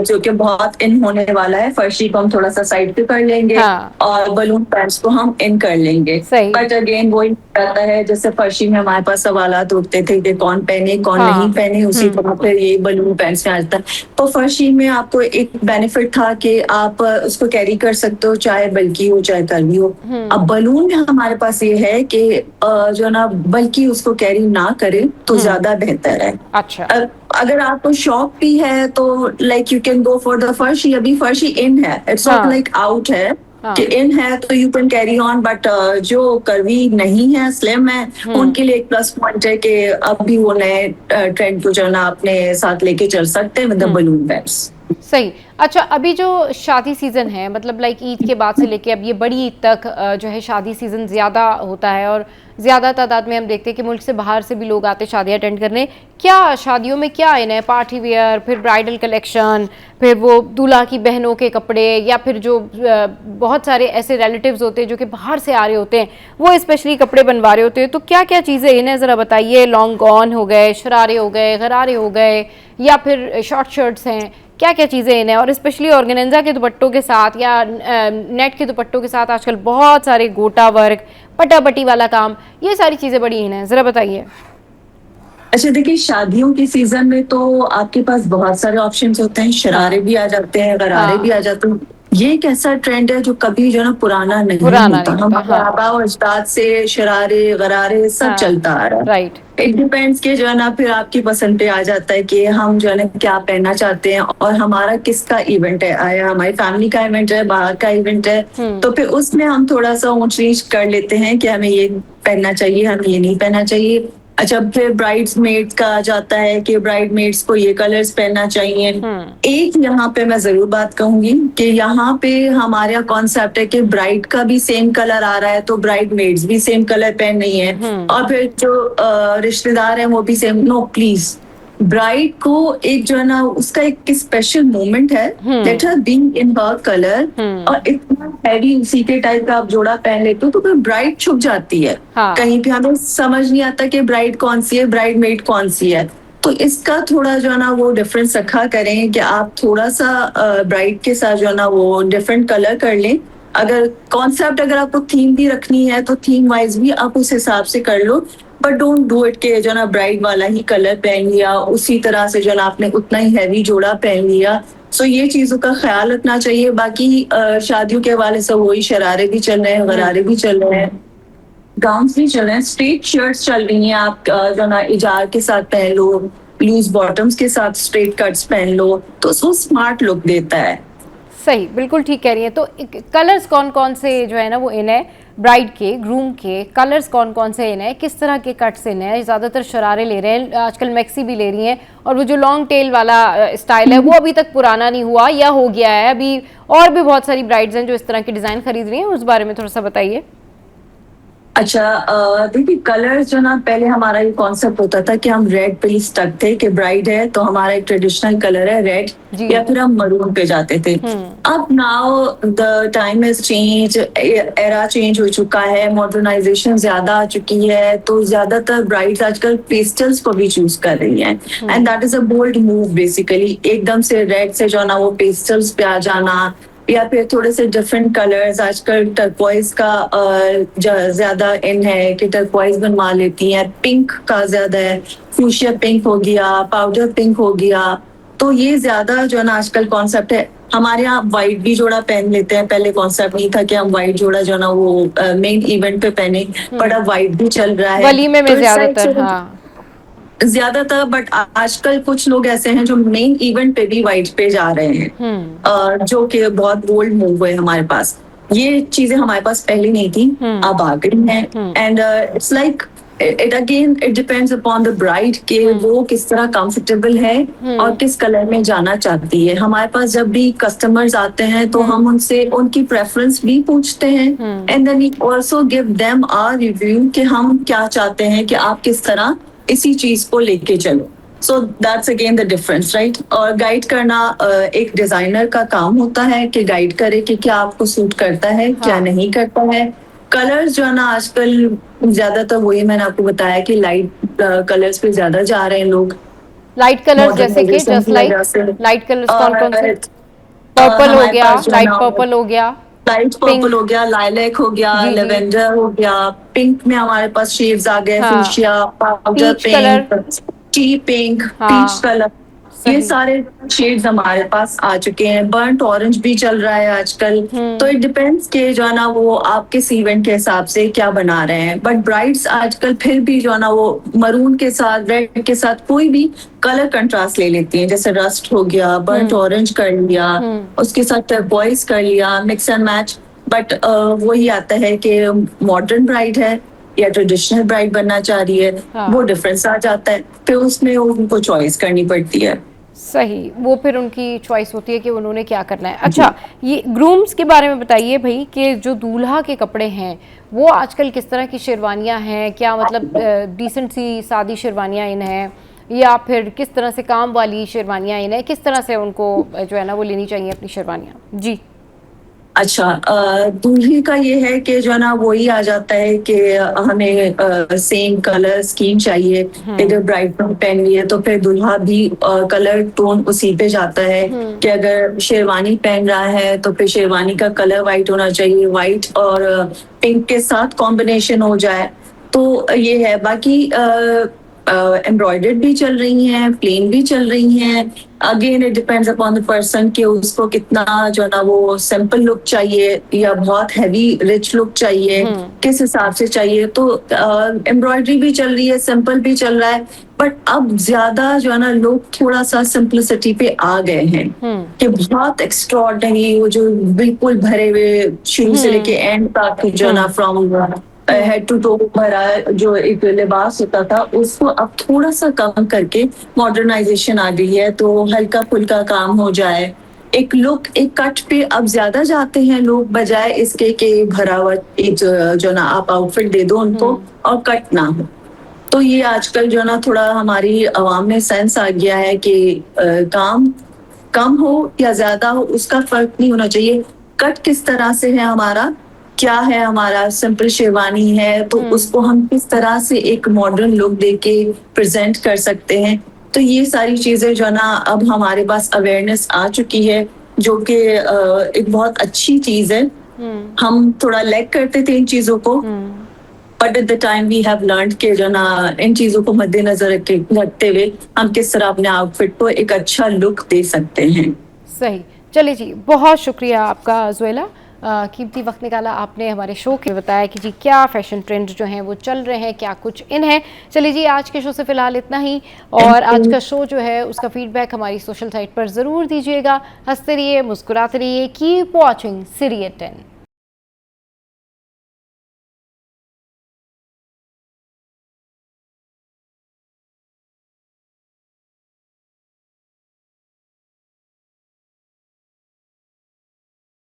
जो कि बहुत इन होने वाला है। फर्शी को हम थोड़ा सा साइड पे कर लेंगे और बलून पैंट्स को हम इन कर लेंगे। बट अगेन वही जाता है। जैसे फर्शी में हमारे पास सवालात उठते थे कि कौन पहने कौन हाँ। नहीं पहने, उसी तरह फिर ये बलून पैंट्स में आता है। तो फर्शी में आपको एक बेनिफिट था कि आप उसको कैरी कर सकते हो, चाहे बल्कि हो चाहे कर्ली हो। अब बलून में हमारे पास ये है कि जो ना बल्कि उसको कैरी ना करे तो ज्यादा बेहतर है। अच्छा। अगर आपको शौक भी है तो like you can go for the फर्शी। अभी फर्शी इन है, इट्स नॉट लाइक आउट है कि इन है तो you can carry on, but जो कर्वी नहीं है, स्लिम है, उनके लिए एक प्लस पॉइंट है कि अब भी वो नए ट्रेंड को जो है ना अपने साथ लेके चल सकते हैं विद द बलून पैंट्स। सही। अच्छा, अभी जो शादी सीजन है, मतलब लाइक ईद के बाद से लेके अब ये बड़ी ईद तक जो है शादी सीजन ज़्यादा होता है और ज़्यादा तादाद में हम देखते हैं कि मुल्क से बाहर से भी लोग आते शादियाँ अटेंड करने। क्या शादियों में क्या इन है? पार्टी वेयर, फिर ब्राइडल कलेक्शन, फिर वो दूल्हा की बहनों के कपड़े, या फिर जो बहुत सारे ऐसे रिलेटिव्स होते हैं जो कि बाहर से आ रहे होते हैं, वो स्पेशली कपड़े बनवा रहे होते हैं। तो क्या क्या चीज़ें इन है, ज़रा बताइए। लॉन्ग गॉन हो गए, शरारे हो गए, गरारे हो गए, या फिर शॉर्ट शर्ट्स हैं, क्या क्या चीज़ें इन है? और स्पेशली ऑर्गेनेंजा के दुपट्टों के साथ या नेट के दुपट्टों के साथ आजकल बहुत सारे गोटा वर्क, पटापटी वाला काम, ये सारी चीज़ें बड़ी इन है, ज़रा बताइए। अच्छा देखिए, शादियों के सीजन में तो आपके पास बहुत सारे ऑप्शंस होते हैं। शरारे भी आ जाते हैं, गरारे भी आ जाते हैं। ये एक ऐसा ट्रेंड है जो कभी जो है ना पुराना नहीं होता। हमारे आबा और अजदाद से शरारे गरारे सब चलता आ रहा है। राइट। इट डिपेंड्स कि जो है ना फिर आपकी पसंद पे आ जाता है कि हम जो है ना क्या पहनना चाहते हैं और हमारा किसका इवेंट है। आया हमारी फैमिली का इवेंट है, बाहर का इवेंट है, तो फिर उसमें हम थोड़ा सा ऊंच नीच कर लेते हैं कि हमें ये पहनना चाहिए, हमें ये नहीं पहनना चाहिए। अच्छा, फिर ब्राइड्स मेड्स का आ जाता है कि ब्राइड मेड्स को ये कलर्स पहनना चाहिए। एक यहाँ पे मैं जरूर बात कहूंगी कि यहाँ पे हमारा कॉन्सेप्ट है कि ब्राइड का भी सेम कलर आ रहा है तो ब्राइड मेड्स भी सेम कलर पहन रही है, और फिर जो रिश्तेदार हैं वो भी सेम। नो प्लीज, ब्राइड को एक जो है ना उसका एक स्पेशल मोमेंट है, let her be in her colour, और इतना हैवी उसी के टाइप का आप जोड़ा पहन लेते हो तो फिर ब्राइड छुप जाती है। कहीं पे हमें समझ नहीं आता कि ब्राइड कौन सी है, ब्राइड मेड कौन सी है। तो इसका थोड़ा जो है ना वो डिफरेंस रखा करें कि आप थोड़ा सा ब्राइड के साथ जो है ना वो डिफरेंट कलर कर लें। अगर कॉन्सेप्ट अगर आपको थीम भी रखनी है तो थीम वाइज भी आप उस हिसाब से कर लो, बट डोंट डू इट के जो ना ब्राइड वाला ही कलर पहन लिया, उसी तरह से जो ना आपने उतना ही हैवी जोड़ा पहन लिया। सो ये चीजों का ख्याल रखना चाहिए। बाकी शादियों के हवाले से वही शरारे भी चल रहे हैं, गरारे भी चल रहे हैं, गाउन्स भी चल रहे हैं, स्ट्रेट शर्ट्स चल रही हैं। आप जो ना इजार के साथ पहन लो, लूज बॉटम्स के साथ स्ट्रेट कट्स पहन लो, तो उसको स्मार्ट लुक देता है। सही, बिल्कुल ठीक कह रही हैं। तो कलर्स कौन कौन से जो है ना वो इन है? ब्राइड के, ग्रूम के कलर्स कौन कौन से इन है? किस तरह के कट्स इन है? ज़्यादातर शरारे ले रहे हैं, आजकल मैक्सी भी ले रही हैं, और वो जो लॉन्ग टेल वाला स्टाइल है वो अभी तक पुराना नहीं हुआ या हो गया है। अभी और भी बहुत सारी ब्राइड्स हैं जो इस तरह के डिज़ाइन खरीद रही हैं, उस बारे में थोड़ा सा बताइए। अच्छा, देखिए कलर जो ना पहले हमारा ये कॉन्सेप्ट होता था कि हम रेड पे ही स्टक थे कि ब्राइड है तो हमारा एक ट्रेडिशनल कलर है रेड, या फिर हम मरून पे जाते थे। अब now the time is change, era change हो चुका है, मॉडर्नाइजेशन ज्यादा आ चुकी है, तो ज्यादातर ब्राइड्स आजकल पेस्टल्स को भी चूज कर रही हैं, and that is a bold move basically. एकदम से रेड से जो ना वो पेस्टल्स पे आ जाना, या फिर थोड़े से डिफरेंट कलर्स। आजकल टर्क्वाइज का ज्यादा इन है कि टर्क्वाइज बनवा लेती हैं, पिंक का ज्यादा है, फ्यूशिया पिंक हो गया, पाउडर पिंक हो गया, तो ये ज्यादा जो है ना आजकल कॉन्सेप्ट है। हमारे यहाँ व्हाइट भी जोड़ा पहन लेते हैं, पहले कॉन्सेप्ट नहीं था कि हम व्हाइट जोड़ा जो है ना वो मेन इवेंट पे पहने, बट अब व्हाइट भी चल रहा है वलीमे में ज्यादातर। बट आजकल कुछ लोग ऐसे हैं जो मेन इवेंट पे भी व्हाइट पे जा रहे हैं, जो कि बहुत बोल्ड मूव है हमारे पास। ये चीजें हमारे पास पहले नहीं थी, अब आ गई हैं, and it's like it again it depends upon the bride के वो किस तरह कंफर्टेबल है और किस कलर में जाना चाहती है। हमारे पास जब भी कस्टमर्स आते हैं तो हम उनसे उनकी प्रेफरेंस भी पूछते हैं, and then we also give them our review कि हम क्या चाहते हैं कि आप किस तरह इसी चीज को लेके चलो। So that's again the difference, right. और गाइड करना एक डिजाइनर का काम होता है कि गाइड करे कि क्या आपको सूट करता है, क्या नहीं करता है। कलर्स जो है ना आजकल ज्यादातर वही मैंने आपको बताया कि लाइट कलर्स पे ज्यादा जा रहे हैं लोग। लाइट कलर्स जैसे कि जस्ट लाइक लाइट कलर्स कौन कौन से? पर्पल हो गया, लाइट पर्पल हो गया, लाइट पर्पल हो गया, लाइलैक हो गया, जी, जी। लेवेंडर हो गया, पिंक में हमारे पास शेड्स आ गए, हाँ। Fuchsia, powder peach colour. Pink, tea pink, हाँ, पीच कलर, ये सही। सारे शेड्स हमारे पास आ चुके हैं। बर्न्ट ऑरेंज भी चल रहा है आजकल। तो इट डिपेंड्स कि जो है ना वो आप किस इवेंट के हिसाब से क्या बना रहे हैं। बट ब्राइड्स आजकल फिर भी जो है ना वो मरून के साथ, रेड के साथ कोई भी कलर कंट्रास्ट ले लेती हैं, जैसे रस्ट हो गया, बर्न्ट ऑरेंज कर लिया, उसके साथ टर्कोइज कर लिया, मिक्स एंड मैच। बट वही आता है कि मॉडर्न ब्राइड है या ट्रेडिशनल ब्राइड बनना चाह रही है, हाँ। वो डिफरेंस आ जाता है, फिर उसमें उनको चॉइस करनी पड़ती है। सही, वो फिर उनकी चॉइस होती है कि उन्होंने क्या करना है। अच्छा, ये ग्रूम्स के बारे में बताइए भाई कि जो दूल्हा के कपड़े हैं वो आजकल किस तरह की शेरवानियां हैं, क्या मतलब डिसेंट सी सादी शेरवानियां इन हैं या फिर किस तरह से काम वाली शेरवानियां इन हैं, किस तरह से उनको जो है ना वो लेनी चाहिए अपनी शेरवानियां? जी। अच्छा, दूल्हे का ये है कि जो है ना वही आ जाता है कि हमें सेम कलर स्कीम चाहिए। अगर ब्राइड पहननी है तो फिर दूल्हा भी कलर टोन उसी पे जाता है कि अगर शेरवानी पहन रहा है तो फिर शेरवानी का कलर वाइट होना चाहिए, वाइट और पिंक के साथ कॉम्बिनेशन हो जाए। तो ये है। बाकी एम्ब्रॉयडर्ड भी चल रही हैं, प्लेन भी चल रही हैं। Again it depends upon the person कि उसको कितना जो है ना वो सिंपल लुक चाहिए या बहुत हैवी रिच लुक चाहिए, किस हिसाब से चाहिए। तो एम्ब्रॉयडरी भी चल रही है, सिंपल भी चल रहा है। बट अब ज्यादा जो है ना लोग थोड़ा सा सिंपलिसिटी पे आ गए हैं कि बहुत एक्स्ट्रॉर्डिनरी, वो जो बिल्कुल भरे हुए शुरू से लेके एंड तक जो है ना फ्रॉम हेड टू टो भरा जो एक लिबास होता था उसको अब थोड़ा सा कम करके मॉडर्नाइजेशन आ गई है, तो हल्का फुल्का काम हो जाए। एक लुक, एक कट पे अब ज्यादा जाते हैं लोग, बजाय इसके कि भरा हुआ एक जो ना आप आउटफिट दे दो उनको और कट ना हो। तो ये आजकल जो ना थोड़ा हमारी आवाम में सेंस आ गया है कि काम कम हो या ज्यादा हो उसका फर्क नहीं होना चाहिए। कट किस तरह से है हमारा, क्या है हमारा, सिंपल शेरवानी है तो उसको हम किस तरह से एक मॉडर्न लुक देके प्रेजेंट कर सकते हैं। तो ये सारी चीजें जो ना अब हमारे पास अवेयरनेस आ चुकी है, जो कि एक बहुत अच्छी चीज है। हम थोड़ा लैक करते थे इन चीजों को, but at the time we have learned के जो ना इन चीजों को मद्देनजर रखते हुए हम किस तरह अपने आउटफिट को एक अच्छा लुक दे सकते हैं। सही। चलिए जी, बहुत शुक्रिया आपका ज़ुएला, कीमती वक्त निकाला आपने हमारे शो के बताया कि जी क्या फैशन ट्रेंड जो हैं वो चल रहे हैं, क्या कुछ इन है। चलिए जी, आज के शो से फ़िलहाल इतना ही, और आज का शो जो है उसका फीडबैक हमारी सोशल साइट पर ज़रूर दीजिएगा। हंसते रहिए, मुस्कुराते रहिए, कीप वॉचिंग सीरियल 10।